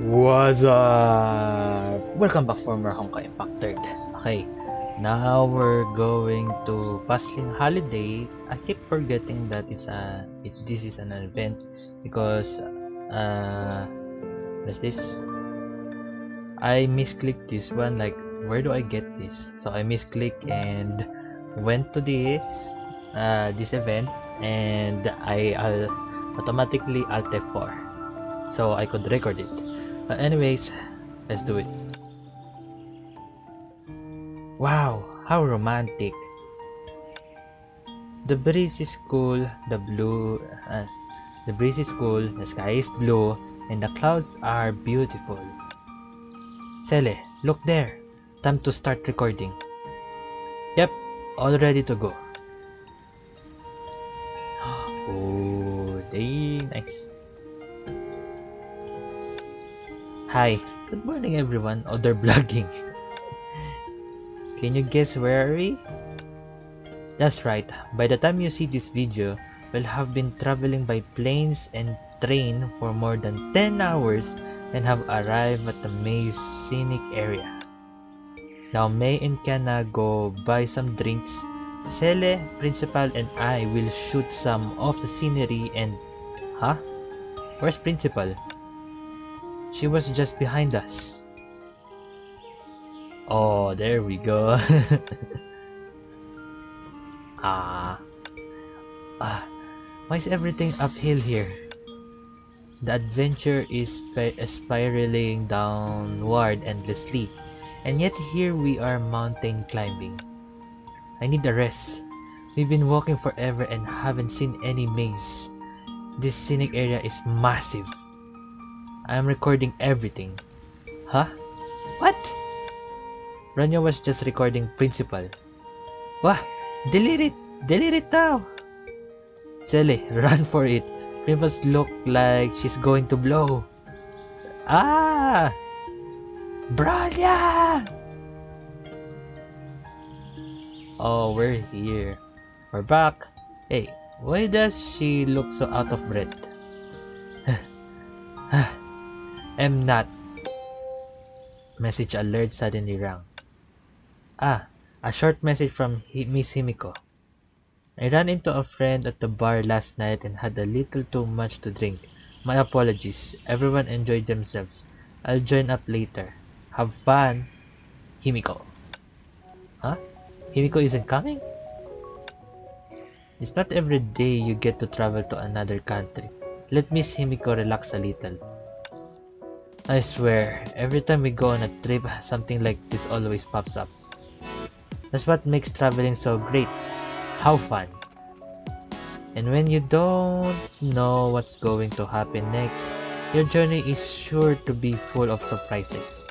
What's up? Welcome back for more Honkai Impact 3rd. Okay, now we're going to Bustling Holiday. I keep forgetting that this is an event because what's this? I misclicked this one. Like, where do I get this? So I misclicked and went to this event, and I automatically alt F4 so I could record it. Anyways, let's do it. Wow, how romantic. The breeze is cool, the breeze is cool, the sky is blue, and the clouds are beautiful. Sele, look there. Time to start recording. Yep, all ready to go. Oh, dang, nice. Hi, good morning everyone. Oh, they're vlogging. Can you guess where are we? That's right, by the time you see this video, we'll have been traveling by planes and train for more than 10 hours and have arrived at the maze scenic area. Now May and Kiana go buy some drinks. Sele, Principal, and I will shoot some of the scenery and... Huh? Where's Principal? She was just behind us. Oh, there we go. Why is everything uphill here? The adventure is spiraling downward endlessly, and yet here we are mountain climbing. I need a rest. We've been walking forever and haven't seen any maze. This scenic area is massive. I am recording everything. Huh? What? Rania was just recording Principal. Wah! Delete it! Delete it now! Sele, run for it. Principal's look like she's going to blow. Ah! Branya! Oh, we're here. We're back. Hey, why does she look so out of breath? I'm not. Message alert suddenly rang. A short message from Miss Himiko. I ran into a friend at the bar last night and had a little too much to drink. My apologies. Everyone enjoyed themselves. I'll join up later. Have fun. Himiko. Huh? Himiko isn't coming? It's not every day you get to travel to another country. Let Miss Himiko relax a little. I swear, every time we go on a trip, something like this always pops up. That's what makes traveling so great. How fun. And when you don't know what's going to happen next, your journey is sure to be full of surprises.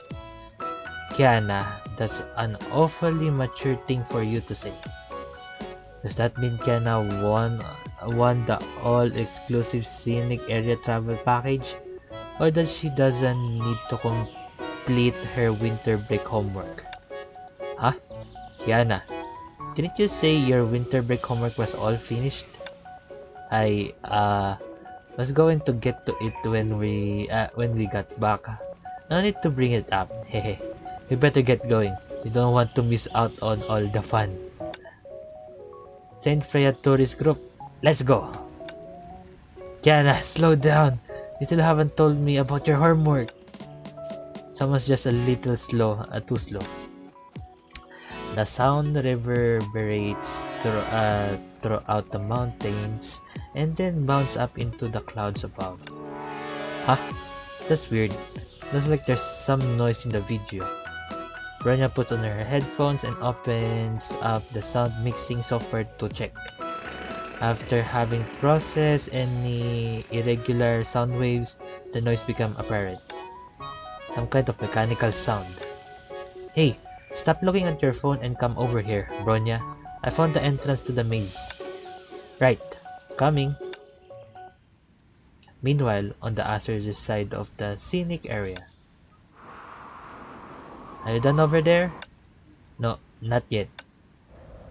Kiana, that's an awfully mature thing for you to say. Does that mean Kiana won the all-exclusive scenic area travel package? Or that she doesn't need to complete her winter break homework? Huh? Kiana, didn't you say your winter break homework was all finished? I was going to get to it when we got back. No need to bring it up. Hehe. We better get going. We don't want to miss out on all the fun. Saint Freya tourist group, let's go. Kiana, slow down. You still haven't told me about your homework. Someone's just a little slow, too slow. The sound reverberates throughout the mountains and then bounces up into the clouds above. Huh? That's weird. Looks like there's some noise in the video. Brenda puts on her headphones and opens up the sound mixing software to check. After having processed any irregular sound waves, the noise becomes apparent. Some kind of mechanical sound. Hey, stop looking at your phone and come over here, Bronya. I found the entrance to the maze. Right, coming. Meanwhile, on the other side of the scenic area. Are you done over there? No, not yet.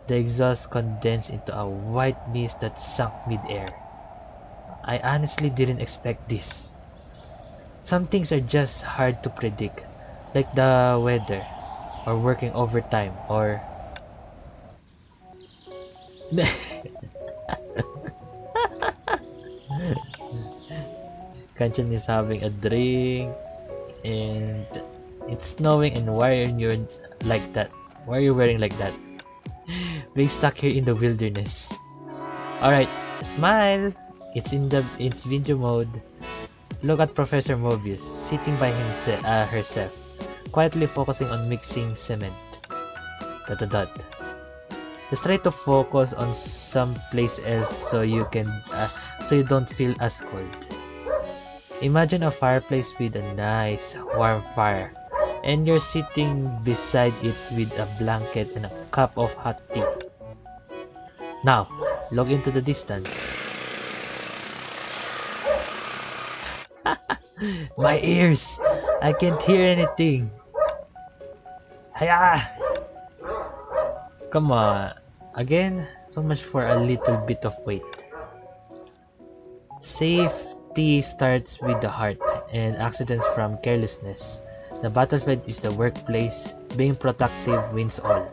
The exhaust condensed into a white mist that sunk mid-air. I honestly didn't expect this. Some things are just hard to predict, like the weather, or working overtime, or... Kanchan is having a drink, and it's snowing, and why are you like that? Why are you wearing like that? Being stuck here in the wilderness. Alright, smile! It's video mode. Look at Professor Mobius, sitting by herself, quietly focusing on mixing cement. ... Just try to focus on some place else so you don't feel as cold. Imagine a fireplace with a nice warm fire, and you're sitting beside it with a blanket and a cup of hot tea. Now, look into the distance. My ears! I can't hear anything. Hiya! Come on. Again, so much for a little bit of weight. Safety starts with the heart, and accidents from carelessness. The battlefield is the workplace. Being productive wins all.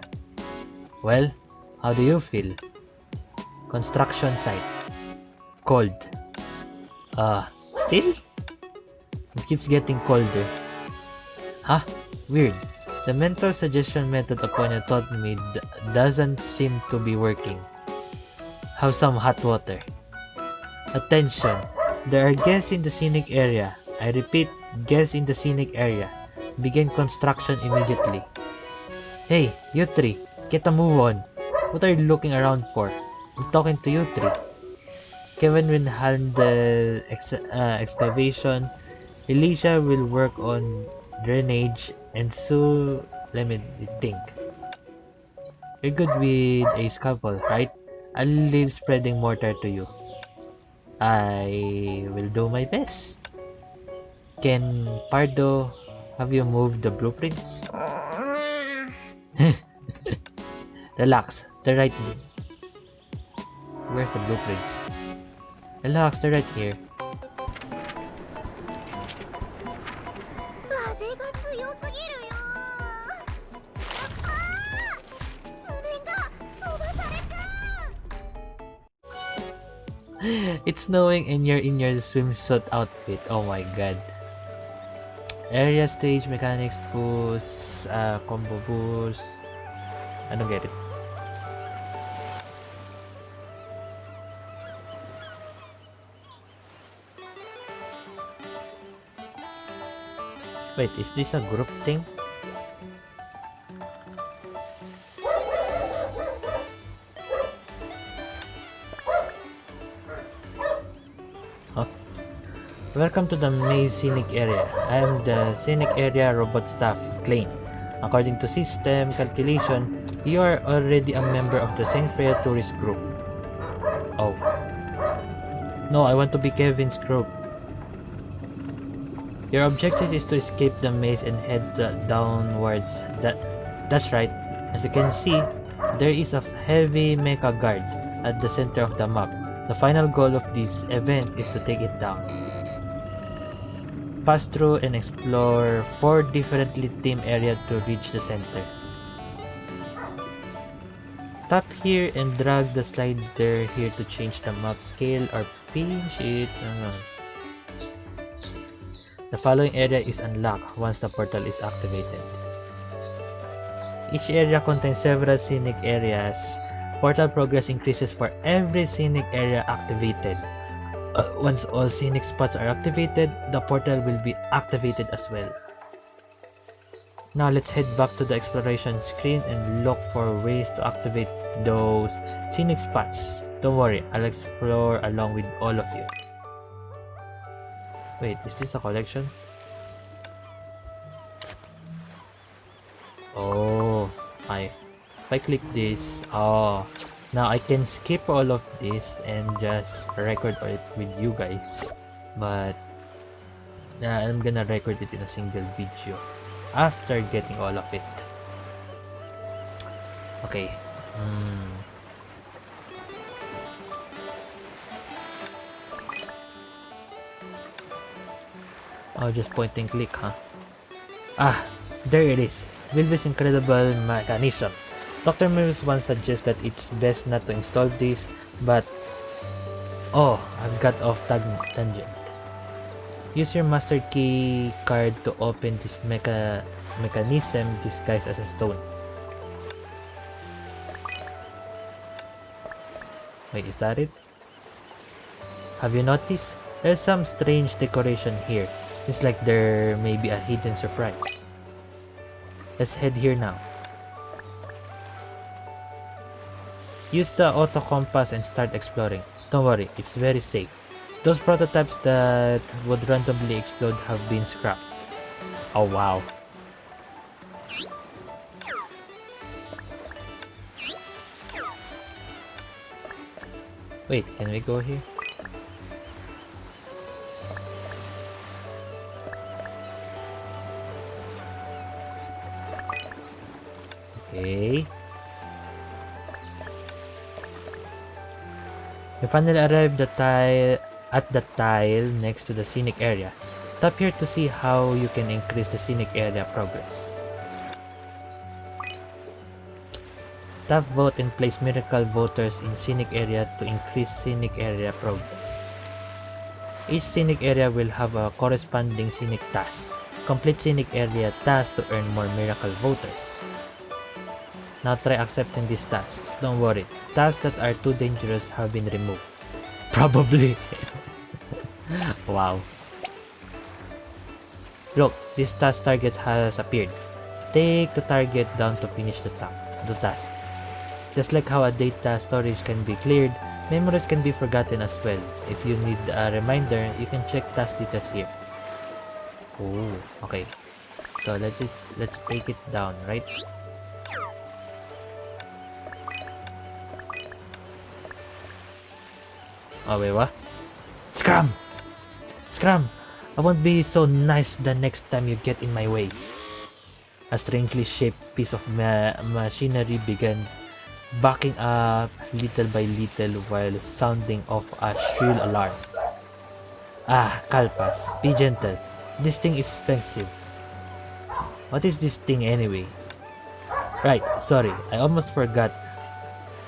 Well, how do you feel? Construction site. Cold. Still? It keeps getting colder. Huh? Weird. The mental suggestion method Aponia taught me doesn't seem to be working. Have some hot water. Attention! There are guests in the scenic area. I repeat, guests in the scenic area. Begin construction immediately. Hey, you three! Get a move on! What are you looking around for? I'm talking to you three. Kevin will handle excavation. Alicia will work on drainage, and Sue, let me think. You're good with a scalpel, right? I'll leave spreading mortar to you. I will do my best. Can Pardo have you moved the blueprints? Relax, they're right here. Where's the blueprints? Relax, they're right here. It's snowing and you're in your swimsuit outfit. Oh my god. Area, stage, mechanics, boost, combo boost. I don't get it. Wait, is this a group thing? Huh? Welcome to the maze scenic area. I am the scenic area robot staff, Klein. According to system calculation, you are already a member of the St. Freya tourist group. Oh. No, I want to be Kevin's group. Your objective is to escape the maze and head downwards. That's right. As you can see, there is a heavy mecha guard at the center of the map. The final goal of this event is to take it down. Pass through and explore 4 differently themed areas to reach the center. Tap here and drag the slider here to change the map scale or pinch it. The following area is unlocked once the portal is activated. Each area contains several scenic areas. Portal progress increases for every scenic area activated. Once all scenic spots are activated, the portal will be activated as well. Now let's head back to the exploration screen and look for ways to activate those scenic spots. Don't worry, I'll explore along with all of you. Wait, is this a collection? Oh, if I click this, now I can skip all of this and just record it with you guys. But I'm gonna record it in a single video after getting all of it. Okay. Oh, just point and click, huh? Ah, there it is. Wilby's incredible mechanism. Dr. Mills once suggests that it's best not to install this, but... Oh, I've got off tangent. Use your master key card to open this mechanism disguised as a stone. Wait, is that it? Have you noticed? There's some strange decoration here. It's like there may be a hidden surprise. Let's head here now. Use the auto compass and start exploring. Don't worry, it's very safe. Those prototypes that would randomly explode have been scrapped. Oh wow. Wait, can we go here? Okay. We finally arrived at the tile next to the scenic area. Tap here to see how you can increase the scenic area progress. Tap vote and place miracle voters in scenic area to increase scenic area progress. Each scenic area will have a corresponding scenic task. Complete scenic area task to earn more miracle voters. Now try accepting this task. Don't worry, tasks that are too dangerous have been removed. Probably. Wow. Look, this task target has appeared. Take the target down to finish the task. Just like how a data storage can be cleared, memories can be forgotten as well. If you need a reminder, you can check task details here. Oh, okay. So let's take it down, right? Oh wait, what? Scram! Scram! I won't be so nice the next time you get in my way. A strangely shaped piece of machinery began backing up little by little while sounding off a shrill alarm. Ah, Kalpas, be gentle. This thing is expensive. What is this thing anyway? Right, sorry, I almost forgot.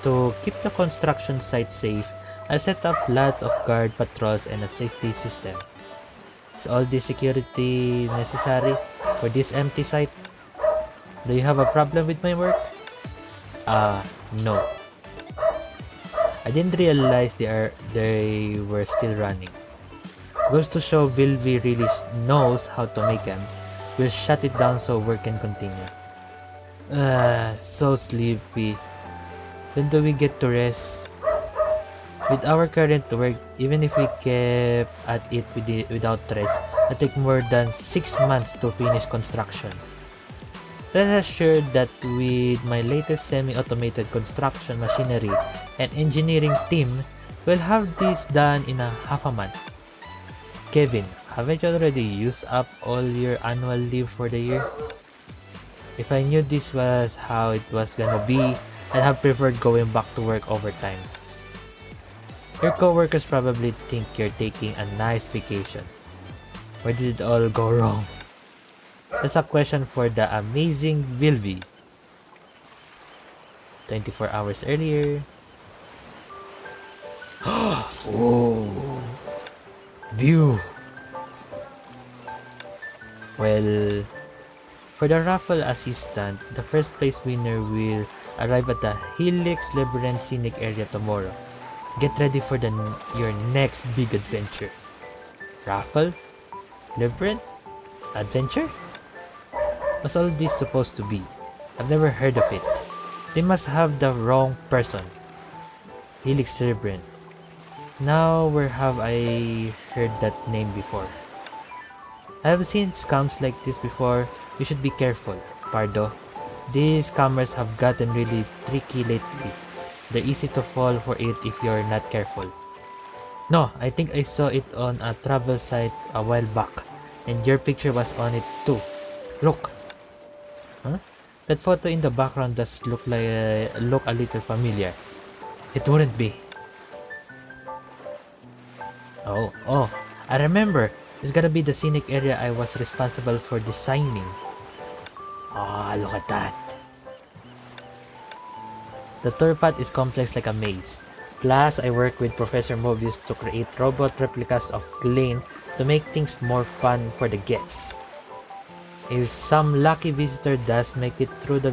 To keep the construction site safe, I set up lots of guard patrols and a safety system. Is all this security necessary for this empty site? Do you have a problem with my work? No. I didn't realize they were still running. Goes to show Vilvi really knows how to make them. We'll shut it down so work can continue. So sleepy. When do we get to rest? With our current work, even if we kept at it without rest, it take more than 6 months to finish construction. Rest assured that with my latest semi-automated construction machinery and engineering team, we'll have this done in half a month. Kevin, haven't you already used up all your annual leave for the year? If I knew this was how it was gonna be, I'd have preferred going back to work overtime. Your coworkers probably think you're taking a nice vacation. Where did it all go wrong? That's a question for the amazing Vilvi. 24 hours earlier. Oh, view. Well, for the raffle assistant, the first place winner will arrive at the Helix Labyrinth Scenic Area tomorrow. Get ready for your next big adventure. Raffle? Labyrinth? Adventure? What's all this supposed to be? I've never heard of it. They must have the wrong person. Helix Labyrinth. Now, where have I heard that name before? I have seen scams like this before. You should be careful, Pardo. These scammers have gotten really tricky lately. They're easy to fall for it if you're not careful. No, I think I saw it on a travel site a while back, and your picture was on it too. Look. Huh? That photo in the background does look a little familiar. It wouldn't be. Oh, I remember. It's gotta be the scenic area I was responsible for designing. Ah, look at that. The tour path is complex like a maze. Plus, I work with Professor Mobius to create robot replicas of Lane to make things more fun for the guests. If some lucky visitor does make it through the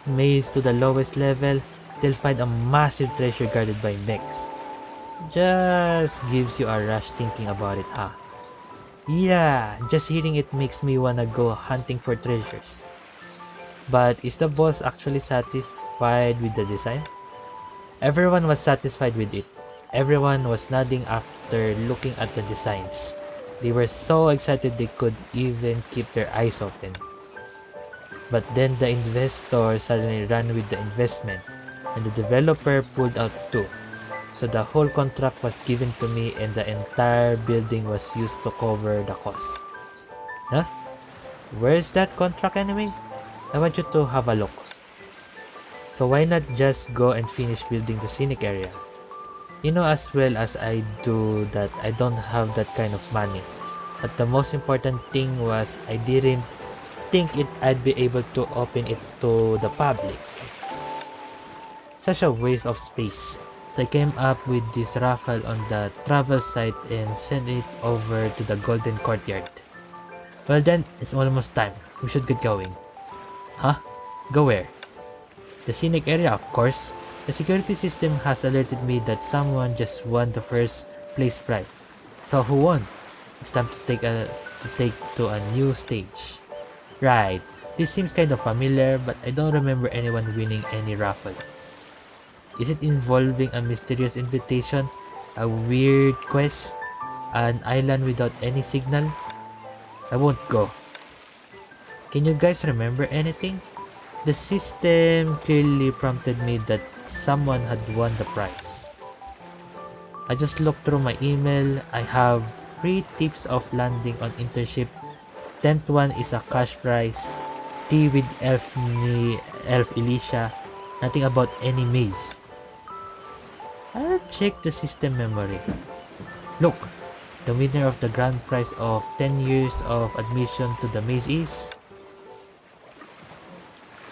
maze to the lowest level, they'll find a massive treasure guarded by mechs. Just gives you a rush thinking about it, huh? Yeah, just hearing it makes me wanna go hunting for treasures. But is the boss actually satisfied with the design? Everyone was satisfied with it. Everyone was nodding after looking at the designs. They were so excited they could even keep their eyes open. But then the investor suddenly ran with the investment, and the developer pulled out too. So the whole contract was given to me and the entire building was used to cover the cost. Huh? Where's that contract anyway? I want you to have a look. So why not just go and finish building the scenic area? You know as well as I do that I don't have that kind of money. But the most important thing was I didn't think I'd be able to open it to the public. Such a waste of space. So I came up with this raffle on the travel site and sent it over to the Golden Courtyard. Well then, it's almost time. We should get going. Huh? Go where? The scenic area, of course. The security system has alerted me that someone just won the first place prize. So who won? It's time to take to a new stage. Right. This seems kind of familiar, but I don't remember anyone winning any raffle. Is it involving a mysterious invitation, a weird quest, an island without any signal? I won't go. Can you guys remember anything? The system clearly prompted me that someone had won the prize. I just looked through my email. I have 3 tips of landing on internship. 10th one is a cash prize. Tea with Elf Elisha. Nothing about any maze. I'll check the system memory. Look, the winner of the grand prize of 10 years of admission to the maze is...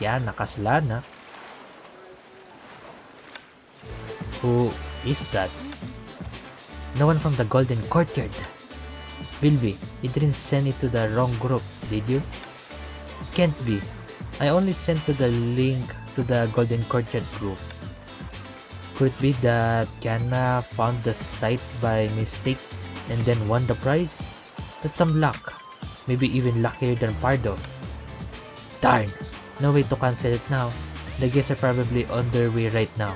Yeah, nakasla. Who is that? No one from the Golden Courtyard. Vilby, you didn't send it to the wrong group, did you? Can't be. I only sent to the link to the Golden Courtyard group. Could it be that Kiana found the site by mistake and then won the prize? That's some luck. Maybe even luckier than Pardo. Darn! No way to cancel it now. The guests are probably on their way right now.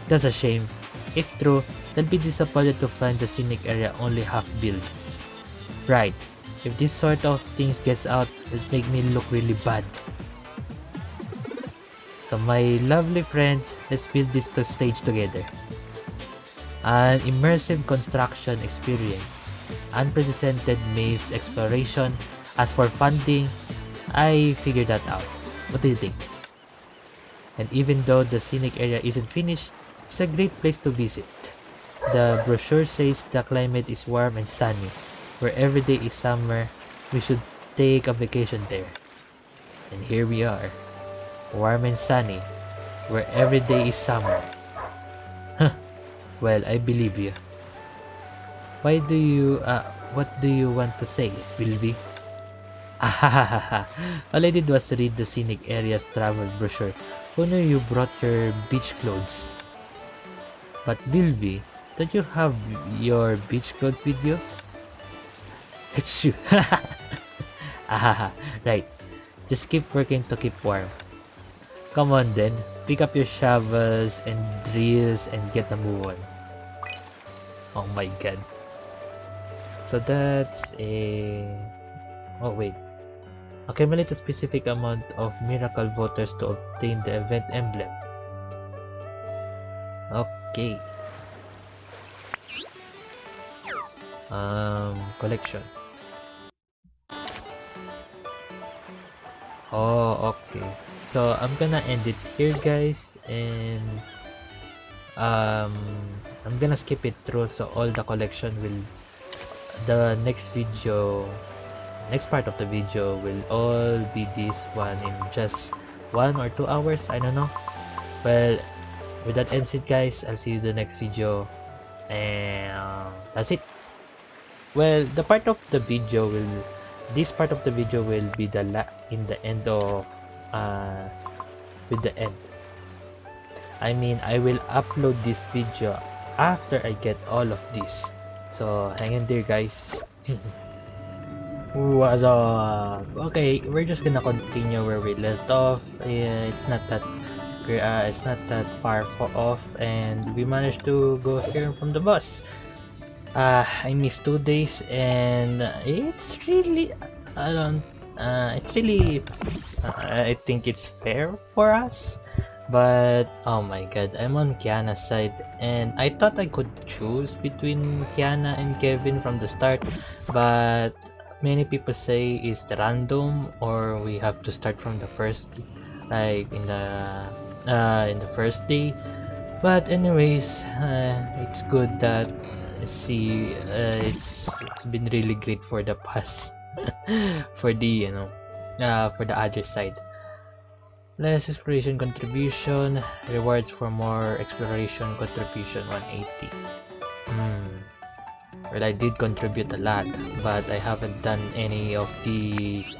That's a shame. If true, they'll be disappointed to find the scenic area only half built. Right. If this sort of things gets out, it'll make me look really bad. So my lovely friends, let's build this stage together. An immersive construction experience. Unprecedented maze exploration. As for funding, I figured that out. What do you think? And even though the scenic area isn't finished, it's a great place to visit. The brochure says the climate is warm and sunny. Where every day is summer, we should take a vacation there. And here we are. Warm and sunny. Where every day is summer. Huh. Well, I believe you. What do you want to say, Vilby? Ahahaha. All I did was read the scenic area's travel brochure. Who knew you brought your beach clothes? But Vilby, don't you have your beach clothes with you? It's you. Ahaha. Right. Just keep working to keep warm. Come on then. Pick up your shovels and drills and get a move on. Oh my god. So that's a... Oh wait. Accumulate a specific amount of miracle voters to obtain the event emblem. Okay. Collection. Oh, okay. So I'm gonna end it here, guys, and I'm gonna skip it through so all the collection will the next part of the video will all be this one in just 1 or 2 hours. I don't know. Well, with that ends it, guys. I'll see you in the next video, and that's it. Well, this part of the video will be in the end of with the end. I mean, I will upload this video after I get all of this. So hang in there, guys. What's up? Okay, we're just gonna continue where we left off. It's not that far off, and we managed to go here from the bus. I missed 2 days, and it's really I think it's fair for us. But oh my god, I'm on Kiana's side, and I thought I could choose between Kiana and Kevin from the start, but many people say it's random, or we have to start from the first, like in the first day. But anyways, it's good that it's been really great for the past for the for the other side. Less exploration contribution, rewards for more exploration contribution 180. Well, I did contribute a lot, but I haven't done any of these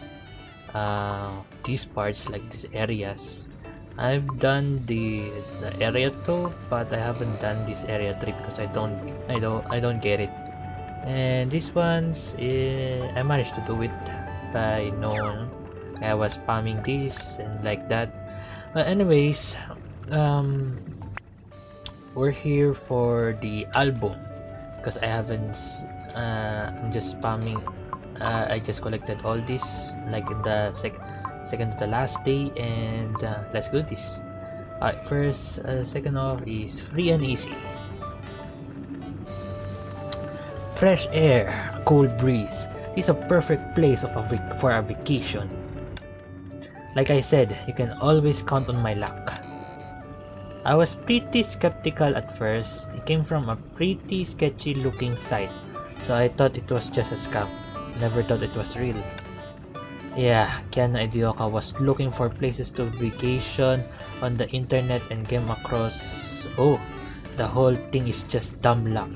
parts, like these areas. I've done the area 2, but I haven't done this area 3 because I don't get it. And these ones, I managed to do it by noon. I was spamming this and like that. But anyways, we're here for the album because I haven't. I'm just spamming. I just collected all this like in the second to the last day, and let's do this. Alright, first, second off is free and easy. Fresh air, cool breeze. It's a perfect place for a vacation. Like I said, you can always count on my luck. I was pretty skeptical at first. It came from a pretty sketchy looking site, so I thought it was just a scam. Never thought it was real. Yeah, Ken Idioka was looking for places to vacation on the internet and came across... Oh, the whole thing is just dumb luck.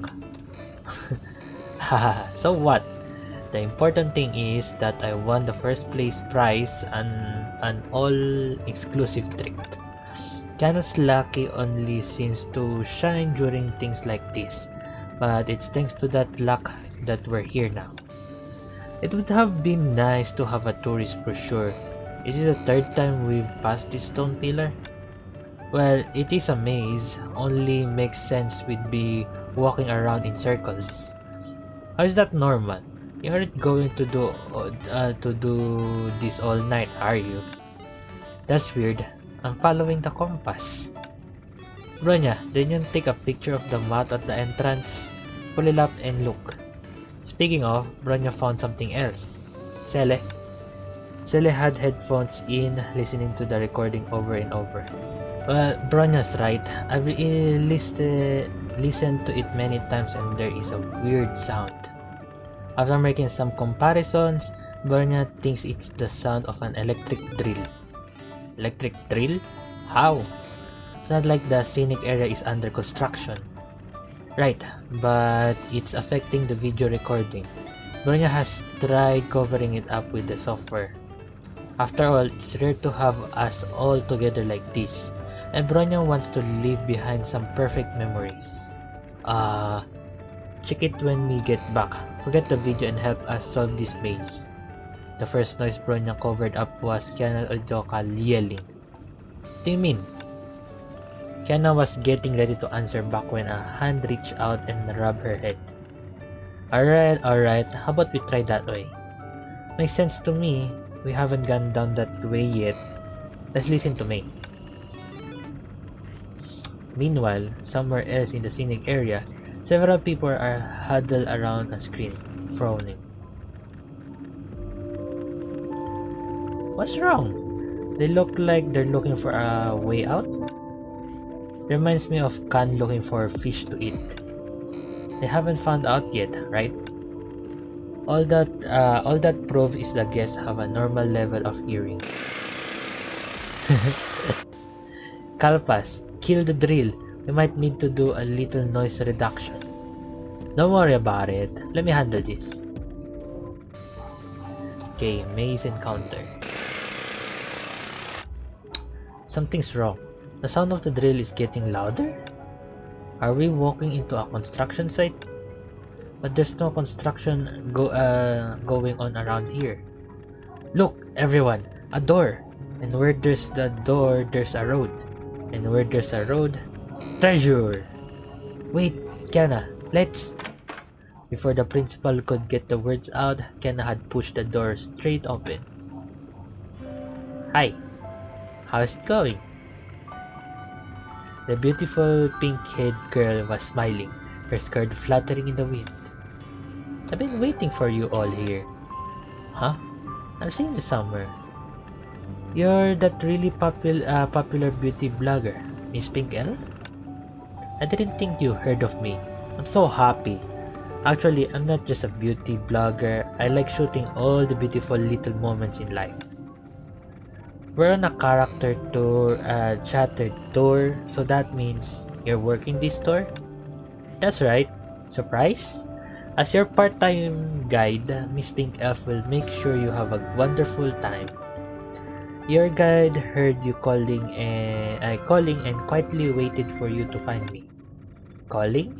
Haha, so what? The important thing is that I won the first place prize and an all-exclusive trip. Kiana's lucky only seems to shine during things like this, but it's thanks to that luck that we're here now. It would have been nice to have a tourist brochure. Is it the third time we've passed this stone pillar? Well, it is a maze, only makes sense we'd be walking around in circles. How is that normal? You aren't going to do this all night, are you? That's weird. I'm following the compass. Bronya, didn't you take a picture of the map at the entrance? Pull it up and look. Speaking of, Bronya found something else. Sele. Sele had headphones in, listening to the recording over and over. Well, Bronya's right. I've listened to it many times, and there is a weird sound. After making some comparisons, Bronya thinks it's the sound of an electric drill. Electric drill? How? It's not like the scenic area is under construction. Right, but it's affecting the video recording. Bronya has tried covering it up with the software. After all, it's rare to have us all together like this, and Bronya wants to leave behind some perfect memories. Check it when we get back. Forget the video and help us solve this maze. The first noise Bronya covered up was Kiana Ojoka yelling. What do you mean? Kiana was getting ready to answer back when a hand reached out and rubbed her head. Alright, how about we try that way? Makes sense to me. We haven't gone down that way yet. Let's listen to me. Meanwhile, somewhere else in the scenic area, several people are huddled around a screen, frowning. What's wrong? They look like they're looking for a way out. Reminds me of Khan looking for fish to eat. They haven't found out yet, right? All that proves is the guests have a normal level of hearing. Kalpas, kill the drill. We might need to do a little noise reduction. Don't worry about it. Let me handle this. Okay, maze encounter. Something's wrong. The sound of the drill is getting louder? Are we walking into a construction site? But there's no construction going on around here. Look, everyone, a door. And where there's the door, there's a road. And where there's a road, treasure. Wait, Kiana, let's... Before the principal could get the words out, Kiana had pushed the door straight open. Hi, how's it going? The beautiful pink-haired girl was smiling, her skirt fluttering in the wind. I've been waiting for you all here. Huh? I've seen you somewhere. You're that really popular beauty blogger, Miss Pink Elf? I didn't think you heard of me. I'm so happy. Actually, I'm not just a beauty blogger. I like shooting all the beautiful little moments in life. We're on a character tour, chattered tour, so that means you're working this tour? That's right. Surprise? As your part-time guide, Miss Pink Elf will make sure you have a wonderful time. Your guide heard you calling and quietly waited for you to find me. Calling?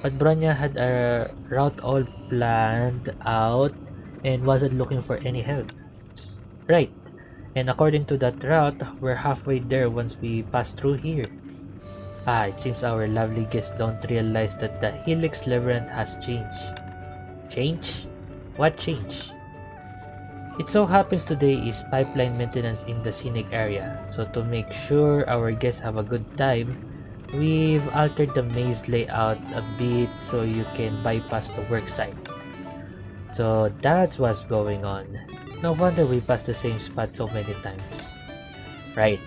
But Bronya had a route all planned out and wasn't looking for any help. Right. And according to that route, we're halfway there once we pass through here. It seems our lovely guests don't realize that the Helix Labyrinth has changed. Change? What change? It so happens today is pipeline maintenance in the scenic area, so to make sure our guests have a good time, we've altered the maze layouts a bit so you can bypass the work site. So that's what's going on. No wonder we passed the same spot so many times. Right,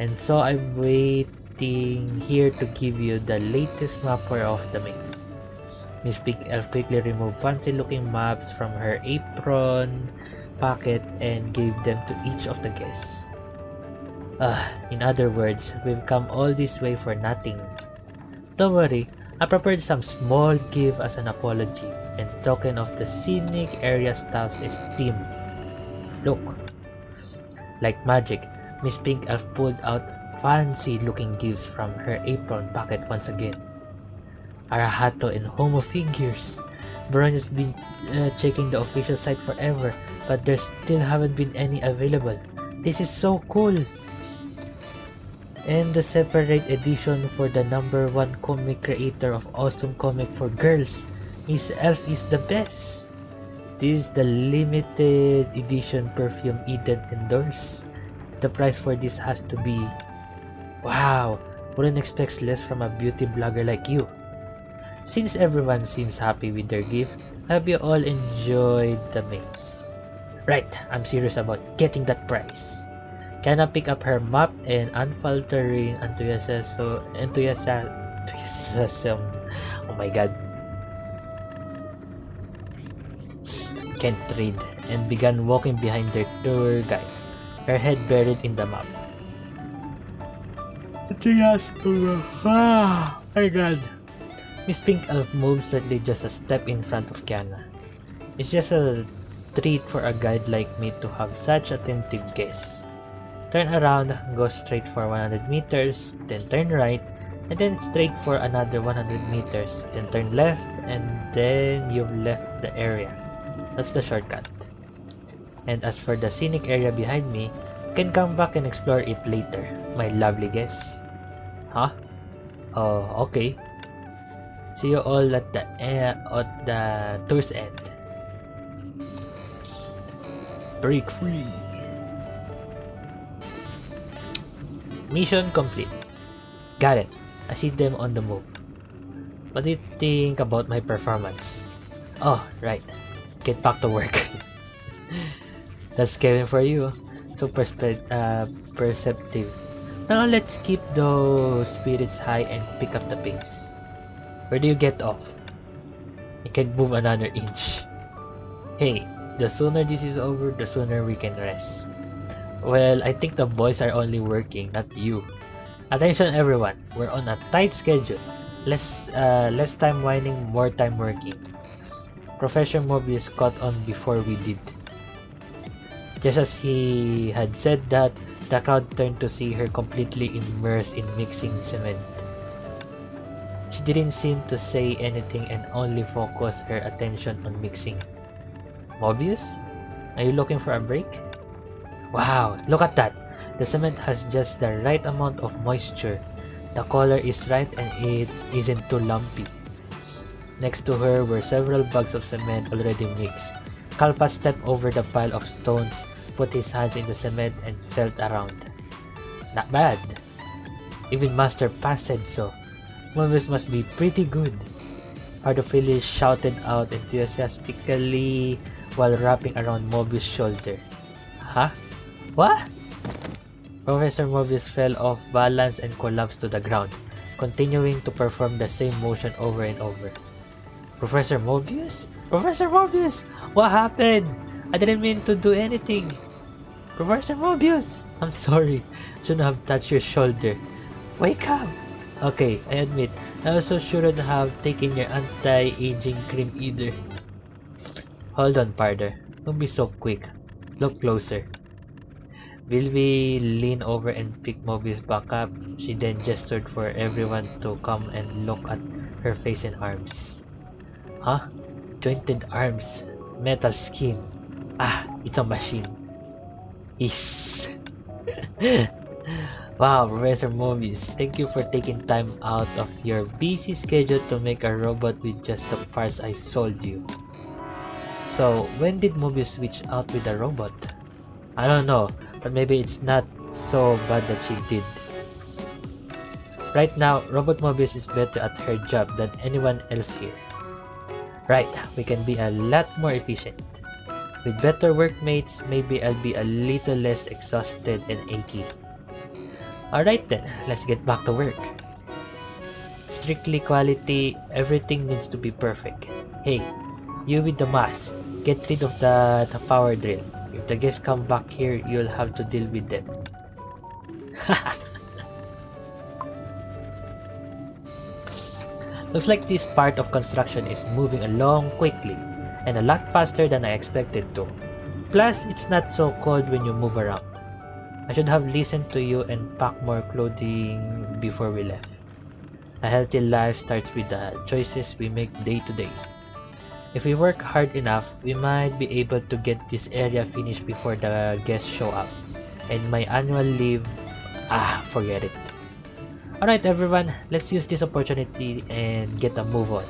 and so I'm waiting here to give you the latest mapper of the maze. Miss Pink Elf quickly removed fancy looking maps from her apron pocket and gave them to each of the guests. In other words, we've come all this way for nothing. Don't worry, I prepared some small gift as an apology and token of the scenic area staff's esteem. Look. Like magic, Miss Pink Elf pulled out fancy looking gifts from her apron pocket once again. Arahato and Homo figures. Bronya's been checking the official site forever, but there still haven't been any available. This is so cool! And the separate edition for the #1 comic creator of awesome comic for girls. Miss Elf is the best! This is the limited edition perfume Eden endorses. The price for this has to be... Wow! Wouldn't expect less from a beauty blogger like you. Since everyone seems happy with their gift, I hope you all enjoyed the maze. Right, I'm serious about getting that prize. Can I pick up her map and unfaltering enthusiasm? Oh my god. Can't read, and began walking behind their tour guide, her head buried in the map. Oh my god. Miss Pink Elf moved slightly just a step in front of Kiana. It's just a treat for a guide like me to have such attentive guests. Turn around, go straight for 100 meters, then turn right, and then straight for another 100 meters, then turn left, and then you've left the area. That's the shortcut. And as for the scenic area behind me, you can come back and explore it later, my lovely guests. Huh? Oh, okay. See you all at the tour's end. Break free. Mission complete. Got it. I see them on the move. What do you think about my performance? Oh, right. Get back to work. That's Kevin for you. So perceptive. Now let's keep those spirits high and pick up the pace. Where do you get off? I can't move another inch. Hey, the sooner this is over, the sooner we can rest. Well, I think the boys are only working, not you. Attention everyone, we're on a tight schedule. Less time whining, more time working. Professor Mobius caught on before we did. Just as he had said that, the crowd turned to see her completely immersed in mixing cement. She didn't seem to say anything and only focused her attention on mixing. Mobius? Are you looking for a break? Wow, look at that! The cement has just the right amount of moisture. The color is right and it isn't too lumpy. Next to her were several bags of cement already mixed. Kalpa stepped over the pile of stones, put his hands in the cement and felt around. Not bad. Even Master Pass said so. Mobius must be pretty good. Pardophilus shouted out enthusiastically while wrapping around Mobius' shoulder. Huh? What? Professor Mobius fell off balance and collapsed to the ground, continuing to perform the same motion over and over. Professor Mobius? Professor Mobius! What happened? I didn't mean to do anything. Professor Mobius! I'm sorry. Shouldn't have touched your shoulder. Wake up! Okay, I admit, I also shouldn't have taken your anti-aging cream either. Hold on, Parder. Don't be so quick. Look closer. Vilvi leaned over and picked Mobius back up. She then gestured for everyone to come and look at her face and arms. Huh? Jointed arms. Metal skin. Ah, it's a machine. Is. Wow, Professor Mobius, thank you for taking time out of your busy schedule to make a robot with just the parts I sold you. So, when did Mobius switch out with the robot? I don't know, but maybe it's not so bad that she did. Right now, Robot Mobius is better at her job than anyone else here. Right, we can be a lot more efficient. With better workmates, maybe I'll be a little less exhausted and achy. Alright then, let's get back to work. Strictly quality, everything needs to be perfect. Hey, you with the mask, get rid of the power drill. If the guests come back here, you'll have to deal with them. Looks like this part of construction is moving along quickly and a lot faster than I expected to. Plus, it's not so cold when you move around. I should have listened to you and packed more clothing before we left. A healthy life starts with the choices we make day to day. If we work hard enough, we might be able to get this area finished before the guests show up. And my annual leave, forget it. Alright everyone, let's use this opportunity and get a move on.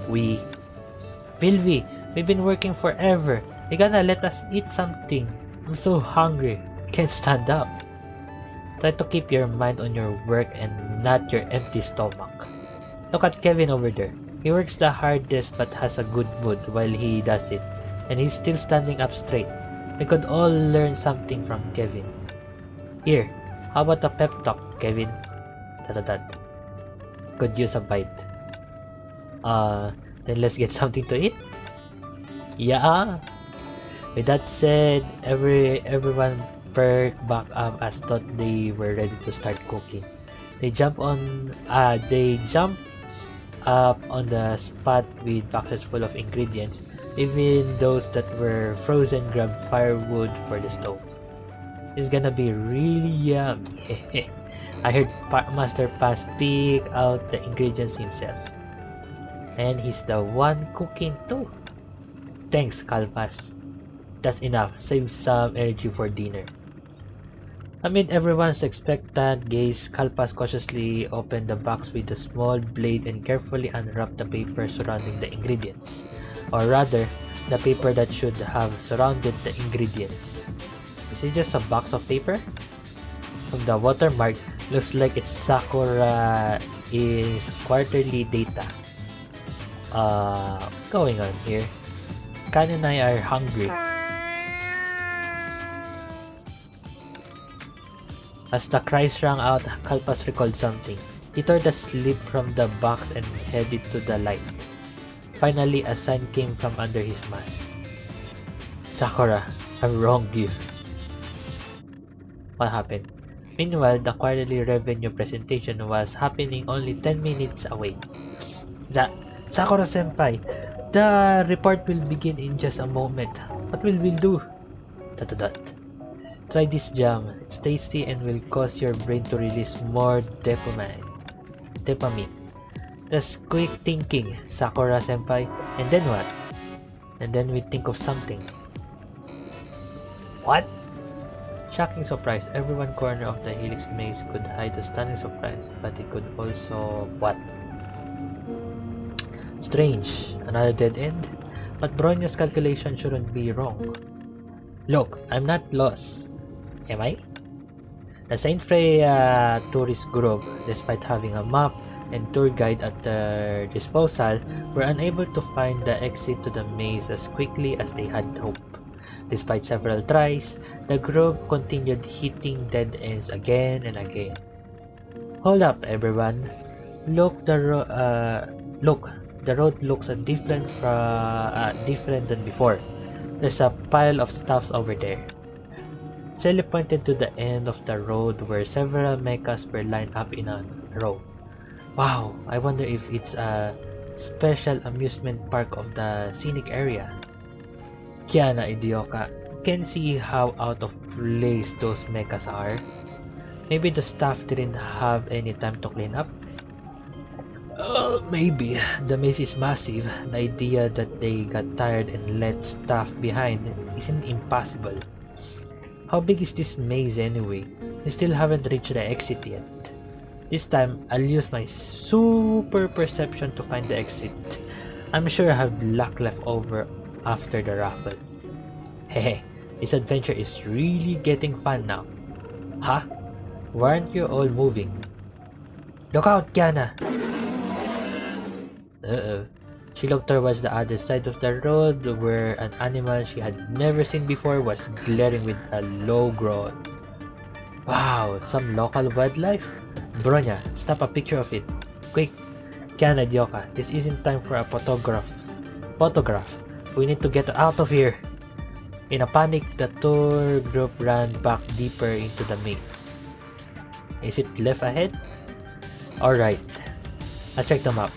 Vilvi, we've been working forever. You gotta let us eat something. I'm so hungry. Can't stand up. Try to keep your mind on your work and not your empty stomach. Look at Kevin over there. He works the hardest but has a good mood while he does it. And he's still standing up straight. We could all learn something from Kevin. Here, how about a pep talk, Kevin? Could use a bite. Then let's get something to eat? Yeah. With that said, everyone perked back up as thought they were ready to start cooking. They jump up on the spot with boxes full of ingredients. Even those that were frozen grabbed firewood for the stove. It's gonna be really yummy. I heard Master Pass pick out the ingredients himself. And he's the one cooking too. Thanks, Kalpas. That's enough. Save some energy for dinner. Amid everyone's expectant gaze, Kalpas cautiously opened the box with a small blade and carefully unwrapped the paper surrounding the ingredients. Or rather, the paper that should have surrounded the ingredients. Is it just a box of paper? From the watermark, looks like it's Sakura is quarterly data. What's going on here? Kan and I are hungry. As the cries rang out, Kalpas recalled something. He tore the slip from the box and headed to the light. Finally, a sign came from under his mask. Sakura, I wronged you. What happened? Meanwhile, the quarterly revenue presentation was happening only 10 minutes away. Sakura-senpai, the report will begin in just a moment. What will we do? ... Try this jam. It's tasty and will cause your brain to release more dopamine. That's quick thinking, Sakura-senpai. And then what? And then we think of something. What? Shocking surprise. Every one corner of the Helix maze could hide a stunning surprise, but it could also... what? Strange. Another dead end? But Bronya's calculation shouldn't be wrong. Look, I'm not lost. Am I? The Saint Freya tourist group, despite having a map and tour guide at their disposal, were unable to find the exit to the maze as quickly as they had hoped. Despite several tries, the group continued hitting dead ends again and again. Hold up, everyone! Look, the road looks different than before. There's a pile of stuffs over there. Sally pointed to the end of the road where several mechas were lined up in a row. Wow, I wonder if it's a special amusement park of the scenic area. Kiana Idioka, can see how out of place those mechas are. Maybe the staff didn't have any time to clean up? Maybe. The maze is massive. The idea that they got tired and let stuff behind isn't impossible. How big is this maze anyway? We still haven't reached the exit yet. This time, I'll use my super perception to find the exit. I'm sure I have luck left over after the raffle. Hehe, this adventure is really getting fun now. Huh? Why aren't you all moving? Look out, Kiana! Uh-oh. She looked towards the other side of the road where an animal she had never seen before was glaring with a low growl. Wow, some local wildlife? Bronya, snap a picture of it. Quick! Kiana Dioka, this isn't time for a photograph. We need to get out of here. In a panic, the tour group ran back deeper into the maze. Is it left ahead? Alright, I'll check the map.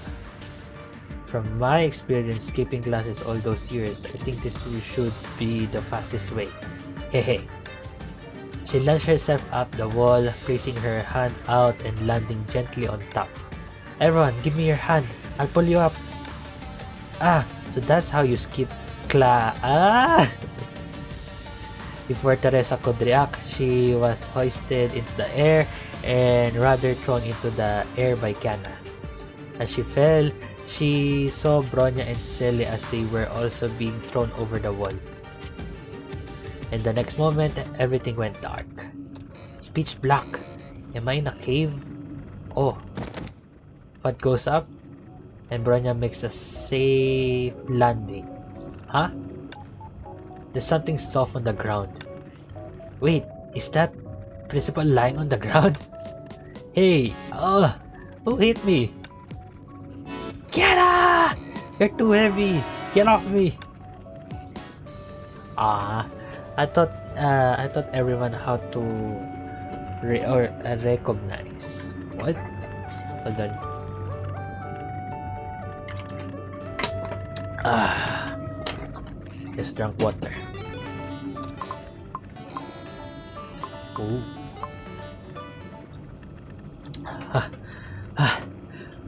From my experience skipping classes all those years, I think this should be the fastest way. Hehe. She launched herself up the wall, placing her hand out and landing gently on top. Everyone, give me your hand. I'll pull you up. Ah, so that's how you skip class. Before Teresa could react, she was hoisted into the air and rather thrown into the air by Kiana. As she fell, she saw Bronya and Celie as they were also being thrown over the wall. In the next moment, everything went dark. Speech black. Am I in a cave? Oh. What goes up? And Bronya makes a safe landing. Huh? There's something soft on the ground. Wait, is that Principal lying on the ground? Hey! Oh! Who hit me? Kiana! You're too heavy! Get off me! I thought everyone how to recognize. What? Hold on. Just drank water. Ooh.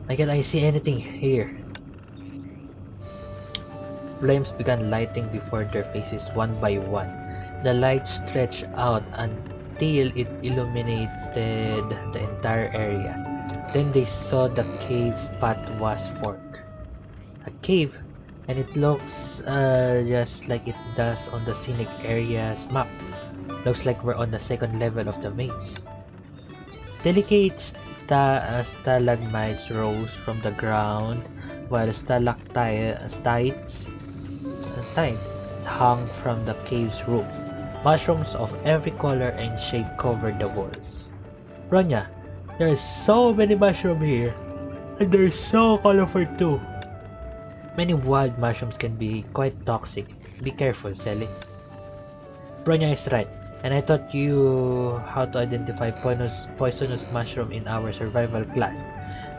Why can't I see anything here? Flames began lighting before their faces one by one. The light stretched out until it illuminated the entire area. Then they saw the cave's path was forked. A cave, and it looks just like it does on the scenic area's map. Looks like we're on the second level of the maze. Delicate stalagmites rose from the ground, while stalactites hung from the cave's roof. Mushrooms of every color and shape covered the walls. Bronya, there are so many mushrooms here, and they're so colorful too. Many wild mushrooms can be quite toxic. Be careful, Sally. Bronya is right. And I taught you how to identify poisonous mushroom in our survival class.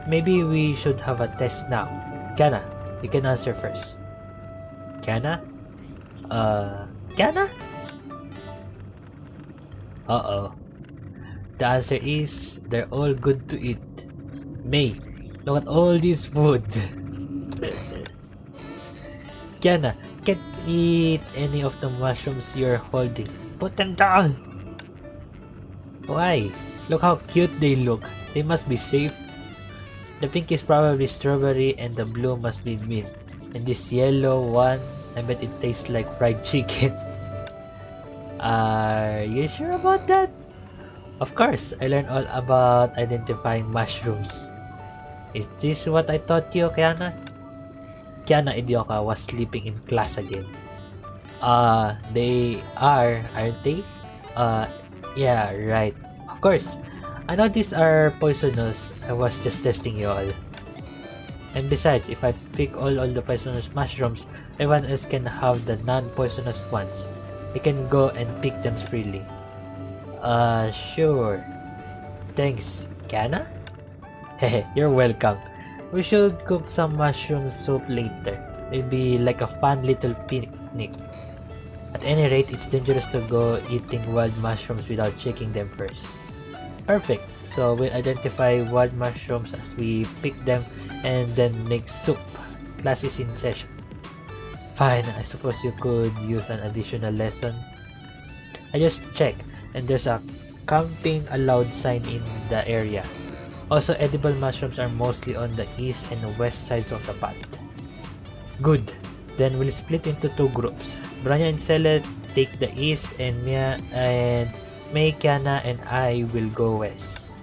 Maybe we should have a test now. Kiana, you can answer first. Kiana? Kiana? Uh-oh. The answer is, they're all good to eat. May, look at all this food. Kiana, can't eat any of the mushrooms you're holding. Put them down! Why? Look how cute they look. They must be safe. The pink is probably strawberry and the blue must be mint. And this yellow one, I bet it tastes like fried chicken. Are you sure about that? Of course, I learned all about identifying mushrooms. Is this what I taught you, Kiana? Kiana Idioka was sleeping in class again. They are, aren't they? Yeah, right. Of course. I know these are poisonous. I was just testing you all. And besides, if I pick all the poisonous mushrooms, everyone else can have the non-poisonous ones. You can go and pick them freely. Sure. Thanks, Kiana? Hehe, you're welcome. We should cook some mushroom soup later. Maybe like a fun little picnic. At any rate, it's dangerous to go eating wild mushrooms without checking them first. Perfect. So we'll identify wild mushrooms as we pick them and then make soup. Class is in session. Fine, I suppose you could use an additional lesson. I just checked and there's a camping allowed sign in the area. Also, edible mushrooms are mostly on the east and the west sides of the path. Good. Then we'll split into two groups. Branya and Celet take the east and May, Kiana, and I will go west.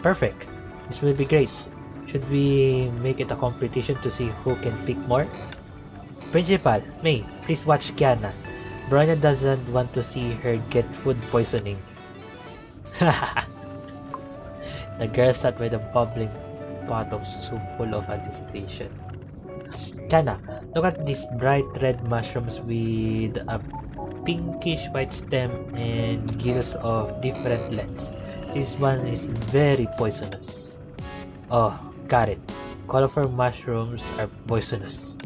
Perfect. This will be great. Should we make it a competition to see who can pick more? Principal, May, please watch Kiana. Branya doesn't want to see her get food poisoning. The girl sat by the bubbling pot of soup full of anticipation. Kiana, look at these bright red mushrooms with a pinkish white stem and gills of different lengths. This one is very poisonous. Oh, got it. Colorful mushrooms are poisonous.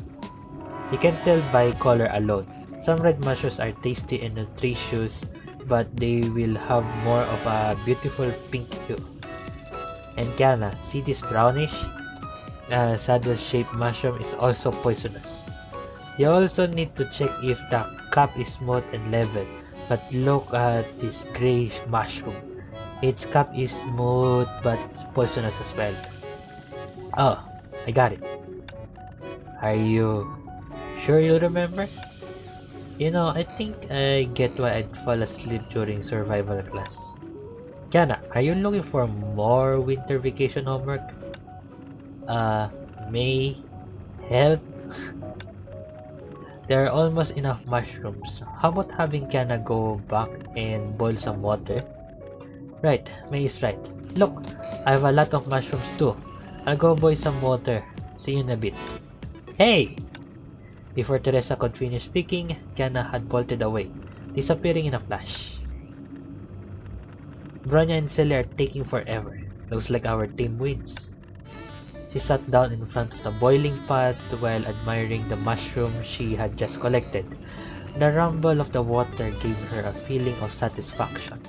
You can tell by color alone. Some red mushrooms are tasty and nutritious, but they will have more of a beautiful pink hue. And Kiana, see this brownish? Saddle-shaped mushroom is also poisonous. You also need to check if the cup is smooth and level. But look at this grayish mushroom. Its cup is smooth but it's poisonous as well. Oh, I got it. Are you sure you'll remember? You know, I think I get why I'd fall asleep during survival class. Kiana, are you looking for more winter vacation homework? May help? There are almost enough mushrooms. How about having Kiana go back and boil some water? Right, May is right. Look, I have a lot of mushrooms too. I'll go boil some water. See you in a bit. Hey! Before Teresa could finish speaking, Kiana had bolted away, disappearing in a flash. Bronya and Celia are taking forever. Looks like our team wins. She sat down in front of the boiling pot while admiring the mushroom she had just collected. The rumble of the water gave her a feeling of satisfaction.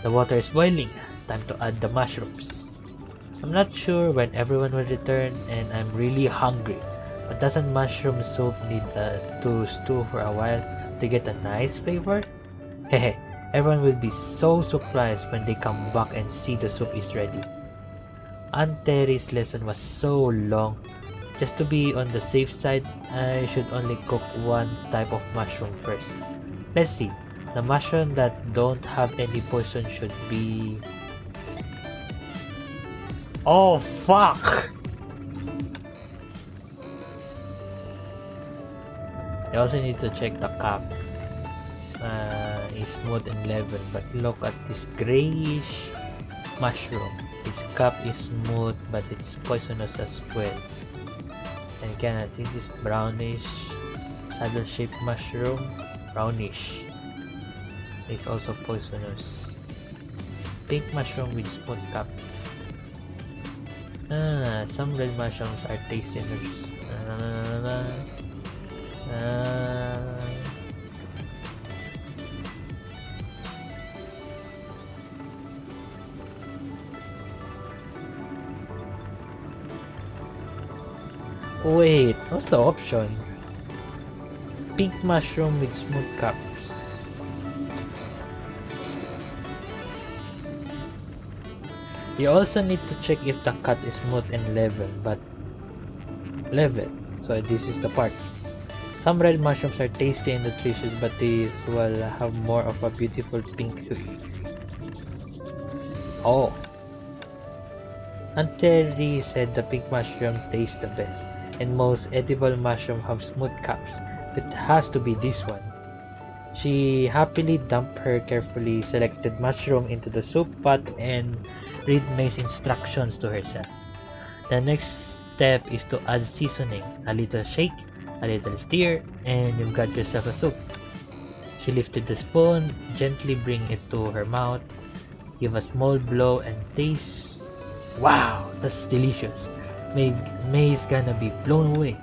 The water is boiling. Time to add the mushrooms. I'm not sure when everyone will return and I'm really hungry. But doesn't mushroom soup need to stew for a while to get a nice flavor? Hehe, everyone will be so surprised when they come back and see the soup is ready. Aunt Terry's lesson was so long. Just to be on the safe side, I should only cook one type of mushroom first. Let's see, the mushroom that don't have any poison should be... Oh fuck! I also need to check the cap. It's smooth and level, but look at this grayish mushroom. Its cap is smooth, but it's poisonous as well. And can I see this brownish saddle-shaped mushroom? Brownish. is also poisonous. Pink mushroom with smooth cap. Some red mushrooms are tasty and wait, what's the option? Pink mushroom with smooth caps. You also need to check if the cut is smooth and level, so this is the part. Some red mushrooms are tasty and nutritious, but these will have more of a beautiful pink hue. Oh. Aunt Terry said the pink mushroom tastes the best, and most edible mushrooms have smooth caps. It has to be this one. She happily dumped her carefully selected mushroom into the soup pot and read May's instructions to herself. The next step is to add seasoning, a little shake, a little stir, and you've got yourself a soup. She lifted the spoon, gently bring it to her mouth, give a small blow and taste. Wow, that's delicious. May's gonna be blown away.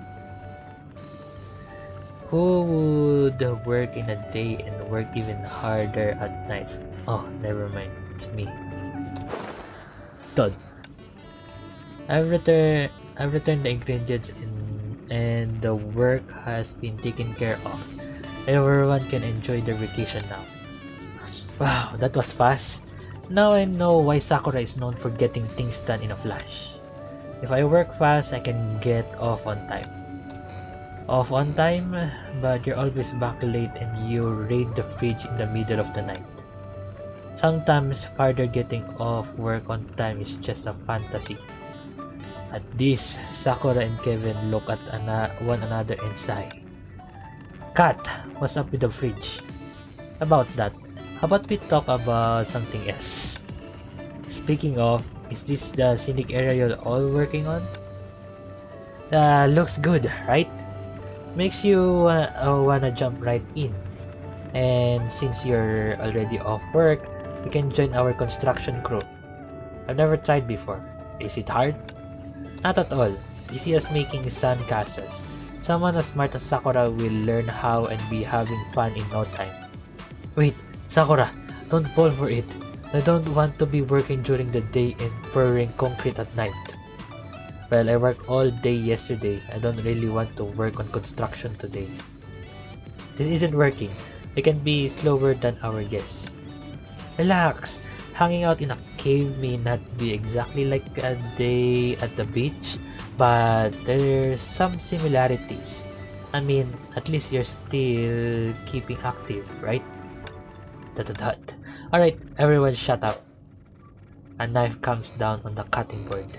Who would work in a day and work even harder at night? Oh, never mind. It's me. Todd. I've returned the ingredients and the work has been taken care of. Everyone can enjoy their vacation now. Wow, that was fast. Now I know why Sakura is known for getting things done in a flash. If I work fast, I can get off on time. Off on time, but you're always back late and you raid the fridge in the middle of the night. Sometimes farther getting off work on time is just a fantasy. At this, Sakura and Kevin look at one another and sigh. Kat, what's up with the fridge? About that, how about we talk about something else? Speaking of, is this the scenic area you're all working on? Looks good, right? Makes you wanna jump right in. And since you're already off work, you can join our construction crew. I've never tried before. Is it hard? Not at all. You see us making sand castles. Someone as smart as Sakura will learn how and be having fun in no time. Wait, Sakura, don't fall for it. I don't want to be working during the day and pouring concrete at night. Well, I worked all day yesterday. I don't really want to work on construction today. This isn't working. We can be slower than our guests. Relax. Hanging out in a cave may not be exactly like a day at the beach, but there's some similarities. I mean, at least you're still keeping active, right? Alright, everyone shut up. A knife comes down on the cutting board.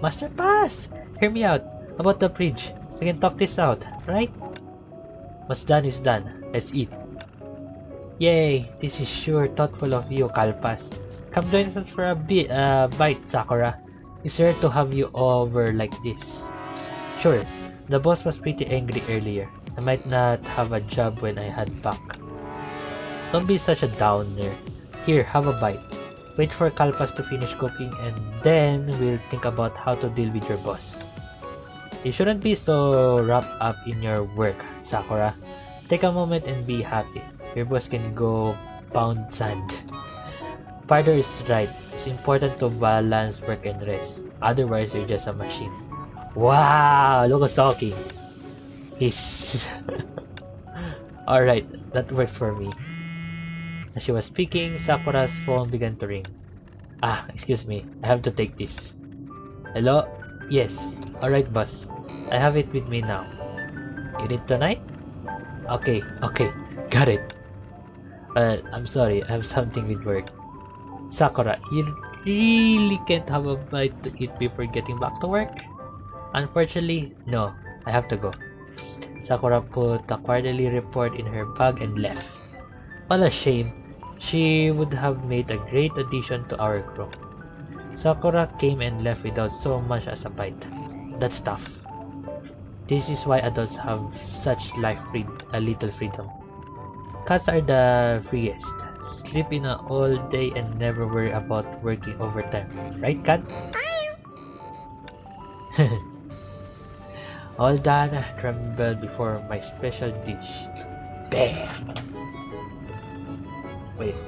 Master Pass! Hear me out. About the bridge. We can talk this out, right? What's done is done. Let's eat. Yay! This is sure thoughtful of you, Kalpas. Come join us for a bite, Sakura. It's rare to have you over like this. Sure, the boss was pretty angry earlier. I might not have a job when I head back. Don't be such a downer. Here, have a bite. Wait for Kalpas to finish cooking and then we'll think about how to deal with your boss. You shouldn't be so wrapped up in your work, Sakura. Take a moment and be happy. Your boss can go pound sand. Father is right. It's important to balance work and rest. Otherwise, you're just a machine. Wow! Look who's talking. He's... Alright, that works for me. As she was speaking, Sakura's phone began to ring. Ah, excuse me. I have to take this. Hello? Yes. Alright, boss. I have it with me now. You need tonight? Okay. Got it. I'm sorry. I have something with work. Sakura, you really can't have a bite to eat before getting back to work? Unfortunately, no. I have to go. Sakura put the quarterly report in her bag and left. What a shame. She would have made a great addition to our crew. Sakura came and left without so much as a bite. That's tough. This is why adults have such a little freedom. Cats are the freest. Sleep in all day and never worry about working overtime. Right, cat? All done, tremble before my special dish. Bam! Wait.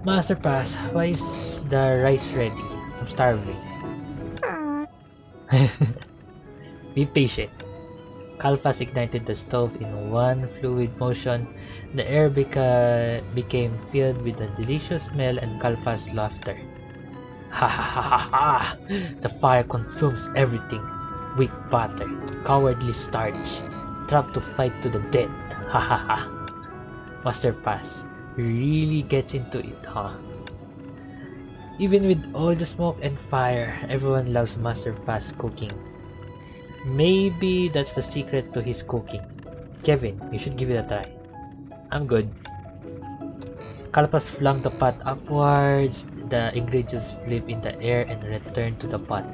Master Pass, why is the rice ready? I'm starving. Be patient. Kalfas ignited the stove in one fluid motion. The air became filled with a delicious smell and Kalfas' laughter. Ha ha ha ha ha! The fire consumes everything. Weak butter, cowardly starch, trapped to fight to the death. Ha ha ha! Master Pass really gets into it, huh? Even with all the smoke and fire, everyone loves Master Pass cooking. Maybe that's the secret to his cooking. Kevin, you should give it a try. I'm good. Kalpas flung the pot upwards. The ingredients flew in the air and returned to the pot.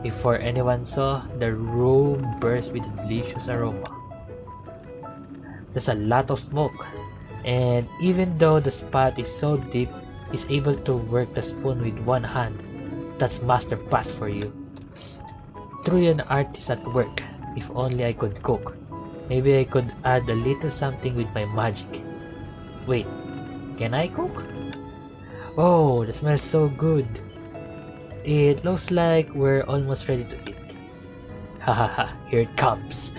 Before anyone saw, the room burst with a delicious aroma. There's a lot of smoke, and even though the spot is so deep, he's able to work the spoon with one hand. That's Master Pass for you. Truly an artist at work. If only I could cook. Maybe I could add a little something with my magic. Wait, can I cook? Oh, the smells so good. It looks like we're almost ready to eat. Ha ha ha, here it comes.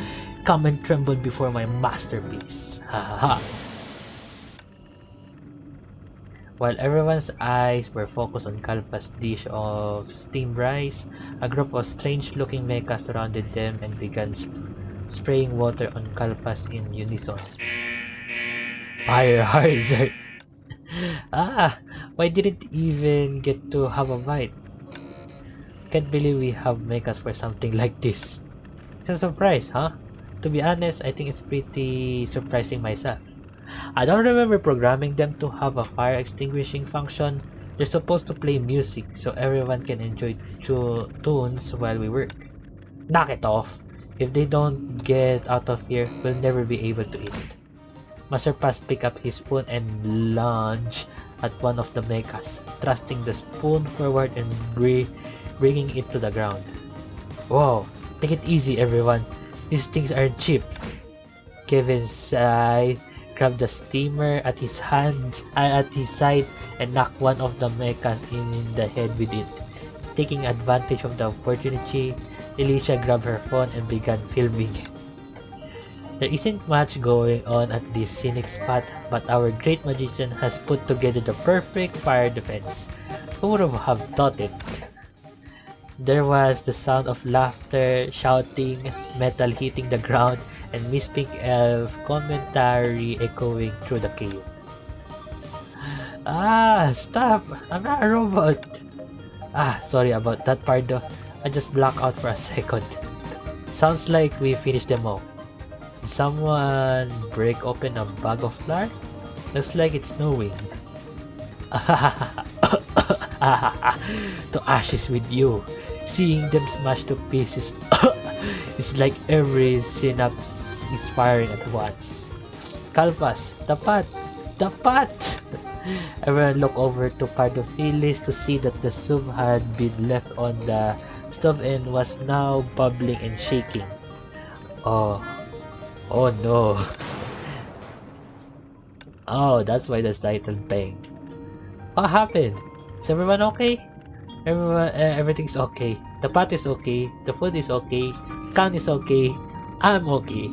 Come and tremble before my masterpiece. Ha ha ha. While everyone's eyes were focused on Kalpa's dish of steamed rice, a group of strange-looking mechas surrounded them and began spraying water on Kalpas in unison. Fire hazard! Ah! Why didn't even get to have a bite? Can't believe we have mechas for something like this. It's a surprise, huh? To be honest, I think it's pretty surprising myself. I don't remember programming them to have a fire extinguishing function. They're supposed to play music so everyone can enjoy tunes while we work. Knock it off! If they don't get out of here, we'll never be able to eat. Master Pass picked up his spoon and lunged at one of the mechas, thrusting the spoon forward and bringing it to the ground. Whoa! Take it easy, everyone. These things aren't cheap. Kevin sighed, grabbed the steamer at his side and knocked one of the mechas in the head with it. Taking advantage of the opportunity, Alicia grabbed her phone and began filming. There isn't much going on at this scenic spot, but our great magician has put together the perfect fire defense. Who would have thought it? There was the sound of laughter, shouting, metal hitting the ground, and Miss Pink Elf commentary echoing through the cave. Ah, stop! I'm not a robot! Ah, sorry about that, Pardo. I just blacked out for a second. Sounds like we finished them all. Did someone break open a bag of flour? Looks like it's snowing. To ashes with you. Seeing them smashed to pieces it's like every synapse is firing at once. Kalpas, the pot! The pot! Everyone looked over to Pardo Phyllis to see that the soup had been left on the stove and was now bubbling and shaking. Oh no. Oh, that's why the title banged. What happened? Is everyone okay? Everything's okay. The pot is okay. The food is okay. Can is okay. I'm okay.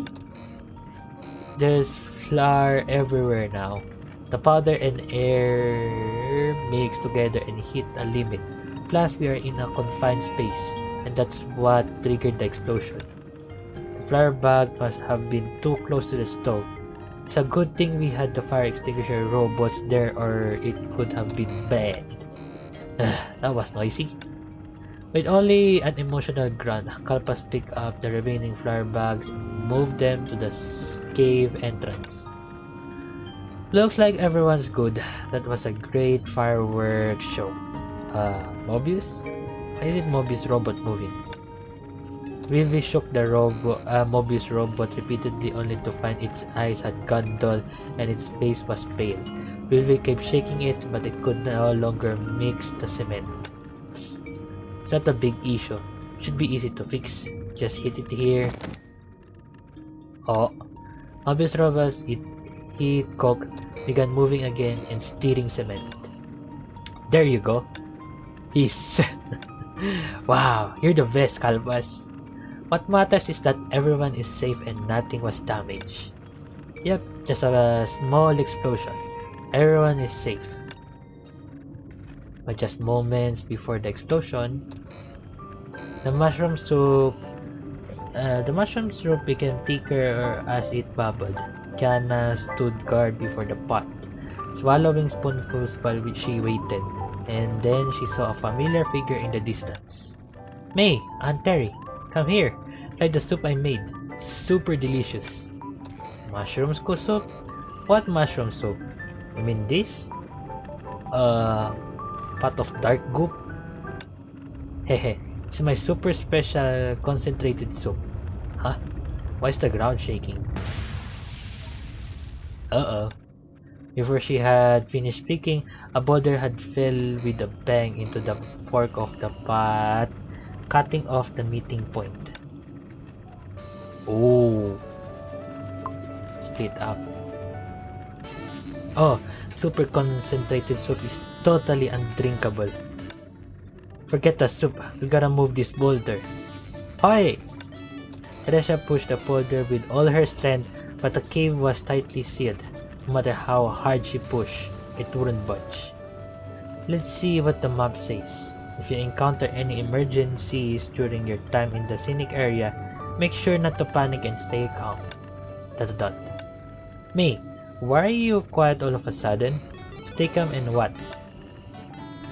There's flour everywhere now. The powder and air mix together and hit a limit. Plus, we are in a confined space, and that's what triggered the explosion. The flour bag must have been too close to the stove. It's a good thing we had the fire extinguisher robots there, or it could have been bad. That was noisy. With only an emotional grunt, Kalpas picked up the remaining flour bags and moved them to the cave entrance. Looks like everyone's good. That was a great fireworks show. Mobius? Why is it Mobius robot moving? Wilby shook the Mobius robot repeatedly only to find its eyes had gone dull and its face was pale. Wilby kept shaking it, but it could no longer mix the cement. It's not a big issue. It should be easy to fix. Just hit it here. Oh. Mobius robot, he cocked, began moving again and stirring cement. There you go. Peace. Wow, you're the best, Calvas. What matters is that everyone is safe and nothing was damaged. Yep, just a small explosion. Everyone is safe. But just moments before the explosion, the mushroom soup became thicker as it bubbled. Kiana stood guard before the pot, swallowing spoonfuls while she waited, and then she saw a familiar figure in the distance. May, Aunt Terry, come here. Try the soup I made. Super delicious. Mushroom soup? What mushroom soup? You mean this? Pot of dark goop? Hehe, it's my super special concentrated soup. Huh? Why is the ground shaking? Uh-oh. Before she had finished speaking, a boulder had fell with a bang into the fork of the pot, cutting off the meeting point. Oh. Split up. Oh, super concentrated soup is totally undrinkable. Forget the soup, we gotta move this boulder. Oi! Teresa pushed the boulder with all her strength, but the cave was tightly sealed. No matter how hard she pushed, it wouldn't budge. Let's see what the map says. If you encounter any emergencies during your time in the scenic area, make sure not to panic and stay calm. ... May, why are you quiet all of a sudden? Stay calm and what?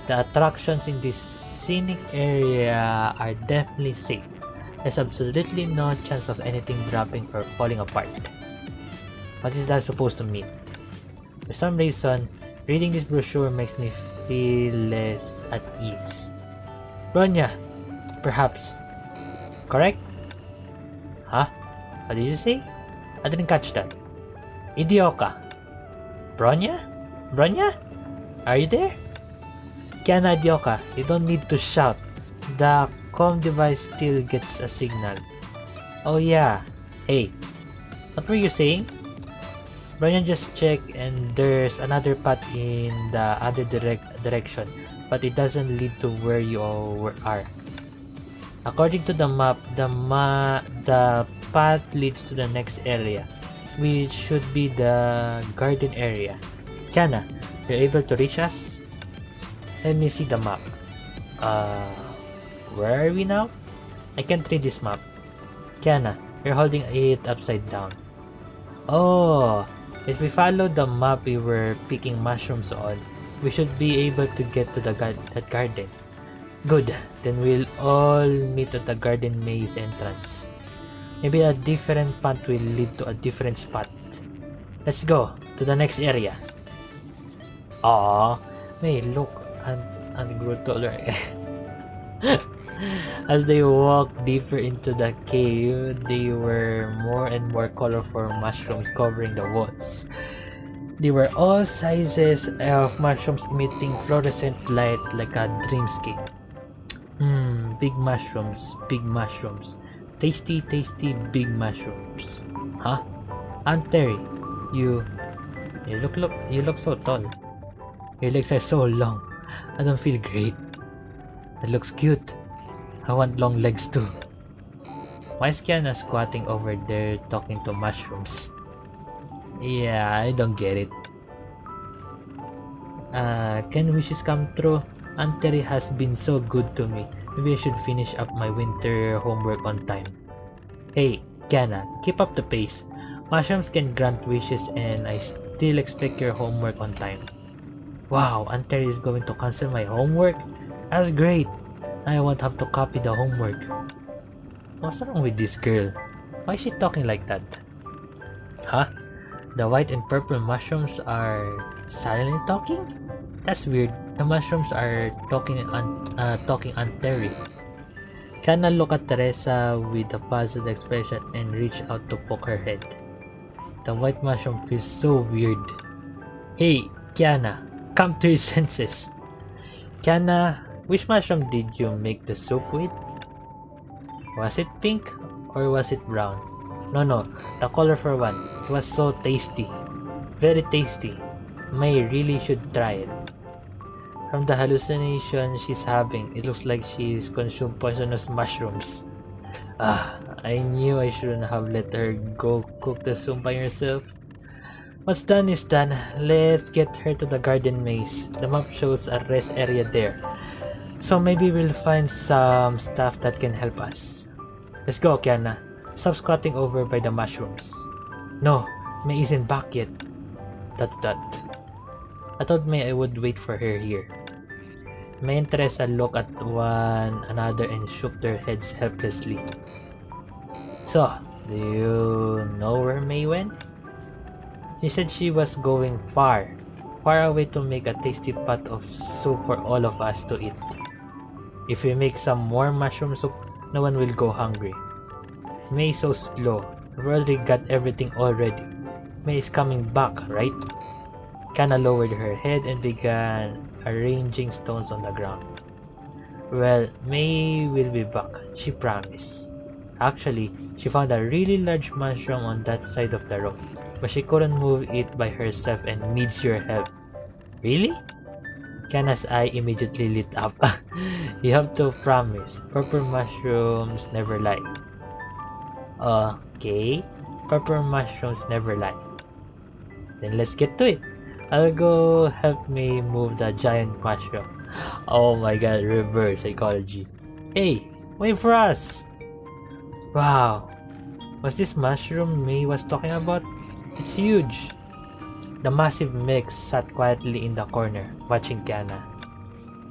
The attractions in this scenic area are definitely safe. There's absolutely no chance of anything dropping or falling apart. What is that supposed to mean? For some reason, reading this brochure makes me feel less at ease. Bronya, perhaps. Correct? Huh? What did you say? I didn't catch that. Idioka. Bronya? Bronya? Are you there? Kiana Idioka, you don't need to shout. The comm device still gets a signal. Oh yeah. Hey, what were you saying? Brian just checked and there's another path in the other direction, but it doesn't lead to where you are. According to the map, the path leads to the next area, which should be the garden area. Kiana, you're able to reach us? Let me see the map. Where are we now? I can't read this map. Kiana, you're holding it upside down. Oh, if we follow the map we were picking mushrooms on, we should be able to get to that garden. Good, then we'll all meet at the garden maze entrance. Maybe a different path will lead to a different spot. Let's go to the next area. Aww, May, look, and grew taller. As they walked deeper into the cave, there were more and more colorful mushrooms covering the walls. They were all sizes of mushrooms emitting fluorescent light like a dreamscape. Big mushrooms. Tasty, big mushrooms. Huh? Aunt Terry, you look so tall. Your legs are so long. I don't feel great. That looks cute. I want long legs too. Why is Kiana squatting over there talking to mushrooms? Yeah, I don't get it. Can wishes come true? Aunt Terry has been so good to me. Maybe I should finish up my winter homework on time. Hey, Kiana, keep up the pace. Mushrooms can grant wishes and I still expect your homework on time. Wow, Aunt Terry is going to cancel my homework? That's great. I won't have to copy the homework. What's wrong with this girl? Why is she talking like that? Huh? The white and purple mushrooms are silently talking? That's weird. The mushrooms are talking Aunt Terry. Kiana looked at Teresa with a puzzled expression and reached out to poke her head. The white mushroom feels so weird. Hey, Kiana, come to your senses. Kiana, which mushroom did you make the soup with? Was it pink or was it brown? No, the colorful one. It was so tasty. Very tasty. May really should try it. From the hallucination she's having, it looks like she's consumed poisonous mushrooms. I knew I shouldn't have let her go cook the soup by herself. What's done is done. Let's get her to the garden maze. The map shows a rest area there. So maybe we'll find some stuff that can help us. Let's go, Kiana. Stop squatting over by the mushrooms. No, May isn't back yet. I thought May I would wait for her here. May and Teresa looked at one another and shook their heads helplessly. So, do you know where May went? She said she was going far away to make a tasty pot of soup for all of us to eat. If we make some more mushroom soup, no one will go hungry. May is so slow. We've already got everything already. May is coming back, right? Kana lowered her head and began arranging stones on the ground. Well, May will be back, she promised. Actually, she found a really large mushroom on that side of the road, but she couldn't move it by herself and needs your help. Really? Kana's eye immediately lit up. You have to promise. Purple mushrooms never lie. Okay. Purple mushrooms never lie. Then let's get to it. I'll go help me move the giant mushroom. Oh my god, reverse psychology. Hey, wait for us! Wow. Was this mushroom May was talking about? It's huge. The massive mix sat quietly in the corner, watching Kiana.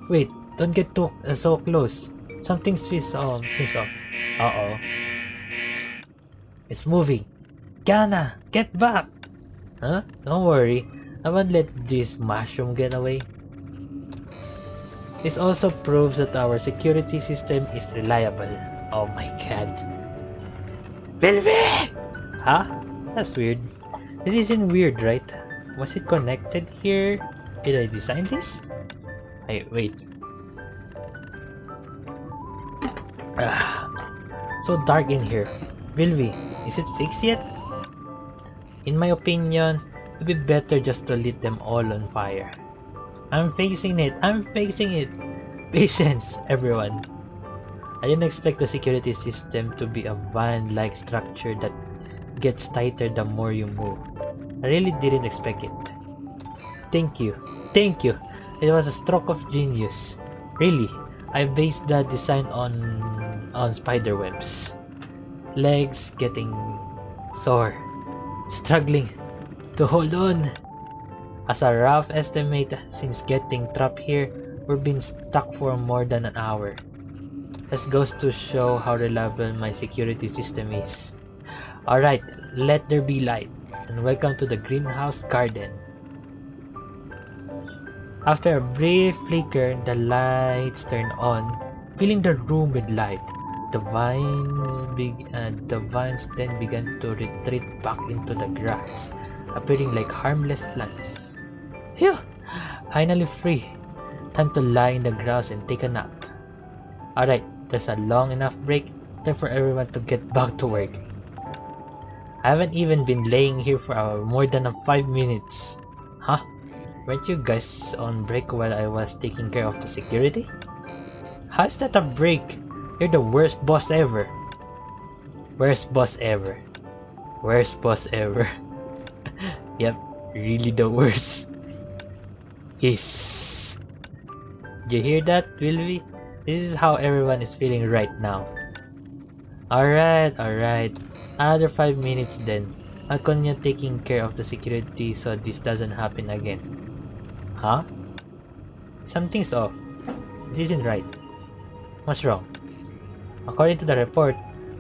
Wait, don't get so close. Something seems off. Uh-oh. It's moving. Kiana, get back! Huh? Don't worry. I won't let this mushroom get away. This also proves that our security system is reliable. Oh my god. Velvet! Huh? That's weird. This isn't weird, right? Was it connected here? Did I design this? Hey, wait. So dark in here. Vilvi, is it fixed yet? In my opinion, it would be better just to lit them all on fire. I'm fixing it! Patience, everyone. I didn't expect the security system to be a van-like structure that gets tighter the more you move. I really didn't expect it. Thank you. It was a stroke of genius. Really, I based the design on spider webs. Legs getting sore. Struggling to hold on. As a rough estimate, since getting trapped here, we've been stuck for more than an hour. This goes to show how reliable my security system is. Alright, let there be light, and welcome to the greenhouse garden. After a brief flicker, the lights turned on, filling the room with light. The vines then began to retreat back into the grass, appearing like harmless plants. Phew! Finally free. Time to lie in the grass and take a nap. Alright, that's a long enough break. Time for everyone to get back to work. I haven't even been laying here for more than 5 minutes. Huh? Weren't you guys on break while I was taking care of the security? How is that a break? You're the worst boss ever. Worst boss ever. Yep, really the worst. Yes. Did you hear that, Wilby? This is how everyone is feeling right now. Alright. Another 5 minutes then. I'll continue taking care of the security so this doesn't happen again. Huh? Something's off. This isn't right. What's wrong? According to the report,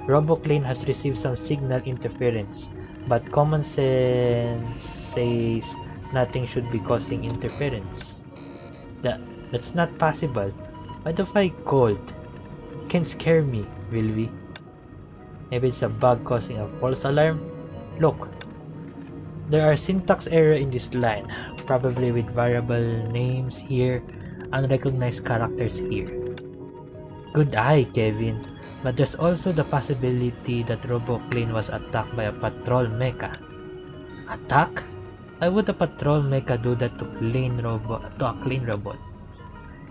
RoboClane has received some signal interference, but common sense says nothing should be causing interference. That's not possible. Why the fly cold? It can't scare me, will we? Maybe it's a bug causing a false alarm? Look, there are syntax error in this line, probably with variable names here, unrecognized characters here. Good eye, Kevin. But there's also the possibility that RoboClane was attacked by a patrol mecha. Attack? Why would a patrol mecha do that to a clean robot?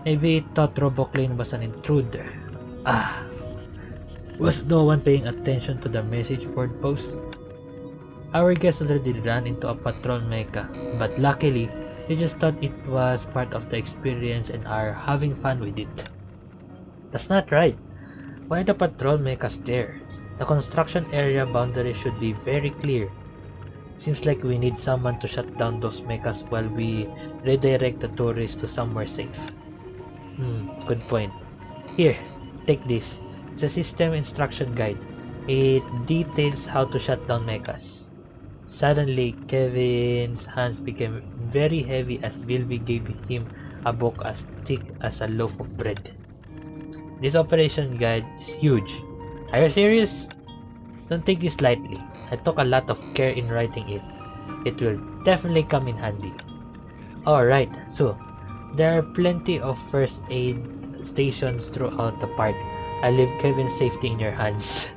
Maybe it thought RoboClane was an intruder. Was no one paying attention to the message board post? Our guest already ran into a patrol mecha, but luckily, they just thought it was part of the experience and are having fun with it. That's not right. Why are the patrol mechas there? The construction area boundary should be very clear. Seems like we need someone to shut down those mechas while we redirect the tourists to somewhere safe. Good point. Here, take this. It's a system instruction guide. It details how to shut down mechas. Suddenly, Kevin's hands became very heavy as Bilby gave him a book as thick as a loaf of bread. This operation guide is huge. Are you serious? Don't take this lightly. I took a lot of care in writing it. It will definitely come in handy. Alright, so there are plenty of first aid stations throughout the park. I leave Kevin's safety in your hands. ...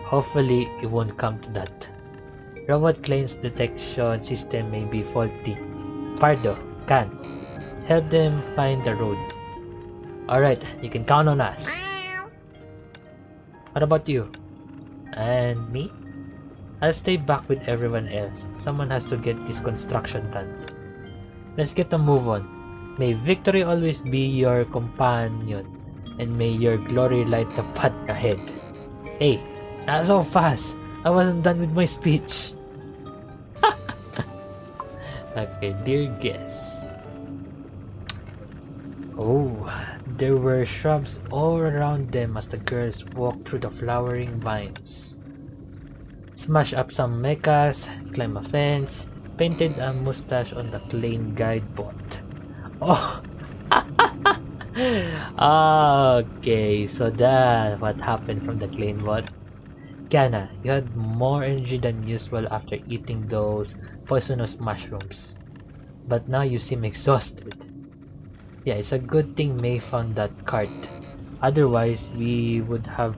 Hopefully, it won't come to that. Robot Clane's detection system may be faulty. Pardo, Can, help them find the road. Alright, you can count on us. What about you? And me? I'll stay back with everyone else. Someone has to get this construction done. Let's get a move on. May victory always be your companion, and may your glory light the path ahead. Hey, not so fast. I wasn't done with my speech. Okay, dear guests. Oh, there were shrubs all around them as the girls walked through the flowering vines. Smash up some mechas, climb a fence, painted a mustache on the Clane guideboard. Oh! Okay, so that's what happened from the Clane bot. Kiana, you had more energy than usual after eating those poisonous mushrooms. But now you seem exhausted. Yeah, it's a good thing May found that cart. Otherwise, we would have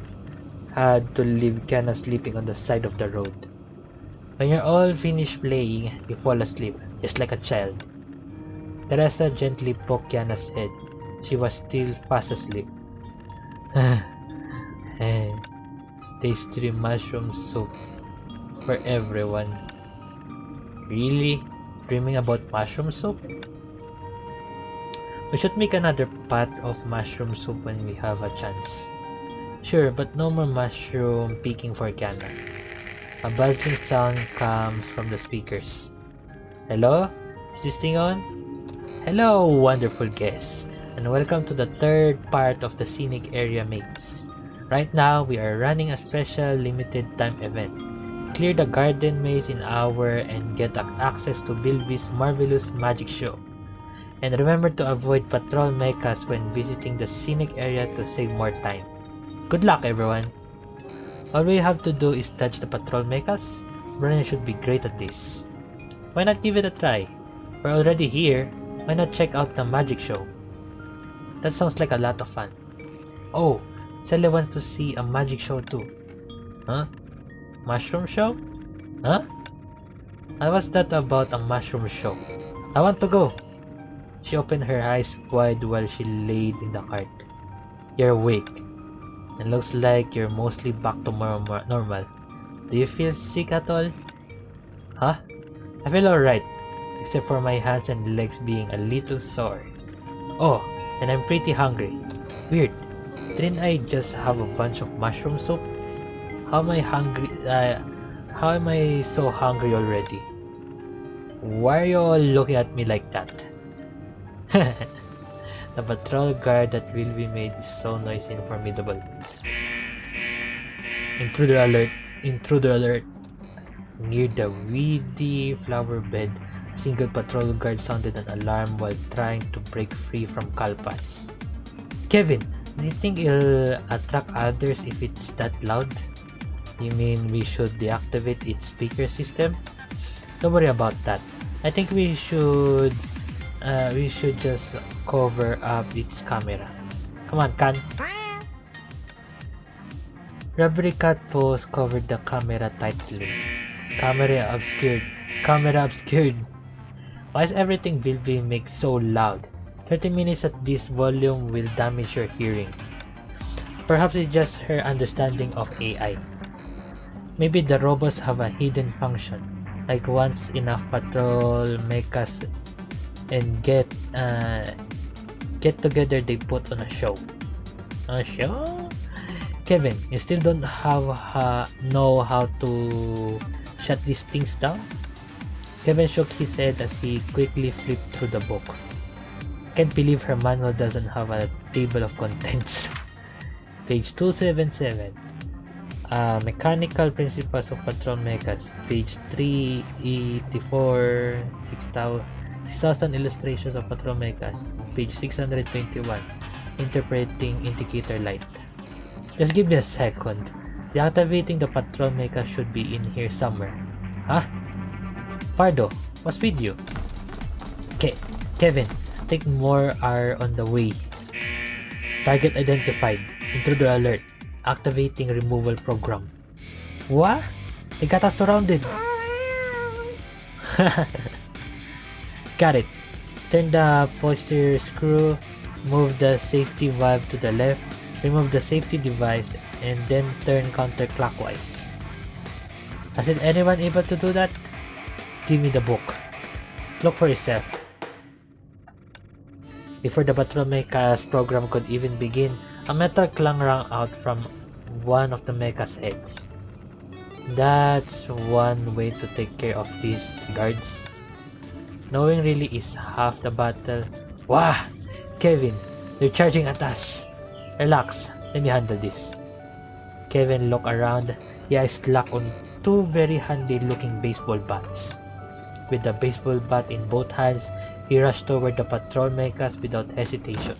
had to leave Kiana sleeping on the side of the road. When you're all finished playing, you fall asleep, just like a child. Teresa gently poked Kiana's head. She was still fast asleep. Tasty mushroom soup for everyone. Really? Dreaming about mushroom soup? We should make another pot of mushroom soup when we have a chance. Sure, but no more mushroom picking for Kiana. A bustling sound comes from the speakers. Hello? Is this thing on? Hello, wonderful guests, and welcome to the third part of the Scenic Area Maze. Right now, we are running a special limited time event. Clear the garden maze in an hour and get access to Bilby's marvelous magic show. And remember to avoid patrol mechas when visiting the scenic area to save more time. Good luck, everyone! All we have to do is touch the patrol mechas. Brian should be great at this. Why not give it a try? We're already here. Why not check out the magic show? That sounds like a lot of fun. Oh, Sally wants to see a magic show too. Huh? Mushroom show? Huh? What's that about a mushroom show? I want to go! She opened her eyes wide while she laid in the cart. You're awake. It looks like you're mostly back to normal. Do you feel sick at all? Huh? I feel alright, except for my hands and legs being a little sore. Oh, and I'm pretty hungry. Weird. Didn't I just have a bunch of mushroom soup? How am I hungry? How am I so hungry already? Why are you all looking at me like that? The patrol guard that will be made is so noisy and formidable. Intruder alert! Intruder alert! Near the weedy flower bed, a single patrol guard sounded an alarm while trying to break free from Kalpas. Kevin, do you think it'll attract others if it's that loud? You mean we should deactivate its speaker system? Don't worry about that. I think we should just cover up its camera. Come on, Kan. Rubbery cat paws covered the camera tightly. Camera obscured. Camera obscured. Why is everything will be make so loud? 30 minutes at this volume will damage your hearing. Perhaps it's just her understanding of AI. Maybe the robots have a hidden function, like once enough patrol mechas and get together they put on a show. A show? Kevin, you still don't know how to shut these things down? Kevin shook his head as he quickly flipped through the book. Can't believe her manual doesn't have a table of contents. Page 277. Mechanical Principles of Patrol Mechas. Page 384. 6,000 Illustrations of Patrol Mechas. Page 621. Interpreting Indicator Light. Just give me a second. Deactivating the patrol mecha should be in here somewhere. Huh? Pardo, what's with you? Kevin, I think more are on the way. Target identified. Intruder alert. Activating removal program. What? They got us surrounded. Got it. Turn the posterior screw. Move the safety valve to the left. Remove the safety device and then turn counterclockwise. Hasn't anyone able to do that? Give me the book. Look for yourself. Before the patrol mecha's program could even begin, a metal clang rang out from one of the mecha's heads. That's one way to take care of these guards. Knowing really is half the battle. Wah! Kevin, they're charging at us. Relax, let me handle this. Kevin looked around. He eyes locked on two very handy looking baseball bats. With the baseball bat in both hands, he rushed toward the patrol mechas without hesitation.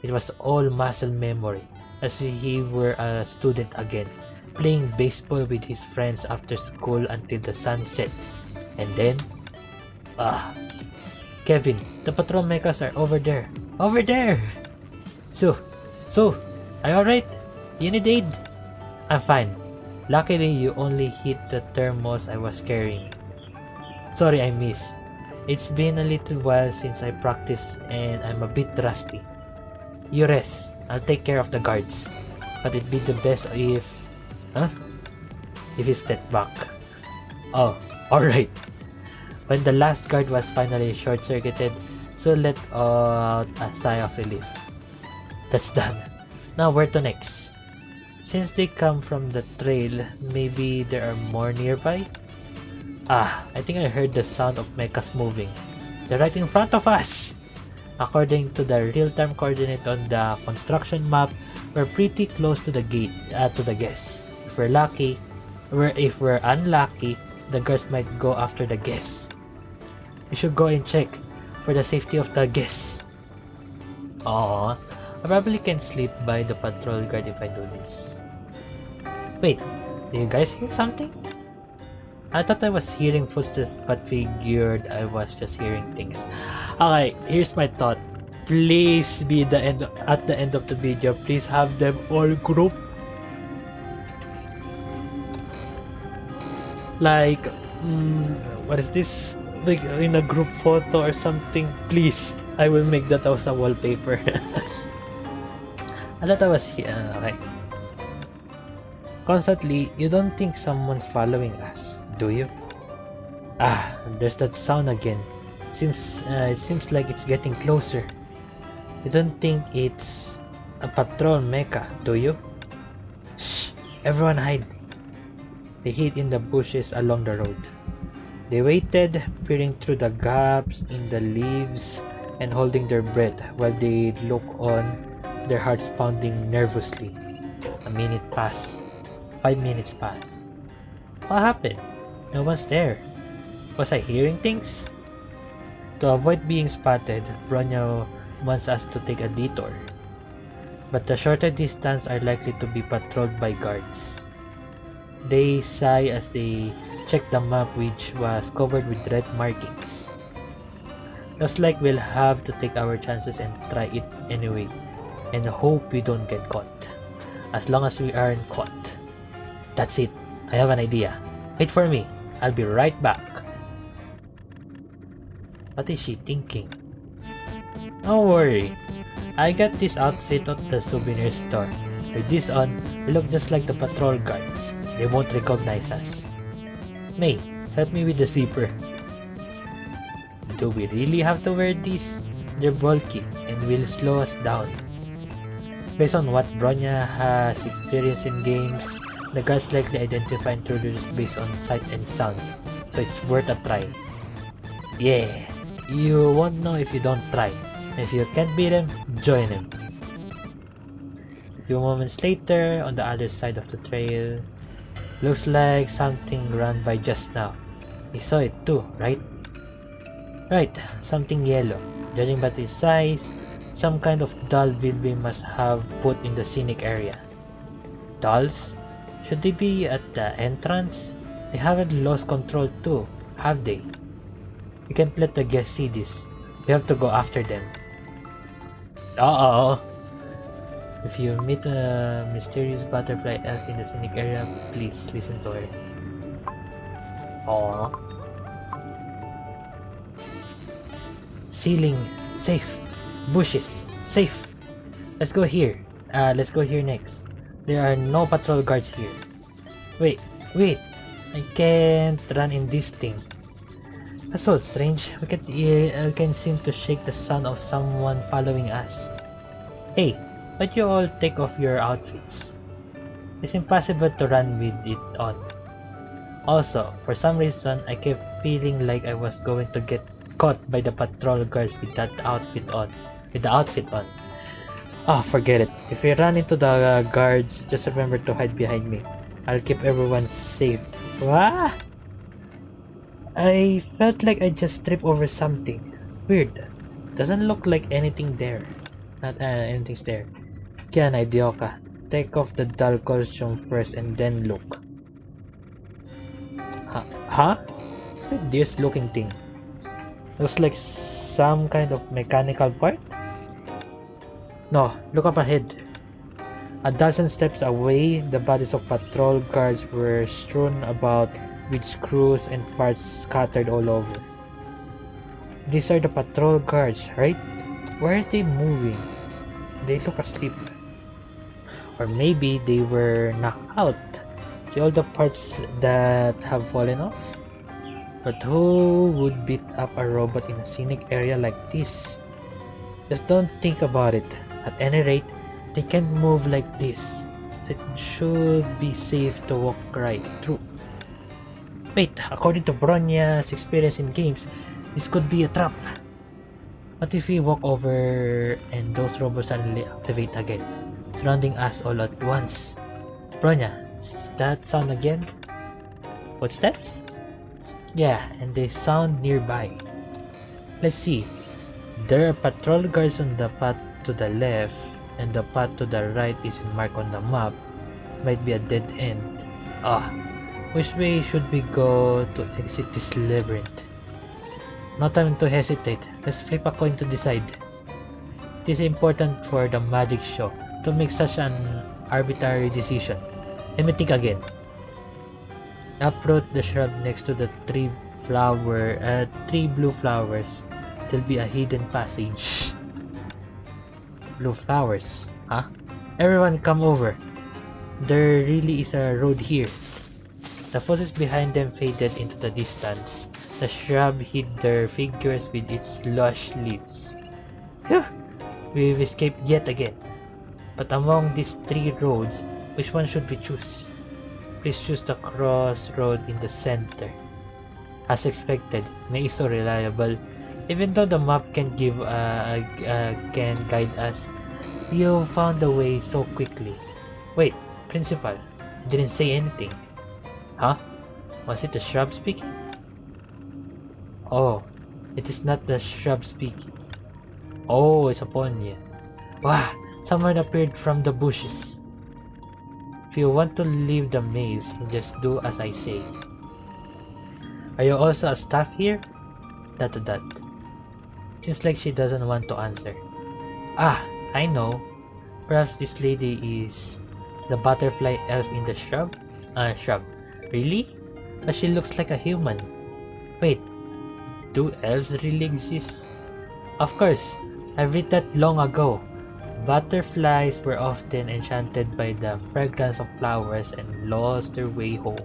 It was all muscle memory, as if he were a student again, playing baseball with his friends after school until the sun sets. And then... Kevin, the patrol mechas are over there. Over there! So, are you alright? You need aid? I'm fine. Luckily, you only hit the thermos I was carrying. Sorry I missed. It's been a little while since I practiced and I'm a bit rusty. You rest. I'll take care of the guards. But it'd be the best if... If you step back. Oh, alright. When the last guard was finally short-circuited, so let out a sigh of relief. That's done. Now where to next? Since they come from the trail, maybe there are more nearby? I think I heard the sound of mechas moving. They're right in front of us! According to the real-time coordinate on the construction map, we're pretty close to the gate, to the guests. If we're unlucky, the guards might go after the guests. We should go and check for the safety of the guests. Aww, I probably can sleep by the patrol guard if I do this. Wait, do you guys hear something? I thought I was hearing footsteps but figured I was just hearing things. Okay, here's my thought. Please be at the end of the video, please have them all group. Like, what is this? Like in a group photo or something. Please, I will make that as a wallpaper. I thought I was here. Okay. Constantly, you don't think someone's following us, do you? There's that sound again. It seems like it's getting closer. You don't think it's a patrol mecha, do you? Shh! Everyone hide. They hid in the bushes along the road. They waited, peering through the gaps in the leaves and holding their breath while they look on, their hearts pounding nervously. A minute passed. 5 minutes passed. What happened? No one's there. Was I hearing things? To avoid being spotted, Bronya wants us to take a detour. But the shorter distance are likely to be patrolled by guards. They sigh as they check the map, which was covered with red markings. Looks like we'll have to take our chances and try it anyway, and hope we don't get caught. As long as we aren't caught. That's it. I have an idea. Wait for me. I'll be right back. What is she thinking? Don't worry. I got this outfit at the souvenir store. With this on, we look just like the patrol guards. They won't recognize us. May, help me with the zipper. Do we really have to wear these? They're bulky and will slow us down. Based on what Bronya has experienced in games, the guards likely identify intruders based on sight and sound, so it's worth a try. Yeah, you won't know if you don't try. If you can't beat them, join them. A few moments later, on the other side of the trail, looks like something ran by just now. You saw it too, right? Right, something yellow. Judging by its size, some kind of doll Vilby must have put in the scenic area. Dolls? Should they be at the entrance? They haven't lost control too, have they? We can't let the guests see this. We have to go after them. Uh-oh! If you meet a mysterious butterfly elf in the scenic area, please listen to her. Aww. Ceiling, safe. Bushes, safe. Let's go here. Let's go here next. There are no patrol guards here. Wait. I can't run in this thing. That's so strange. I can seem to shake the sound of someone following us. Hey, why'd you all take off your outfits? It's impossible to run with it on. Also, for some reason, I kept feeling like I was going to get caught by the patrol guards with the outfit on. Ah, forget it. If we run into the guards, just remember to hide behind me. I'll keep everyone safe. Wah! I felt like I just tripped over something. Weird. Doesn't look like anything there. Not anything's there. Kaya na idea ka. Take off the doll costume first and then look. Huh? What's with this looking thing? Looks like some kind of mechanical part? No, look up ahead. A dozen steps away, the bodies of patrol guards were strewn about with screws and parts scattered all over. These are the patrol guards, right? Why are they moving? They look asleep. Or maybe they were knocked out. See all the parts that have fallen off? But who would beat up a robot in a scenic area like this? Just don't think about it. At any rate, they can't move like this, so it should be safe to walk right through. Wait, according to Bronya's experience in games, this could be a trap. What if we walk over and those robots suddenly activate again, surrounding us all at once? Bronya, is that sound again? Footsteps? Yeah, and they sound nearby. Let's see. There are patrol guards on the path to the left, and the path to the right isn't marked on the map. Might be a dead end. Which way should we go to exit this labyrinth? No time to hesitate. Let's flip a coin to decide. It is important for the magic show to make such an arbitrary decision. Let me think again. Uproot the shrub next to the three blue flowers. There'll be a hidden passage. Blue flowers, huh? Everyone come over. There really is a road here. The forces behind them faded into the distance. The shrub hid their figures with its lush leaves. Phew! We've escaped yet again. But among these three roads, which one should we choose? Please choose the crossroad in the center. As expected, May is so reliable. Even though the map can can guide us, you found the way so quickly. Wait, Principal, you didn't say anything. Huh? Was it the shrub speaking? Oh, It is not the shrub speaking. Oh, it's upon you. Wow, someone appeared from the bushes. If you want to leave the maze, just do as I say. Are you also a staff here? ... Seems like she doesn't want to answer. Ah, I know. Perhaps this lady is the butterfly elf in the shrub? Shrub. Really? But she looks like a human. Wait, do elves really exist? Of course, I've read that long ago. Butterflies were often enchanted by the fragrance of flowers and lost their way home.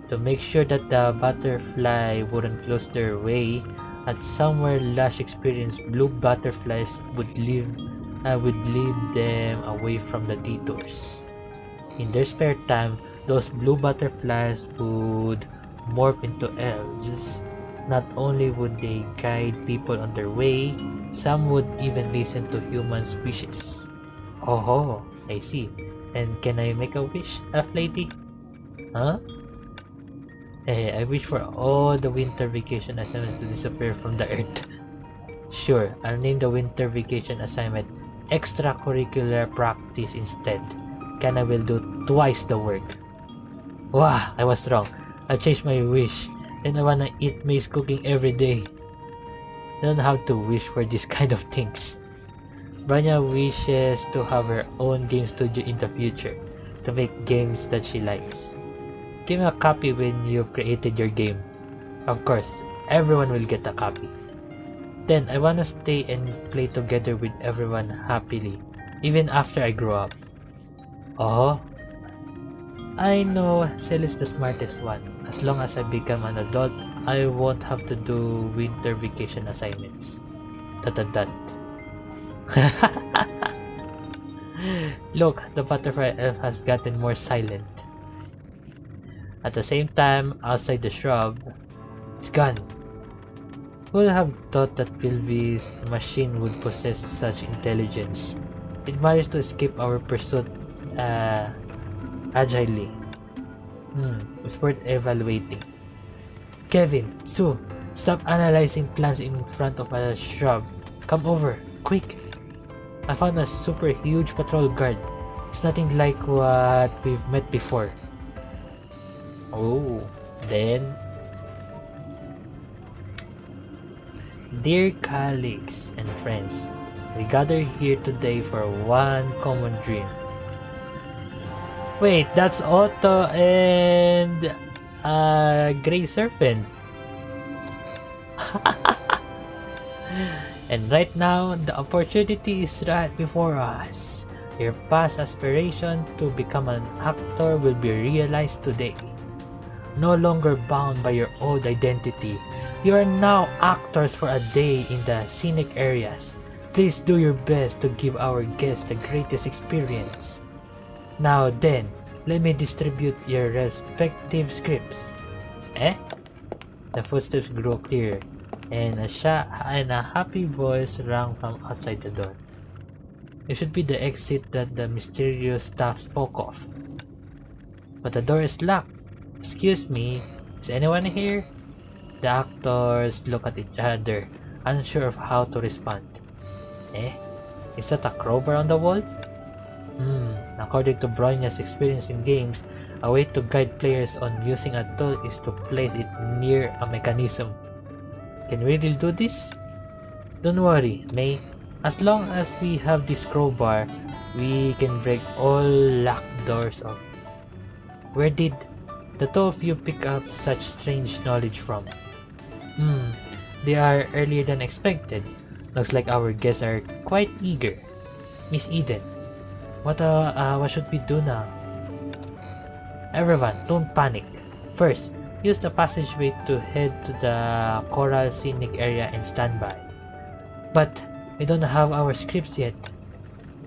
To make sure that the butterfly wouldn't lose their way, at somewhere lush experienced blue butterflies would lead them away from the detours. In their spare time, those blue butterflies would morph into elves. Not only would they guide people on their way, some would even listen to human wishes. Oh, I see. And can I make a wish, elf lady? Huh? Hey, I wish for all the winter vacation assignments to disappear from the earth. Sure, I'll name the winter vacation assignment extracurricular practice instead. Kinda will do twice the work. Wow, I was wrong. I'll change my wish. And I wanna eat maize cooking every day. I don't have to wish for this kind of things. Branya wishes to have her own game studio in the future, to make games that she likes. Give me a copy when you've created your game. Of course, everyone will get a copy. Then I wanna stay and play together with everyone happily, even after I grow up. Oh, I know Cel is the smartest one. As long as I become an adult, I won't have to do winter vacation assignments. ... Look, the butterfly elf has gotten more silent. At the same time, outside the shrub, it's gone. Who would have thought that Pilvi's machine would possess such intelligence? It managed to escape our pursuit agilely. It's worth evaluating. Kevin, Sue, stop analyzing plants in front of a shrub. Come over, quick. I found a super huge patrol guard. It's nothing like what we've met before. Oh, then... Dear colleagues and friends, we gather here today for one common dream. Wait, that's Otto and Grey Serpent. And right now, the opportunity is right before us. Your past aspiration to become an actor will be realized today. No longer bound by your old identity, you are now actors for a day in the scenic areas. Please do your best to give our guests the greatest experience. Now then, let me distribute your respective scripts. The footsteps grew clear, and a happy voice rang from outside the door. It should be the exit that the mysterious staff spoke of. But the door is locked. Excuse me, is anyone here? The actors look at each other, unsure of how to respond. Is that a crowbar on the wall? According to Bronya's experience in games, a way to guide players on using a tool is to place it near a mechanism. Can we really do this? Don't worry, May. As long as we have this crowbar, we can break all locked doors off. Where did the two of you pick up such strange knowledge from? They are earlier than expected. Looks like our guests are quite eager. Miss Eden, what should we do now? Everyone, don't panic. First, use the passageway to head to the coral scenic area and stand by. But we don't have our scripts yet.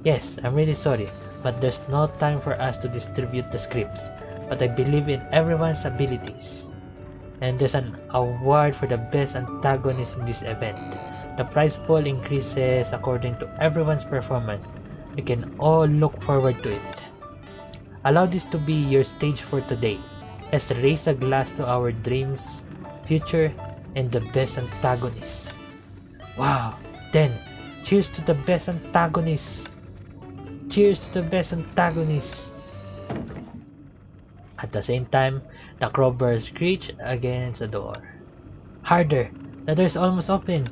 Yes, I'm really sorry, but there's no time for us to distribute the scripts. But I believe in everyone's abilities. And there's an award for the best antagonist in this event. The prize pool increases according to everyone's performance. We can all look forward to it. Allow this to be your stage for today. Let's raise a glass to our dreams, future, and the best antagonists. Wow, then, cheers to the best antagonists! Cheers to the best antagonists! At the same time, the crowbar screeched against the door. Harder! The door is almost open!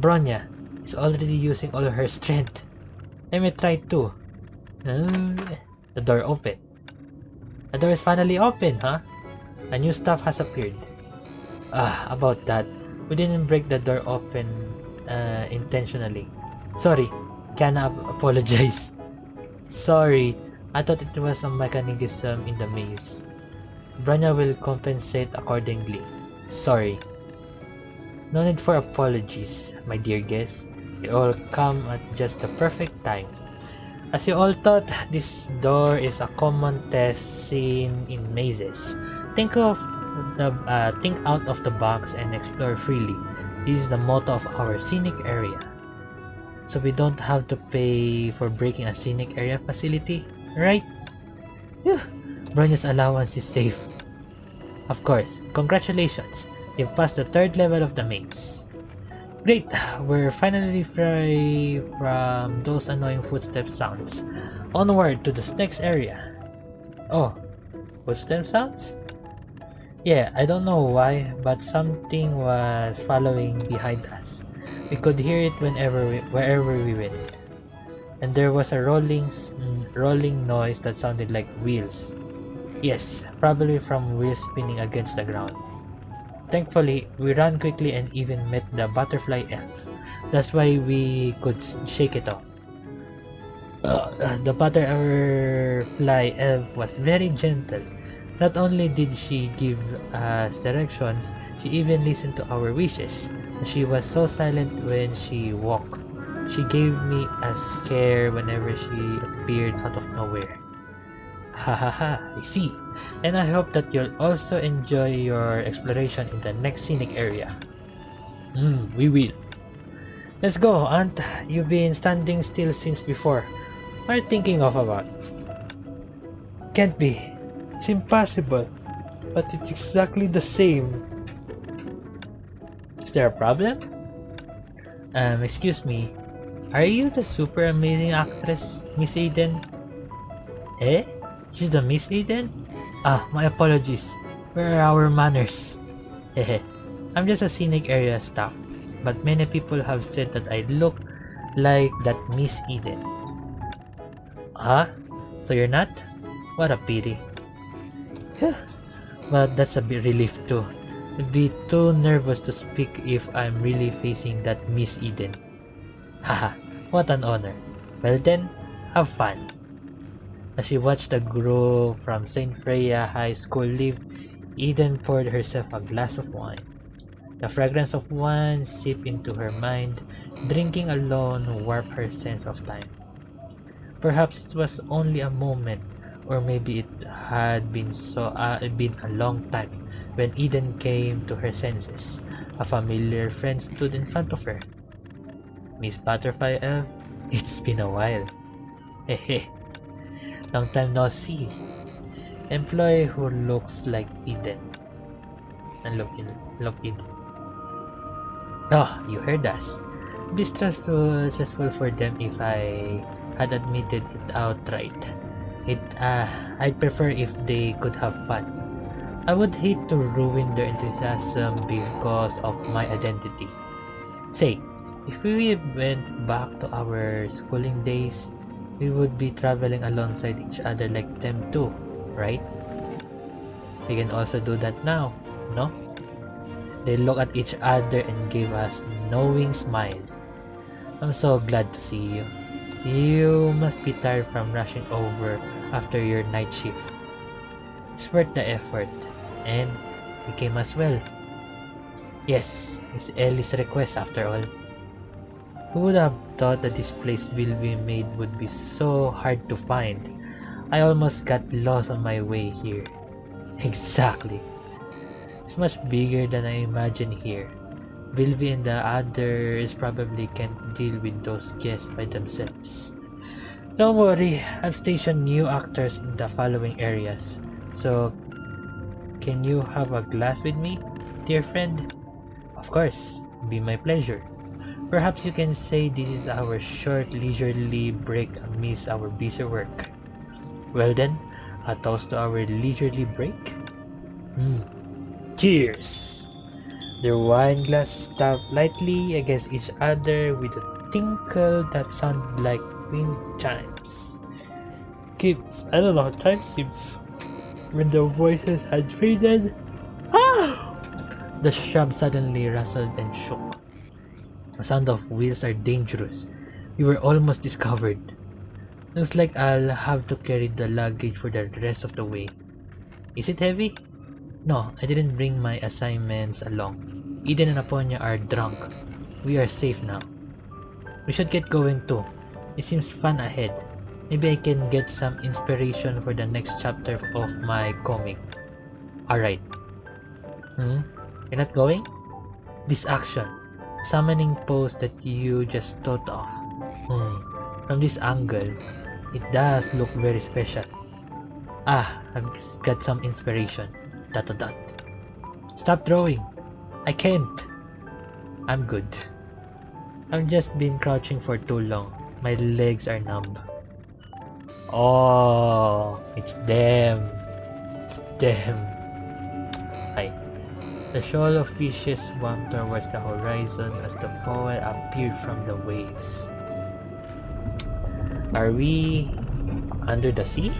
Bronya is already using all her strength. Let me try too. The door opened. The door is finally open, huh? A new staff has appeared. About that. We didn't break the door open intentionally. Sorry, Kiana apologize. Sorry, I thought it was a mechanism in the maze. Bronya will compensate accordingly. Sorry. No need for apologies, my dear guests. You all come at just the perfect time. As you all thought, this door is a common test seen in mazes. Think out of the box and explore freely. This is the motto of our scenic area. So we don't have to pay for breaking a scenic area facility, right? Phew. Bronya's allowance is safe. Of course, congratulations. You've passed the 3rd level of the maze. Great, we're finally free from those annoying footstep sounds. Onward to the next area. Oh, footstep sounds? Yeah, I don't know why, but something was following behind us. We could hear it wherever we went. And there was a rolling noise that sounded like wheels. Yes, probably from wheels spinning against the ground. Thankfully, we ran quickly and even met the butterfly elf. That's why we could shake it off. The butterfly elf was very gentle. Not only did she give us directions, she even listened to our wishes. She was so silent when she walked. She gave me a scare whenever she appeared out of nowhere. Hahaha, I see. And I hope that you'll also enjoy your exploration in the next scenic area. We will. Let's go, Aunt. You've been standing still since before. What are you thinking of about? Can't be. It's impossible. But it's exactly the same. Is there a problem? Excuse me. Are you the super amazing actress, Miss Aiden? Eh? She's the Miss Aiden? My apologies. Where are our manners? Hehe. I'm just a scenic area staff, but many people have said that I look like that Miss Eden. So you're not? What a pity. But that's a bit relief too. I'd be too nervous to speak if I'm really facing that Miss Eden. Haha, what an honor. Well then, have fun. As she watched the group from St. Freya High School leave, Eden poured herself a glass of wine. The fragrance of wine seeped into her mind. Drinking alone warped her sense of time. Perhaps it was only a moment, or maybe it had been a long time when Eden came to her senses. A familiar friend stood in front of her. Miss Butterfly Elf, it's been a while. Hehe. Long time no see. Employee who looks like Eden. And look Eden. Oh, you heard us. It'd be stressful for them if I had admitted it outright. I'd prefer if they could have fun. I would hate to ruin their enthusiasm because of my identity. Say, if we went back to our schooling days, we would be traveling alongside each other like them too, right? We can also do that now, no? They looked at each other and gave us knowing smile. I'm so glad to see you. You must be tired from rushing over after your night shift. It's worth the effort, and we came as well. Yes, it's Ellie's request after all. Who would have thought that this place will be made would be so hard to find? I almost got lost on my way here. Exactly. It's much bigger than I imagined here. Vilvi and the others probably can't deal with those guests by themselves. Don't worry, I've stationed new actors in the following areas. So, can you have a glass with me, dear friend? Of course, be my pleasure. Perhaps you can say this is our short leisurely break amidst our busy work. Well then, a toast to our leisurely break? Cheers! Their wine glasses tapped lightly against each other with a tinkle that sounded like wind chimes. Time seems. When the voices had faded, the shrub suddenly rustled and shook. The sound of wheels are dangerous. We were almost discovered. Looks like I'll have to carry the luggage for the rest of the way. Is it heavy? No, I didn't bring my assignments along. Eden and Aponia are drunk. We are safe now. We should get going too. It seems fun ahead. Maybe I can get some inspiration for the next chapter of my comic. Alright. You're not going? This action. Summoning pose that you just thought of. From this angle, it does look very special. I've got some inspiration. ... Stop drawing. I can't. I'm good. I've just been crouching for too long. My legs are numb. Oh, it's them. It's them. Hi. The shoal of fishes swam towards the horizon as the fowl appeared from the waves. Are we under the sea?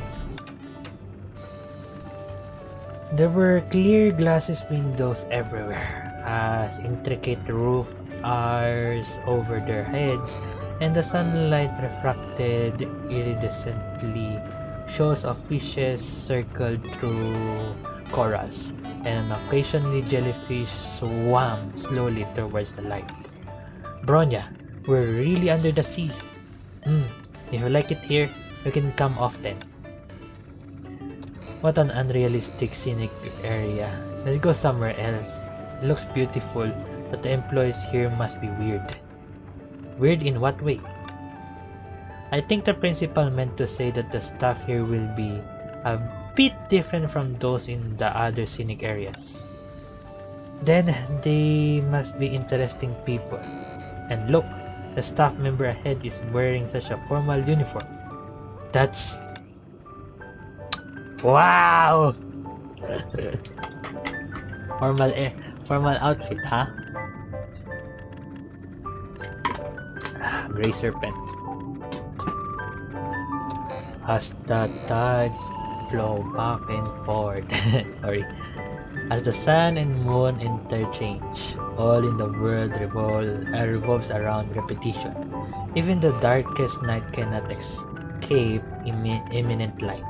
There were clear glass windows everywhere, as intricate roof arcs over their heads, and the sunlight refracted iridescently. Shoals of fishes circled through corals, and occasionally jellyfish swam slowly towards the light. Bronya, we're really under the sea. If you like it here, you can come often. What an unrealistic scenic area. Let's go somewhere else. It looks beautiful, but the employees here must be weird. Weird in what way? I think the principal meant to say that the staff here will be a bit different from those in the other scenic areas. Then they must be interesting people. And look, the staff member ahead is wearing such a formal uniform. That's... Wow! Formal outfit, huh? Gray Serpent. As the tides flow back and forth. Sorry. As the sun and moon interchange, all in the world revolves around repetition. Even the darkest night cannot escape imminent light.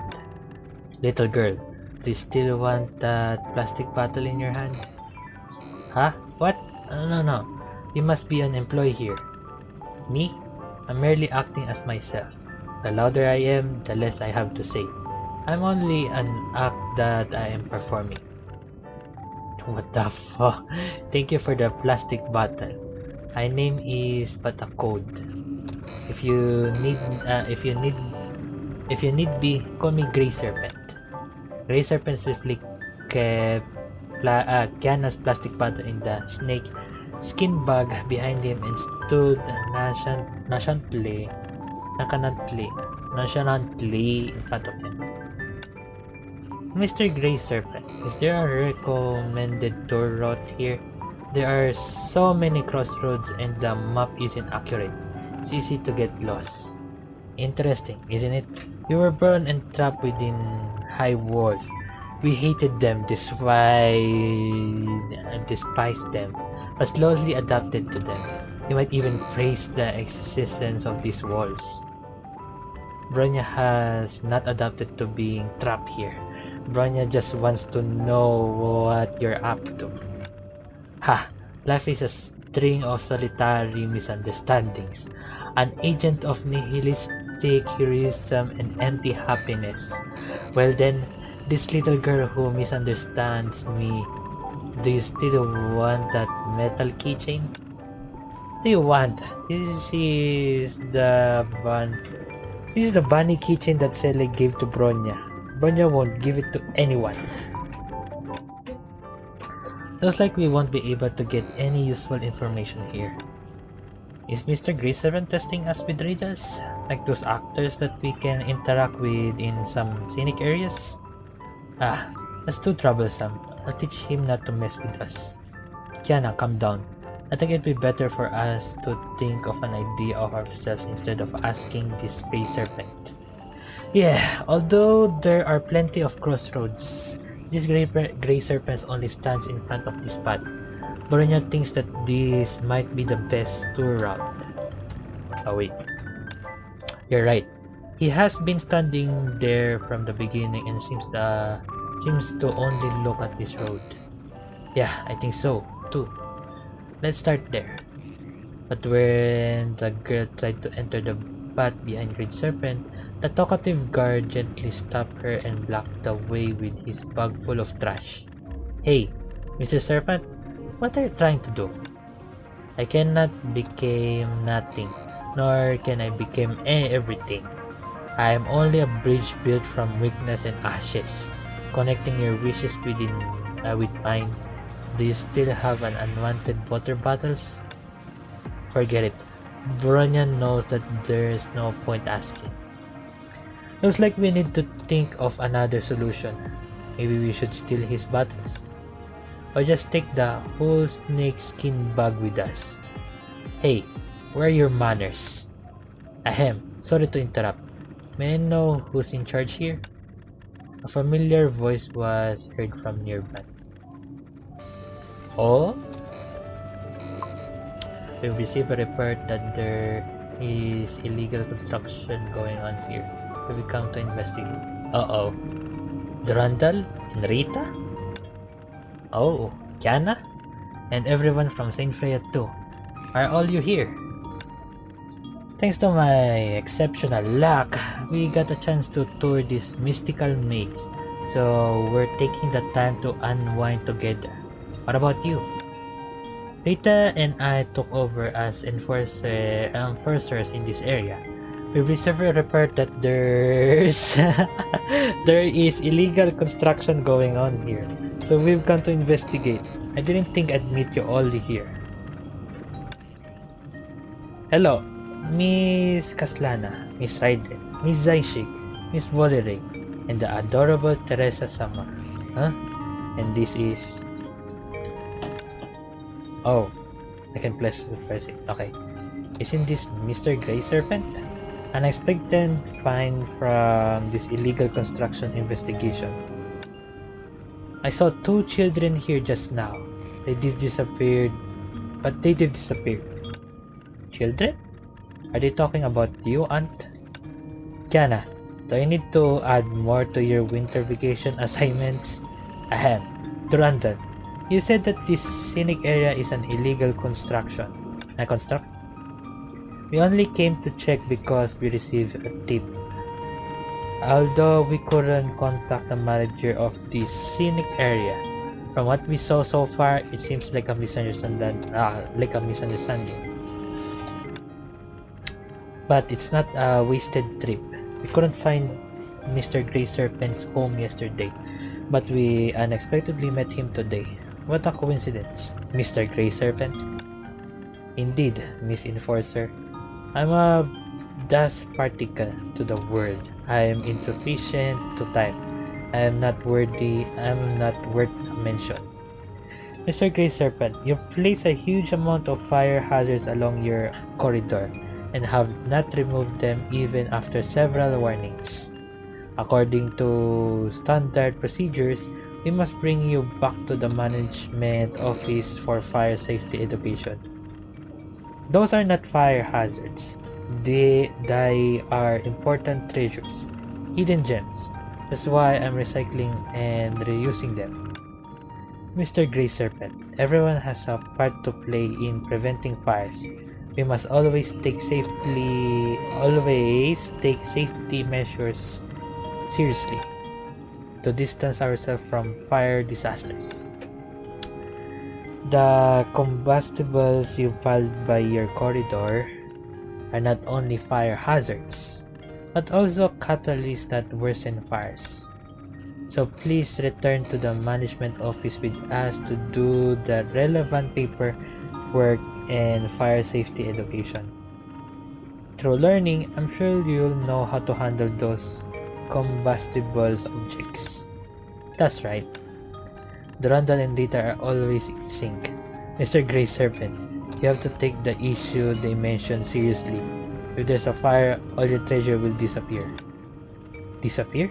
Little girl, do you still want that plastic bottle in your hand? Huh? What? No. You must be an employee here. Me? I'm merely acting as myself. The louder I am, the less I have to say. I'm only an act that I am performing. What the fuck? Thank you for the plastic bottle. My name is but a code. If you need be, call me Gray Serpent. Gray Serpent swiftly kept Kiana's plastic bottle in the snake skin bag behind him and stood nonchalantly in front of him. Mr. Gray Serpent, is there a recommended tour route here? There are so many crossroads and the map isn't accurate. It's easy to get lost. Interesting, isn't it? We were born and trapped within high walls. We hated them, despised them, but slowly adapted to them. You might even praise the existence of these walls. Bronya has not adapted to being trapped here. Bronya just wants to know what you're up to. Life is a string of solitary misunderstandings, an agent of nihilistic heroism and empty happiness. Well then, this little girl who misunderstands me, do you still want that metal keychain? What do you want? This is the bunny keychain that Sele gave to Bronya. Bronya won't give it to anyone. Looks like we won't be able to get any useful information here. Is Mr. Grayservant testing us with riddles? Like those actors that we can interact with in some scenic areas? Ah, that's too troublesome. I'll teach him not to mess with us. Kiana, calm down. I think it'd be better for us to think of an idea of ourselves instead of asking this Grey Serpent. Yeah, although there are plenty of crossroads, this Grey Serpent only stands in front of this path. Bronya thinks that this might be the best tour route. Oh wait, you're right. He has been standing there from the beginning and seems to only look at this road. Yeah, I think so too. Let's start there. But when the girl tried to enter the path behind Great Serpent, the talkative guard gently stopped her and blocked the way with his bag full of trash. Hey, Mr. Serpent, what are you trying to do? I cannot become nothing, nor can I become everything. I am only a bridge built from weakness and ashes, connecting your wishes with mine. Do you still have an unwanted water bottles? Forget it. Bronya knows that there's no point asking. Looks like we need to think of another solution. Maybe we should steal his bottles. Or just take the whole snake skin bag with us. Hey, where are your manners? Ahem, sorry to interrupt. May I know who's in charge here? A familiar voice was heard from nearby. Oh? We've received a report that there is illegal construction going on here. We've come to investigate. Uh-oh. Durandal and Rita? Oh, Kiana? And everyone from Saint Freya too. Are all you here? Thanks to my exceptional luck, we got a chance to tour this mystical maze. So we're taking the time to unwind together. What about you? Rita and I took over as enforcers in this area. We've received a report that there is illegal construction going on here. So we've come to investigate. I didn't think I'd meet you all here. Hello, Miss Kaslana, Miss Raiden, Miss Zaishik, Miss Valerie, and the adorable Teresa Sama. Huh? And this is... Oh, I can press it. Okay. Isn't this Mr. Grey Serpent? An unexpected find from this illegal construction investigation. I saw 2 children here just now. They disappeared. Children? Are they talking about you, Aunt? Kiana, do I need to add more to your winter vacation assignments? Ahem. Durandal, you said that this scenic area is an illegal construction. We only came to check because we received a tip. Although we couldn't contact the manager of this scenic area, from what we saw so far, it seems like a misunderstanding. But it's not a wasted trip. We couldn't find Mr. Grey Serpent's home yesterday, but we unexpectedly met him today. What a coincidence. Mr. Grey Serpent? Indeed, Miss Enforcer. I'm a dust particle to the world. I am insufficient to time. I am not worth a mention. Mr. Grey Serpent, you place a huge amount of fire hazards along your corridor and have not removed them even after several warnings. According to standard procedures, we must bring you back to the management office for fire safety education. Those are not fire hazards. They are important treasures, hidden gems. That's why I'm recycling and reusing them. Mr. Grey Serpent, everyone has a part to play in preventing fires. We must always take safety measures seriously to distance ourselves from fire disasters. The combustibles you piled by your corridor are not only fire hazards, but also catalysts that worsen fires. So please return to the management office with us to do the relevant paperwork and fire safety education. Through learning, I'm sure you'll know how to handle those combustible objects. That's right. The Randall and Rita are always in sync. Mr. Grey Serpent, you have to take the issue they mentioned seriously. If there's a fire, all your treasure will disappear. Disappear?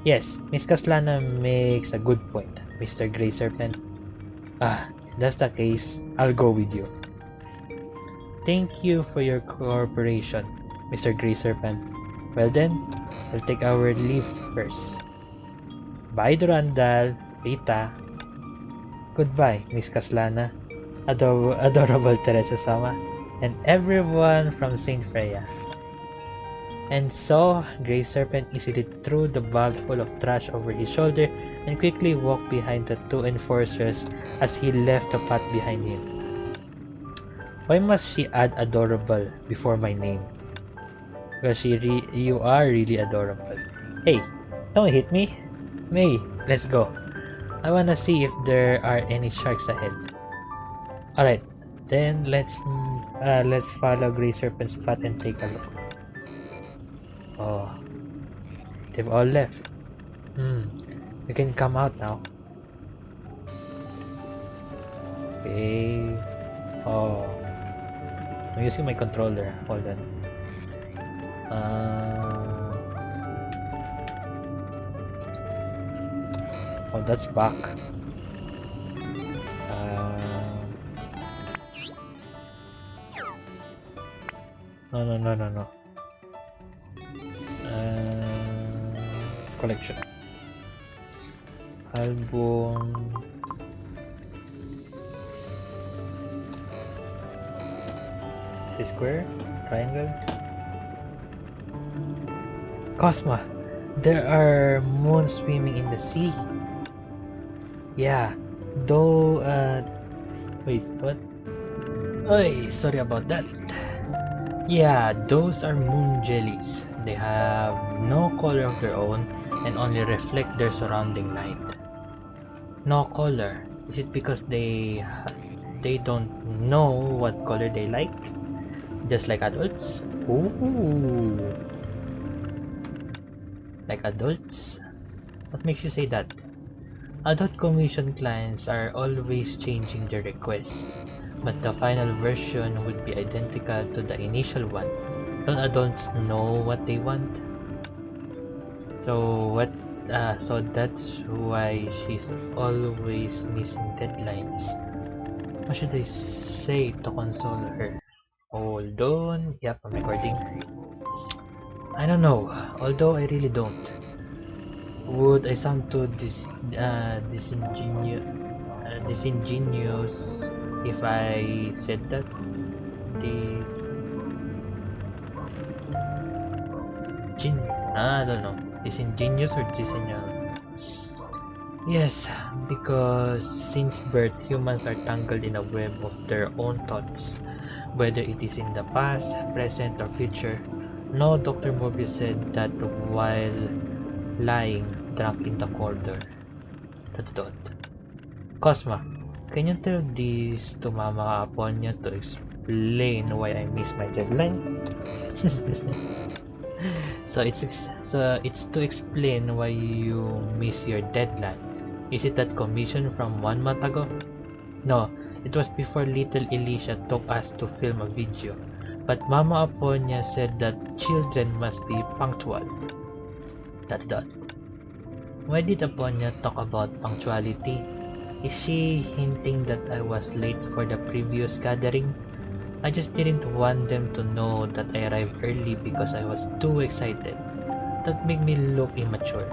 Yes, Miss Caslana makes a good point, Mr. Grey Serpent. If that's the case, I'll go with you. Thank you for your cooperation, Mr. Grey Serpent. Well then, we'll take our leave first. Bye, Durandal, Rita. Goodbye, Miss Caslana, adorable Teresa-sama, and everyone from Saint Freya. And so, Grey Serpent easily threw the bag full of trash over his shoulder and quickly walked behind the two enforcers as he left the path behind him. Why must she add adorable before my name? Because you are really adorable. Hey, don't hit me. May, let's go. I wanna see if there are any sharks ahead. Alright, then let's follow Grey Serpent's path and take a look. Oh, they've all left. We can come out now. Okay. Oh, I'm using my controller. Hold on. Oh, that's back. No. Collection. Album. Is it square? Triangle? Cosma! There are moons swimming in the sea. Yeah, though, wait, what? Oy, sorry about that. Yeah, those are moon jellies. They have no color of their own and only reflect their surrounding light. No color. Is it because they don't know what color they like? Just like adults? Ooh. Like adults? What makes you say that? Adult commission clients are always changing their requests, but the final version would be identical to the initial one. Don't adults know what they want? So that's why she's always missing deadlines. What should I say to console her? Hold on. Yep, I'm recording. I don't know, although I really don't. Would I sound too disingenuous if I said that? I don't know. Disingenuous or disingenuous? Yes, because since birth, humans are tangled in a web of their own thoughts, whether it is in the past, present, or future. No, Dr. Mobius said that while lying drunk in the corridor. ... Cosma, can you tell this to Mama Aponia to explain why I missed my deadline? So it's to explain why you miss your deadline. Is it that commission from 1 month ago? No, it was before little Elisha took us to film a video. But Mama Aponia said that children must be punctual. ... Why did Aponia talk about punctuality? Is she hinting that I was late for the previous gathering? I just didn't want them to know that I arrived early because I was too excited. That made me look immature.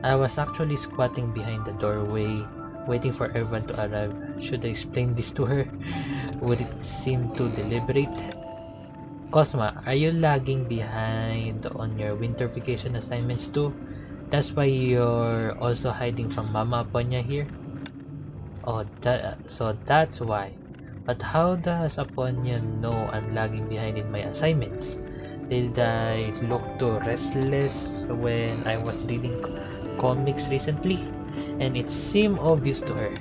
I was actually squatting behind the doorway, waiting for everyone to arrive. Should I explain this to her? Would it seem too deliberate? Cosma, are you lagging behind on your winter vacation assignments too? That's why you're also hiding from Mama Aponia here? Oh, so that's why. But how does Aponia know I'm lagging behind in my assignments? Did I look too restless when I was reading comics recently? And it seemed obvious to her.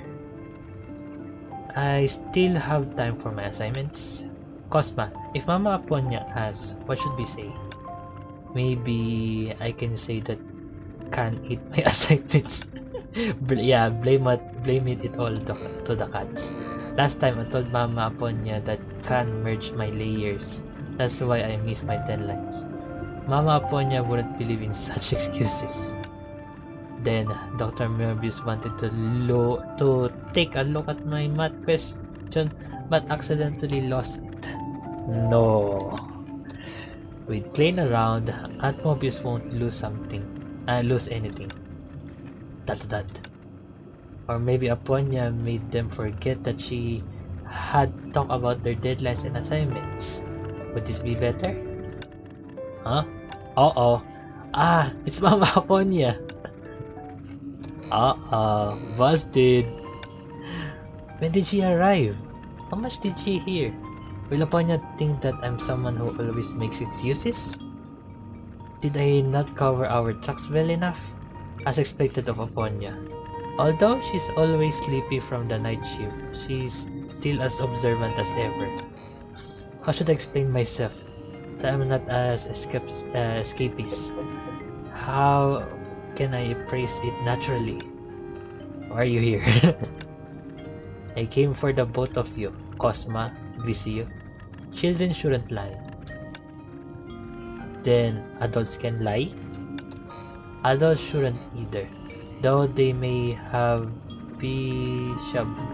I still have time for my assignments. Cosma, if Mama Aponya asks, what should we say? Maybe I can say that can't eat my assignments. Yeah, blame it all to the cats. Last time I told Mama Aponya that can merge my layers. That's why I miss my deadlines. Mama Aponya wouldn't believe in such excuses. Then Dr. Merbius wanted to take a look at my math question, but accidentally lost it. No. With playing around, Aunt Mobius won't lose anything. Dot. Or maybe Aponya made them forget that she had talked about their deadlines and assignments. Would this be better? Huh? Uh-oh. Ah, it's Mama Aponya. Busted. When did she arrive? How much did she hear? Will Aponya think that I'm someone who always makes excuses? Did I not cover our tracks well enough? As expected of Aponya. Although she's always sleepy from the night shift, she's still as observant as ever. How should I explain myself? That I'm not as escapist. How can I praise it naturally? Why are you here? I came for the both of you, Cosma, Visio. Children shouldn't lie. Then adults can lie? Adults shouldn't either, though they may have feasible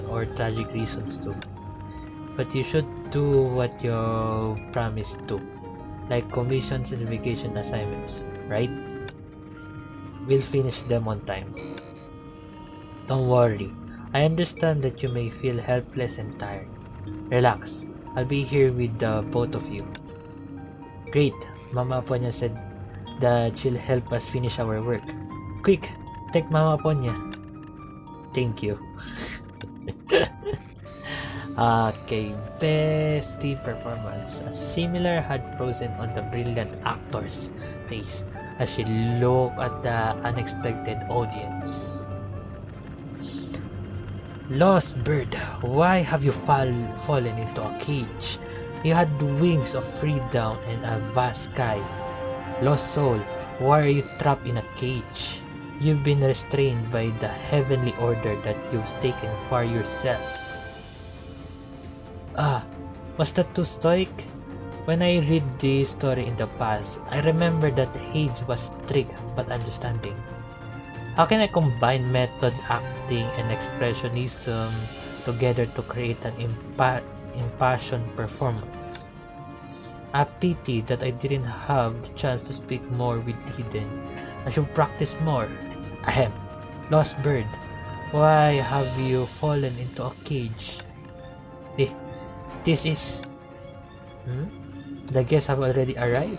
or tragic reasons too. But you should do what you promised to, like commissions and vacation assignments, right? We'll finish them on time. Don't worry, I understand that you may feel helpless and tired. Relax, I'll be here with the both of you. Great, Mama Aponya said that she'll help us finish our work. Quick, take Mama Aponya. Thank you. Okay, bestie performance. A similar had frozen on the brilliant actor's face as she looked at the unexpected audience. Lost bird, why have you fallen into a cage? You had wings of freedom and a vast sky. Lost soul, why are you trapped in a cage? You've been restrained by the heavenly order that you've taken for yourself. Was that too stoic? When I read this story in the past, I remember that Hades was strict but understanding. How can I combine method acting and expressionism together to create an impassioned performance? A pity that I didn't have the chance to speak more with Eden. I should practice more. Ahem. Lost bird, why have you fallen into a cage? This is... The guests have already arrived?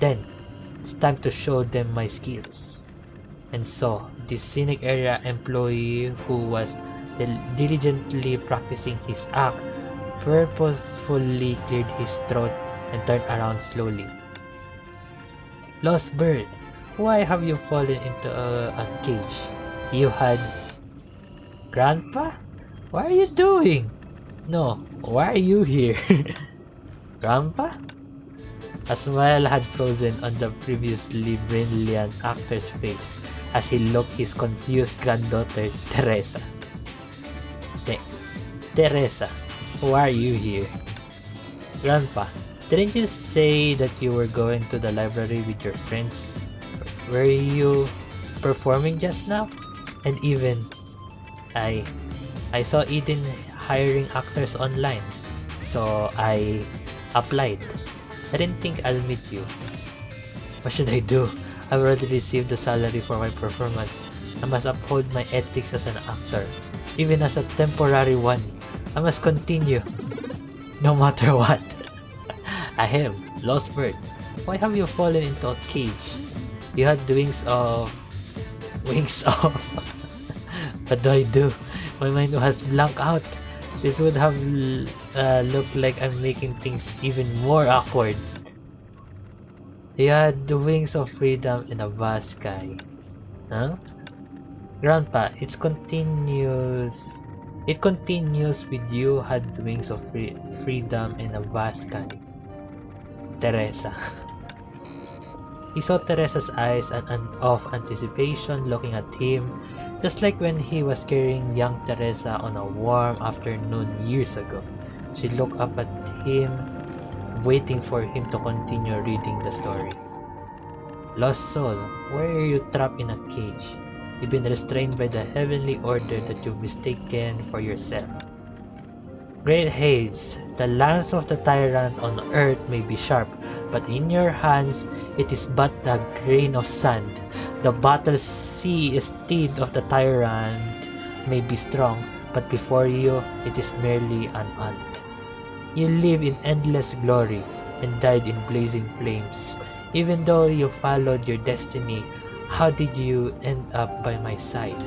Then, it's time to show them my skills. And so, this scenic area employee who was diligently practicing his act purposefully cleared his throat and turned around slowly. Lost bird, why have you fallen into a cage? You had... Grandpa? What are you doing? No, why are you here? Grandpa? A smile had frozen on the previously brilliant actor's face as he looked his confused granddaughter, Teresa. Teresa, why are you here? Grandpa, didn't you say that you were going to the library with your friends? Were you performing just now? And even I saw Eden hiring actors online, so I applied. I didn't think I'll meet you. What should I do? I've already received the salary for my performance. I must uphold my ethics as an actor, even as a temporary one. I must continue, no matter what. Ahem, lost bird. Why have you fallen into a cage? You had wings off. What do I do? My mind was blank out. This would have looked like I'm making things even more awkward. He had the wings of freedom in a vast sky. Huh? Grandpa, It continues with you had the wings of freedom in a vast sky. Teresa. He saw Teresa's eyes of anticipation looking at him, just like when he was carrying young Teresa on a warm afternoon years ago. She looked up at him, waiting for him to continue reading the story. Lost soul, why are you trapped in a cage? You've been restrained by the heavenly order that you've mistaken for yourself. Great Hades, the lance of the tyrant on earth may be sharp, but in your hands it is but a grain of sand. The battle sea steed of the tyrant may be strong, but before you it is merely an ant. You live in endless glory and died in blazing flames. Even though you followed your destiny, how did you end up by my side?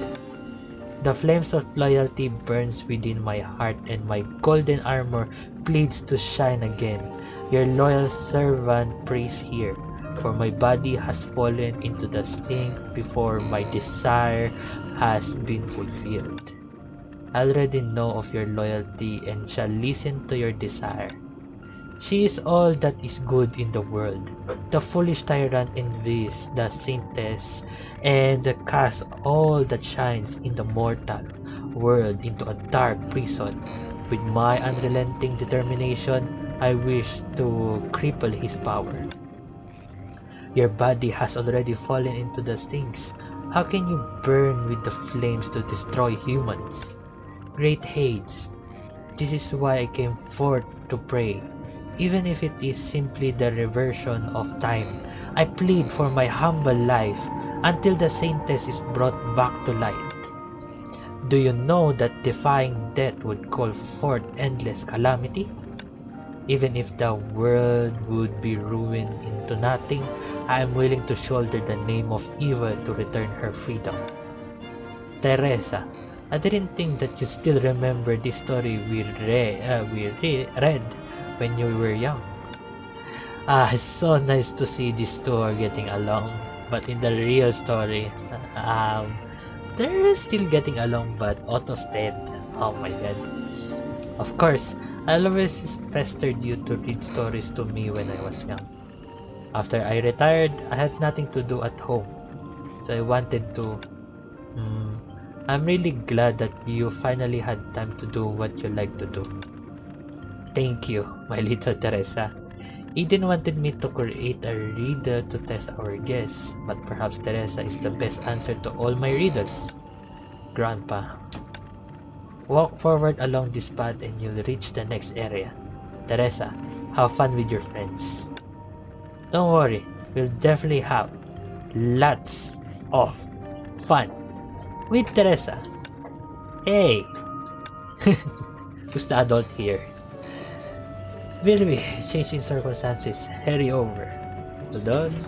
The flames of loyalty burns within my heart, and my golden armor pleads to shine again. Your loyal servant prays here, for my body has fallen into the stinks before my desire has been fulfilled. I already know of your loyalty and shall listen to your desire. She is all that is good in the world. The foolish tyrant envies the saintess and casts all that shines in the mortal world into a dark prison. With my unrelenting determination, I wish to cripple his power. Your body has already fallen into the stinks. How can you burn with the flames to destroy humans? Great Hades, this is why I came forth to pray. Even if it is simply the reversion of time, I plead for my humble life until the saintess is brought back to light. Do you know that defying death would call forth endless calamity? Even if the world would be ruined into nothing, I am willing to shoulder the name of evil to return her freedom. Teresa, I didn't think that you still remember this story we read when you were young. It's so nice to see these two are getting along. But in the real story, they're still getting along, but Otto's dead. Oh my god. Of course, I always pestered you to read stories to me when I was young. After I retired, I had nothing to do at home. So I wanted to... I'm really glad that you finally had time to do what you like to do. Thank you, my little Teresa. Eden wanted me to create a riddle to test our guests, but perhaps Teresa is the best answer to all my riddles. Grandpa. Walk forward along this path and you'll reach the next area. Teresa, have fun with your friends. Don't worry, we'll definitely have lots of fun with Teresa. Hey! Who's the adult here? Will we, changing circumstances, hurry over? Hold on.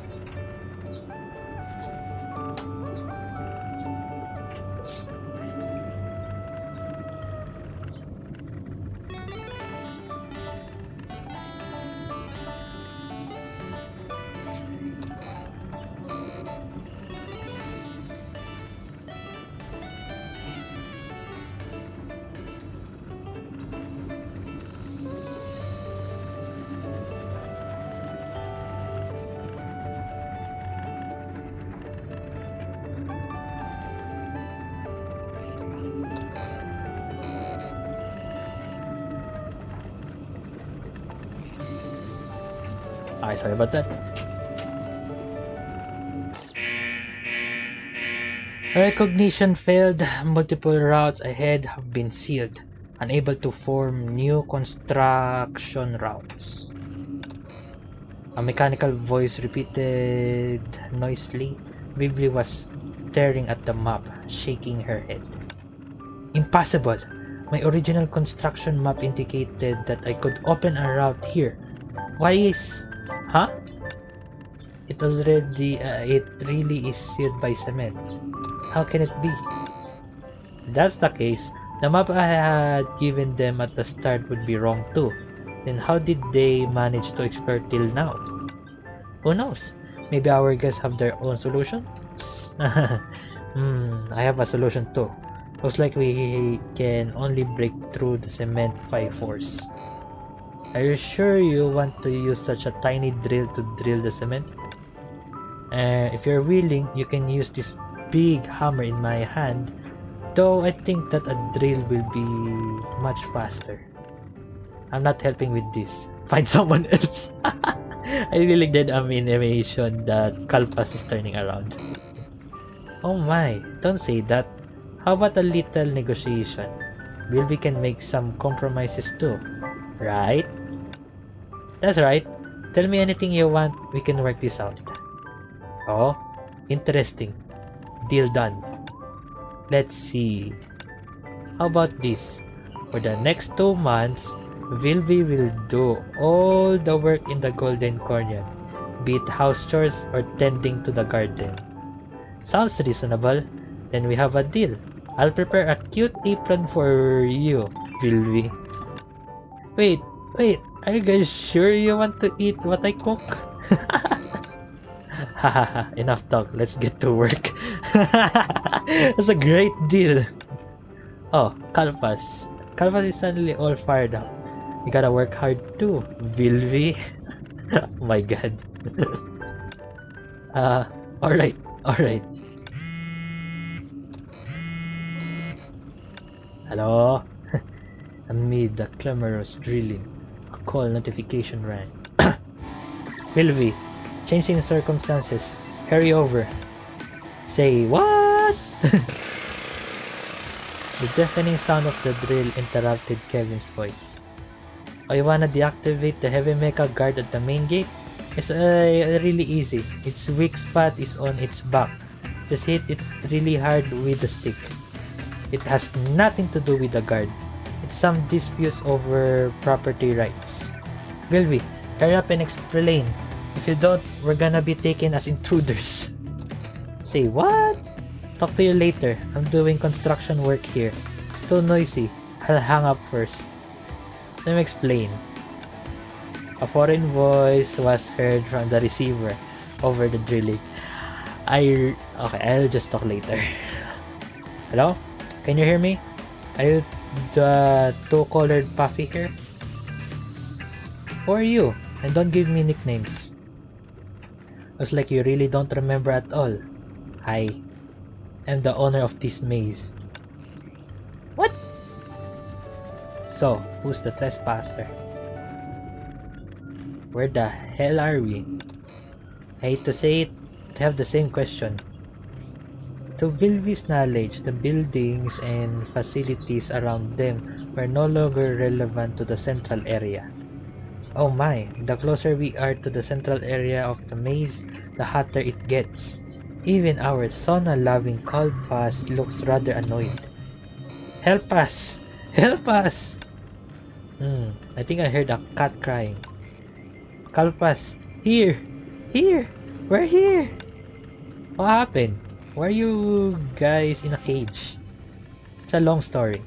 Sorry about that. Recognition failed. Multiple routes ahead have been sealed. Unable to form new construction routes. A mechanical voice repeated noisily. Bibli was staring at the map, shaking her head. Impossible! My original construction map indicated that I could open a route here. Why is... Huh? It really is sealed by cement. How can it be? If that's the case, The map I had given them at the start would be wrong too. Then how did they manage to explore till now? Who knows? Maybe our guests have their own solutions? I have a solution too. Looks like we can only break through the cement by force. Are you sure you want to use such a tiny drill to drill the cement? If you're willing, you can use this big hammer in my hand, though I think that a drill will be much faster. I'm not helping with this. Find someone else. I really like that animation that Kalpas is turning around. Oh my, don't say that. How about a little negotiation? We can make some compromises too, right? That's right. Tell me anything you want, we can work this out. Oh, interesting. Deal done. Let's see. How about this? For the next 2 months, Vilvi will do all the work in the Golden Courtyard, be it house chores or tending to the garden. Sounds reasonable. Then we have a deal. I'll prepare a cute apron for you, Vilvi. Wait, are you guys sure you want to eat what I cook? Hahaha, enough talk, let's get to work. That's a great deal. Oh, Kalpas. Kalpas is suddenly all fired up. You gotta work hard too, Vilvi. Oh my god. Alright. Hello? Amid the clamorous drilling, a call notification rang. Vilvi, changing circumstances. Hurry over. Say what? The deafening sound of the drill interrupted Kevin's voice. Oh, you wanna deactivate the heavy mecha guard at the main gate? It's really easy. Its weak spot is on its back. Just hit it really hard with the stick. It has nothing to do with the guard. It's some disputes over property rights. Vilvi, hurry up and explain. If you don't, we're gonna be taken as intruders. Say what? Talk to you later. I'm doing construction work here. It's too noisy. I'll hang up first. Let me explain. A foreign voice was heard from the receiver over the drilling. Okay, I'll just talk later. Hello? Can you hear me? Are you the two-colored puffy here? Who are you? And don't give me nicknames. Looks like you really don't remember at all. I am the owner of this maze. What? So, who's the trespasser? Where the hell are we? I hate to say it, they have the same question. To Vilvi's knowledge, the buildings and facilities around them were no longer relevant to the central area. Oh my, the closer we are to the central area of the maze, the hotter it gets. Even our sauna-loving Kalpas looks rather annoyed. Help us! Help us! I think I heard a cat crying. Kalpas, here! Here! We're here! What happened? Why are you guys in a cage? It's a long story.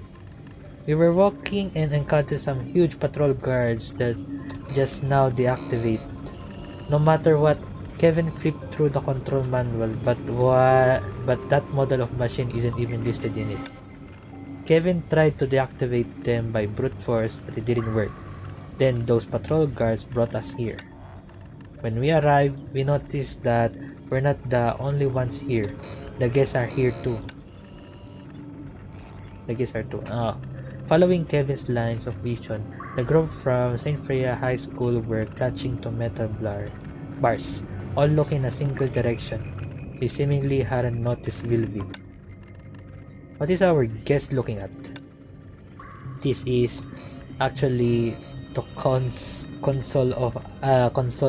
We were walking and encountered some huge patrol guards that just now deactivate. No matter what, Kevin flipped through the control manual, but that model of machine isn't even listed in it. Kevin tried to deactivate them by brute force, but it didn't work. Then those patrol guards brought us here. When we arrived, we noticed that we're not the only ones here. The guests are here too. Following Kevin's lines of vision, the group from St. Freya High School were clutching to metal bars, all looking in a single direction. They seemingly hadn't noticed Vilvi. What is our guest looking at? This is actually to console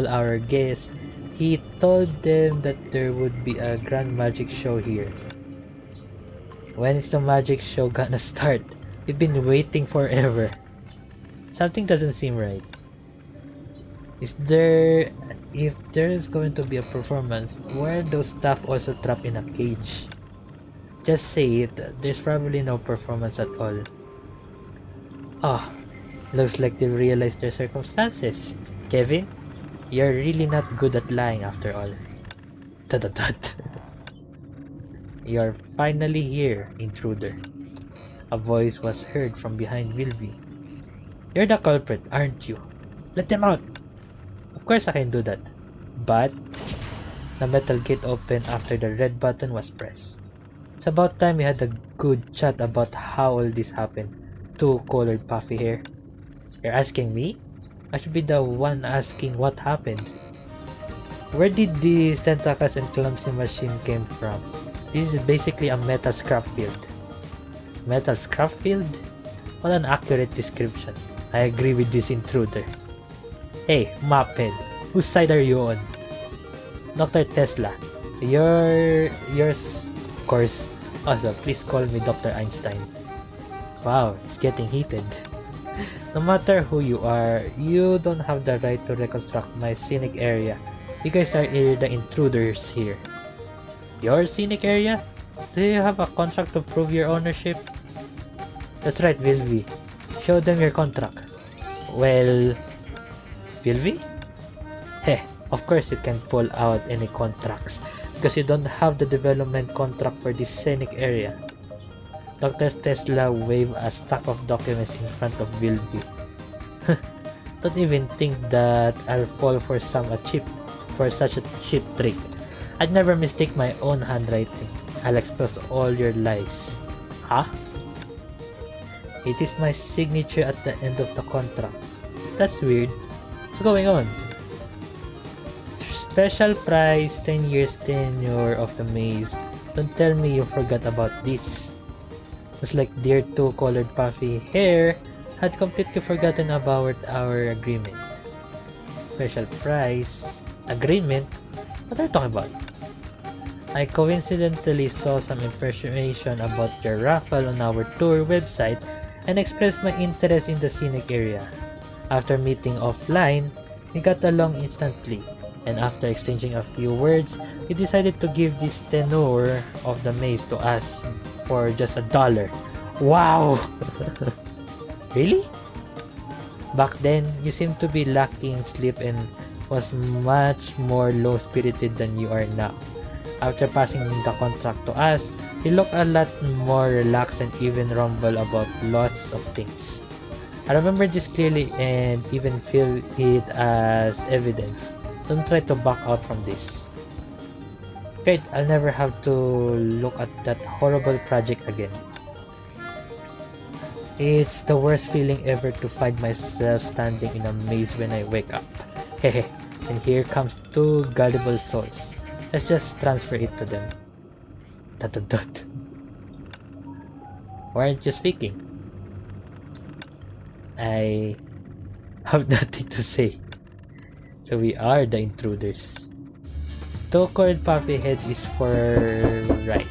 our guest. He told them that there would be a grand magic show here. When is the magic show gonna start? We've been waiting forever. Something doesn't seem right. If there's going to be a performance, why are those staff also trapped in a cage? Just say it, there's probably no performance at all. Oh, looks like they realized their circumstances. Kevin, you're really not good at lying after all. Dot dot dot. You're finally here, intruder. A voice was heard from behind Wilby. You're the culprit, aren't you? Let them out! Of course I can do that. But the metal gate opened after the red button was pressed. It's about time we had a good chat about how all this happened. Two colored puffy hair. You're asking me? I should be the one asking what happened. Where did these tentacles and clumsy machine came from? This is basically a metal scrap field. Metal scrap field? What an accurate description. I agree with this intruder. Hey, Maphead, whose side are you on? Dr. Tesla, yours, of course. Also, please call me Dr. Einstein. Wow, it's getting heated. No matter who you are, you don't have the right to reconstruct my scenic area. You guys are the intruders here. Your scenic area? Do you have a contract to prove your ownership? That's right, Vilvi. Show them your contract. Well, Vilvi? Heh, of course you can pull out any contracts because you don't have the development contract for this scenic area. Dr. Tesla waved a stack of documents in front of Vilvi. Don't even think that I'll fall for such a cheap trick. I'd never mistake my own handwriting. I'll expose all your lies. Huh? It is my signature at the end of the contract. That's weird. What's going on? Special price, 10 years tenure of the maze. Don't tell me you forgot about this. Looks like dear two colored puffy hair had completely forgotten about our agreement. Special price agreement? What are you talking about? I coincidentally saw some information about your raffle on our tour website and expressed my interest in the scenic area. After meeting offline, we got along instantly, and after exchanging a few words, we decided to give this tenure of the maze to us for just $1. Wow! Really? Back then, you seemed to be lacking sleep and was much more low-spirited than you are now. After passing the contract to us, you look a lot more relaxed and even rumble about lots of things. I remember this clearly and even feel it as evidence. Don't try to back out from this. Great, I'll never have to look at that horrible project again. It's the worst feeling ever to find myself standing in a maze when I wake up. Hehe, and here comes two gullible souls. Let's just transfer it to them. Dot dot dot. Why aren't you speaking? I have nothing to say. So we are the intruders. Two-colored puffy head is for right.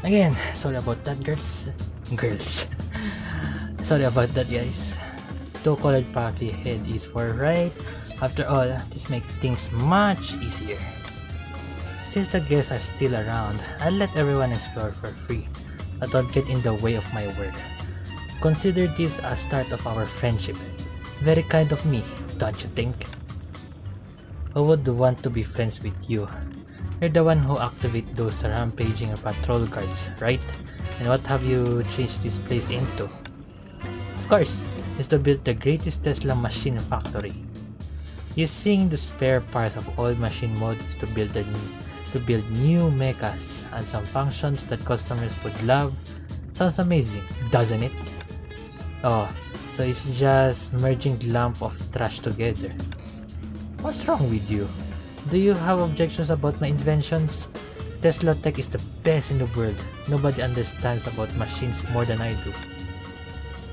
Again, sorry about that, girls. Sorry about that, guys. Two-colored puffy head is for right. After all, this makes things much easier. Since the guests are still around, I'll let everyone explore for free. But don't get in the way of my work. Consider this a start of our friendship. Very kind of me, don't you think? Who would want to be friends with you? You're the one who activate those rampaging patrol guards, right? And what have you changed this place into? Of course, is to build the greatest Tesla machine factory. Using the spare parts of old machine models to build new mechas and some functions that customers would love. Sounds amazing, doesn't it? Oh, so it's just merging lump of trash together. What's wrong with you? Do you have objections about my inventions? Tesla tech is the best in the world. Nobody understands about machines more than I do.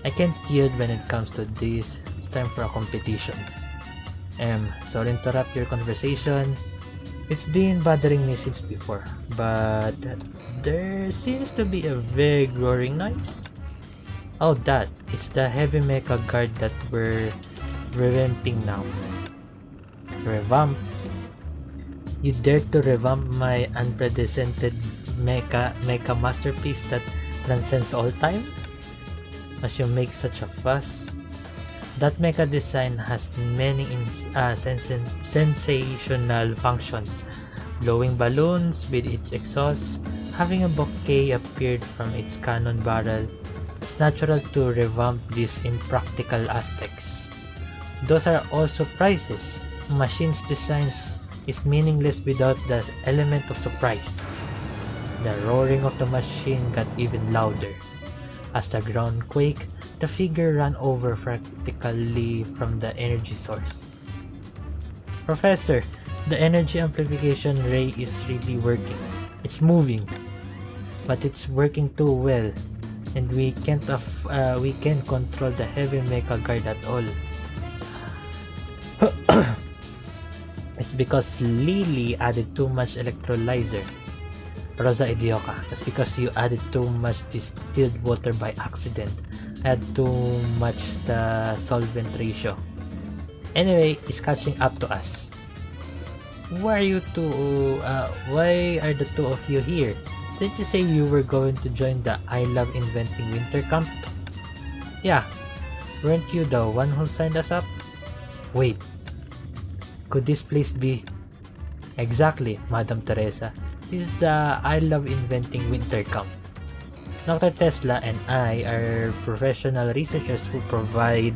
I can't yield when it comes to this. It's time for a competition. Sorry to interrupt your conversation. It's been bothering me since before, but there seems to be a vague roaring noise. Oh, it's the heavy mecha guard that we're revamping now. Revamp? You dare to revamp my unprecedented mecha masterpiece that transcends all time? As you make such a fuss? That mecha design has many sensational functions. Blowing balloons with its exhaust, having a bouquet appeared from its cannon barrel. It's natural to revamp these impractical aspects. Those are all surprises. Machine's designs is meaningless without the element of surprise. The roaring of the machine got even louder. As the ground quaked, the figure ran over practically from the energy source. Professor, the energy amplification ray is really working. It's moving, but it's working too well, and we can't control the heavy mecha guard at all. It's because Lily added too much electrolyzer. Rosa Idioka, that's because you added too much distilled water by accident. Add too much the solvent ratio. Anyway, it's catching up to us. Why are the two of you here? Didn't you say you were going to join the I Love Inventing Winter Camp? Yeah, weren't you the one who signed us up? Wait, could this place be? Exactly, Madam Teresa. This is the I Love Inventing Winter Camp. Dr. Tesla and I are professional researchers who provide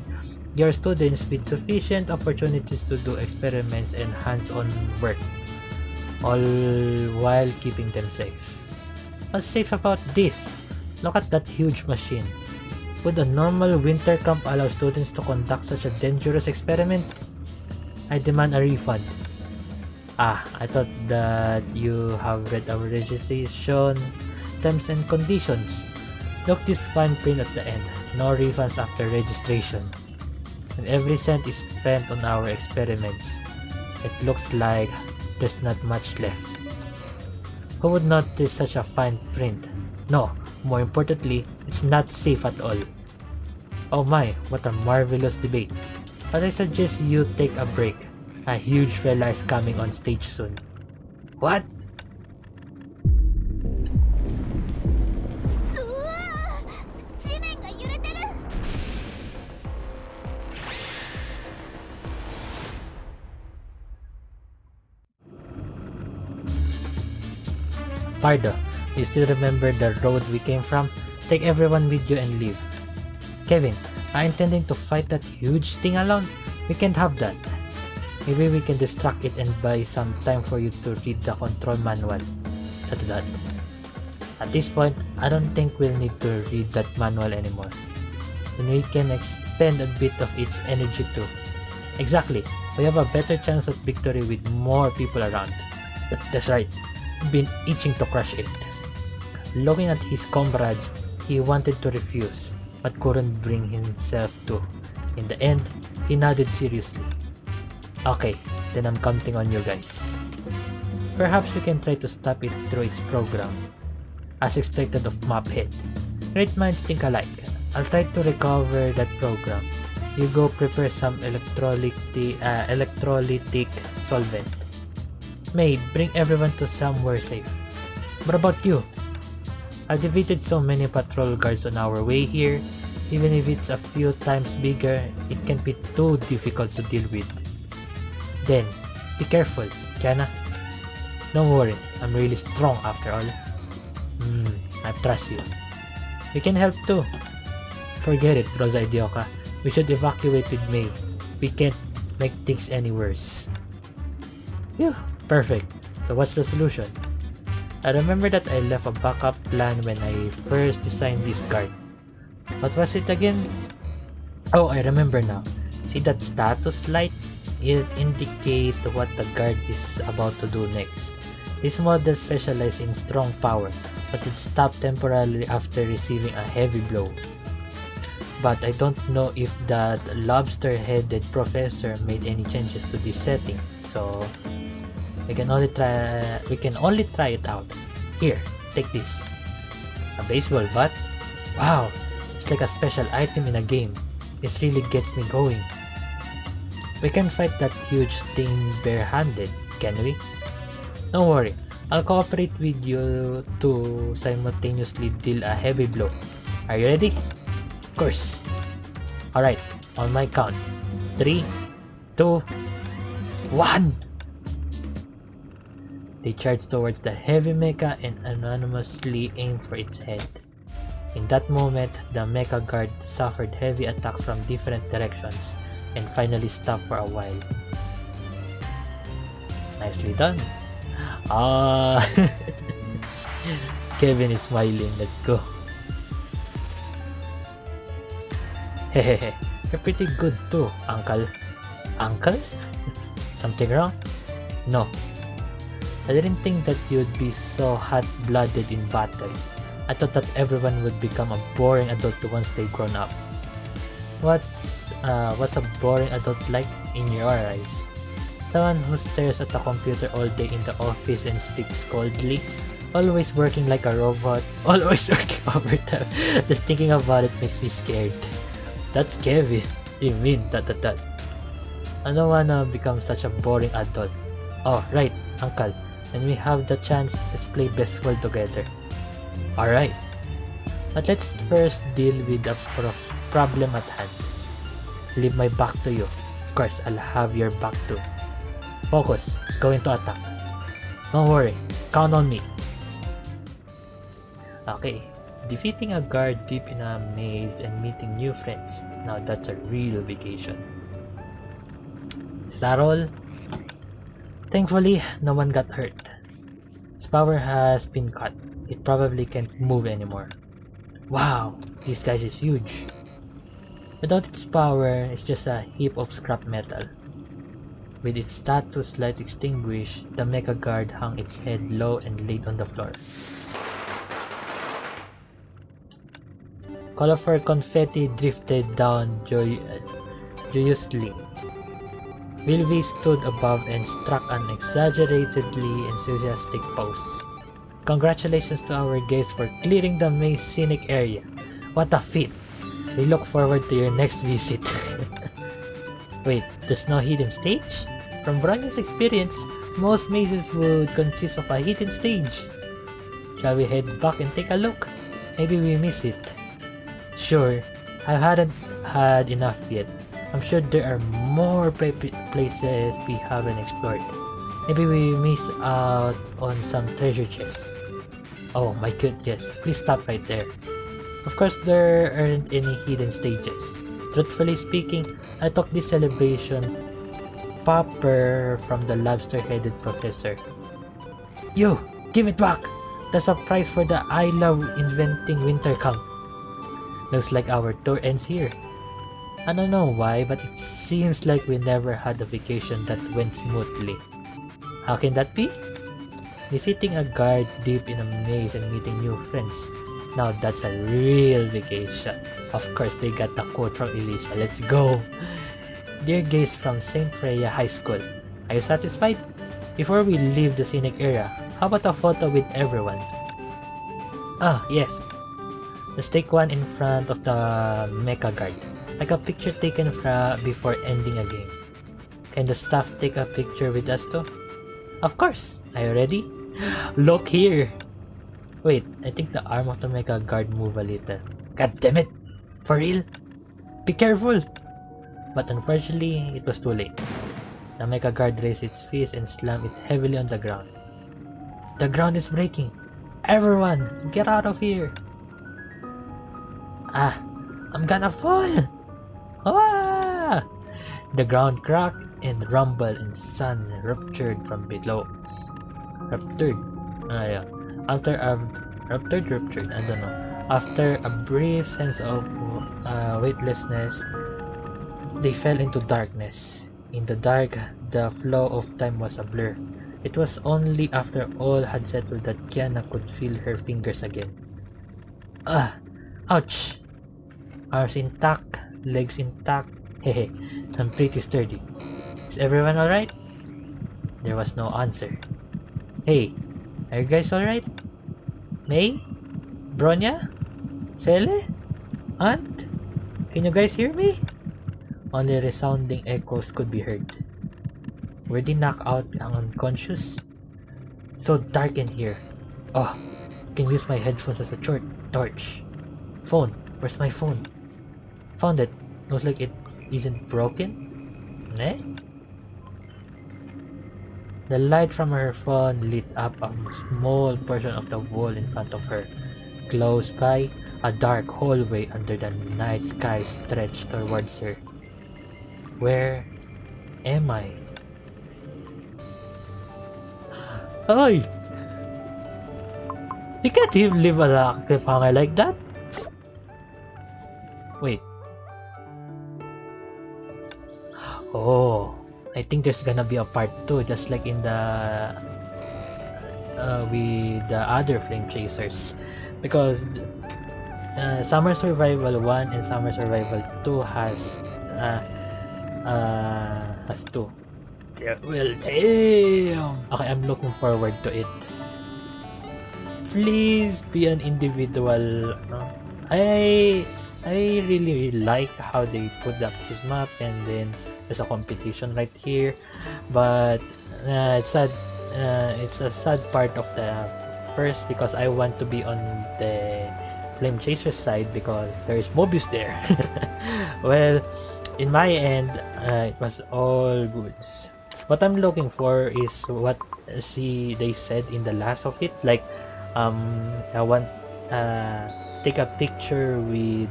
your students with sufficient opportunities to do experiments and hands-on work, all while keeping them safe. What's safe about this? Look at that huge machine. Would a normal winter camp allow students to conduct such a dangerous experiment? I demand a refund. I thought that you have read our registration terms and conditions. Look, this fine print at the end. No refunds after registration. And every cent is spent on our experiments. It looks like there's not much left. Who would notice such a fine print? No, more importantly, it's not safe at all. Oh my, what a marvelous debate. But I suggest you take a break. A huge fella is coming on stage soon. What? Pardo, you still remember the road we came from? Take everyone with you and leave. Kevin, are you intending to fight that huge thing alone? We can't have that. Maybe we can distract it and buy some time for you to read the control manual. At this point, I don't think we'll need to read that manual anymore. And we can expend a bit of its energy too. Exactly, we have a better chance of victory with more people around. That's right, been itching to crush it. Looking at his comrades, he wanted to refuse, but couldn't bring himself to. In the end, he nodded seriously. Okay, then I'm counting on you guys. Perhaps we can try to stop it through its program. As expected of Maphead. Great minds think alike. I'll try to recover that program. You go prepare some electrolytic solvent. May, bring everyone to somewhere safe. What about you? I've defeated so many patrol guards on our way here. Even if it's a few times bigger, it can be too difficult to deal with. Then, be careful, Kiana. Don't worry, I'm really strong after all. I trust you. We can help too. Forget it, Rosa Idioka. We should evacuate with May. We can't make things any worse. Phew, perfect. So what's the solution? I remember that I left a backup plan when I first designed this guard. What was it again? Oh, I remember now. See that status light? It indicates what the guard is about to do next. This model specializes in strong power, but it stopped temporarily after receiving a heavy blow. But I don't know if that lobster-headed professor made any changes to this setting, so we can only try it out. Here, take this. A baseball bat? Wow, it's like a special item in a game. This really gets me going. We can fight that huge thing barehanded, can we? Don't worry, I'll cooperate with you to simultaneously deal a heavy blow. Are you ready? Of course. Alright, on my count. 3, 2, 1! They charged towards the heavy mecha and anonymously aimed for its head. In that moment, the mecha guard suffered heavy attacks from different directions and finally stopped for a while. Nicely done. Ah, Kevin is smiling. Let's go. Hehehe, you're pretty good too, Uncle. Uncle? Something wrong? No. I didn't think that you'd be so hot-blooded in battle. I thought that everyone would become a boring adult once they grown up. What's a boring adult like in your eyes? Someone who stares at the computer all day in the office and speaks coldly, always working like a robot, always working overtime. Just thinking about it makes me scared. That's Kevin. You mean that. I don't wanna become such a boring adult. Oh, right, Uncle. When we have the chance, let's play baseball together. Alright. But let's first deal with the problem at hand. Leave my back to you. Of course, I'll have your back too. Focus. It's going to attack. Don't worry. Count on me. Okay. Defeating a guard deep in a maze and meeting new friends. Now that's a real vacation. Is that all? Thankfully, no one got hurt. Its power has been cut. It probably can't move anymore. Wow, this guy is huge. Without its power, it's just a heap of scrap metal. With its status light extinguished, the mecha guard hung its head low and laid on the floor. Colorful confetti drifted down joyously. Wilby stood above and struck an exaggeratedly enthusiastic pose. Congratulations to our guests for clearing the maze scenic area. What a feat! We look forward to your next visit. Wait, there's no hidden stage? From Bronya's experience, most mazes would consist of a hidden stage. Shall we head back and take a look? Maybe we miss it. Sure, I hadn't had enough yet. I'm sure there are more places we haven't explored. Maybe we miss out on some treasure chests. Oh my goodness, please stop right there. Of course, there aren't any hidden stages. Truthfully speaking, I took this celebration popper from the lobster-headed professor. You! Give it back! That's a prize for the I Love Inventing Winter Camp. Looks like our tour ends here. I don't know why, but it seems like we never had a vacation that went smoothly. How can that be? Defeating a guard deep in a maze and meeting new friends. Now that's a real vacation. Of course, they got the quote from Elisha. Let's go! Dear guests from St. Freya High School, are you satisfied? Before we leave the scenic area, how about a photo with everyone? Ah, yes. Let's take one in front of the mecha guard. Like a picture taken before ending a game. Can the staff take a picture with us too? Of course! Are you ready? Look here! Wait, I think the arm of the mecha guard moved a little. God damn it! For real? Be careful! But unfortunately, it was too late. The mecha guard raised its fist and slammed it heavily on the ground. The ground is breaking! Everyone, get out of here! Ah! I'm gonna fall! Ah! The ground cracked and rumbled and sun ruptured from below. Ruptured? Yeah. Ruptured? I don't know. After a brief sense of weightlessness, they fell into darkness. In the dark, the flow of time was a blur. It was only after all had settled that Kiana could feel her fingers again. Ah! Ouch! Arms intact, legs intact. Hehe, I'm pretty sturdy. Is everyone alright? There was no answer. Hey, are you guys alright? May? Bronya? Sele? Aunt? Can you guys hear me? Only resounding echoes could be heard. Were they knocked out and unconscious? So dark in here. Oh, can use my headphones as a torch. Phone. Where's my phone? Found it. Looks like it isn't broken. Eh? The light from her phone lit up a small portion of the wall in front of her. Close by, a dark hallway under the night sky stretched towards her. Where am I? Ay! You can't even leave a cliffhanger like that. Wait. Oh, I think there's gonna be a part 2, just like in the with the other flame chasers, because Summer Survival 1 and Summer Survival 2 has 2. Well, damn. Okay, I'm looking forward to it. Please be an individual. I really like how they put up this map, and then there's a competition right here, but it's sad. It's a sad part of the first, because I want to be on the flame chaser side because there is Mobius there. Well, in my end, it was all goods. What I'm looking for is what they said in the last of it, like I want take a picture with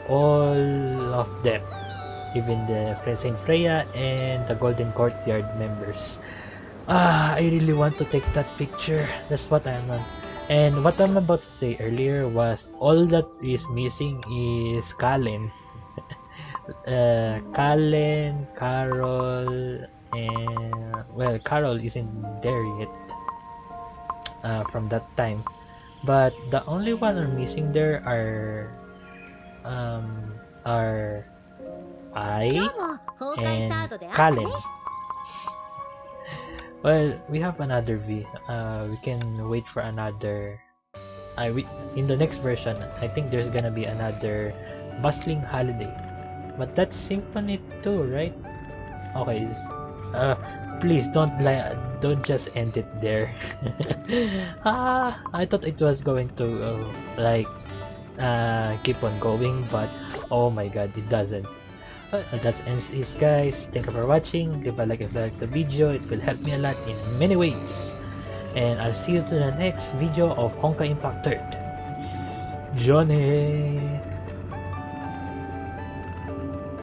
all of them, even the Saint Freya and the Golden Courtyard members. I really want to take that picture. That's what I want. And what I'm about to say earlier was all that is missing is Kallen. Kallen, Carol, and well, Carol isn't there yet from that time. But the only one are missing there are I and Kallen. Well, we have another V. We can wait for another. In the next version, I think there's gonna be another Bustling holiday. But that's Symphony 2, right? Okay. Please don't just end it there. I thought it was going to keep on going, but oh my god, it doesn't. That ends it, guys. Thank you for watching. Leave a like if you like the video. It will help me a lot in many ways. And I'll see you to the next video of Honkai Impact 3rd. Johnny!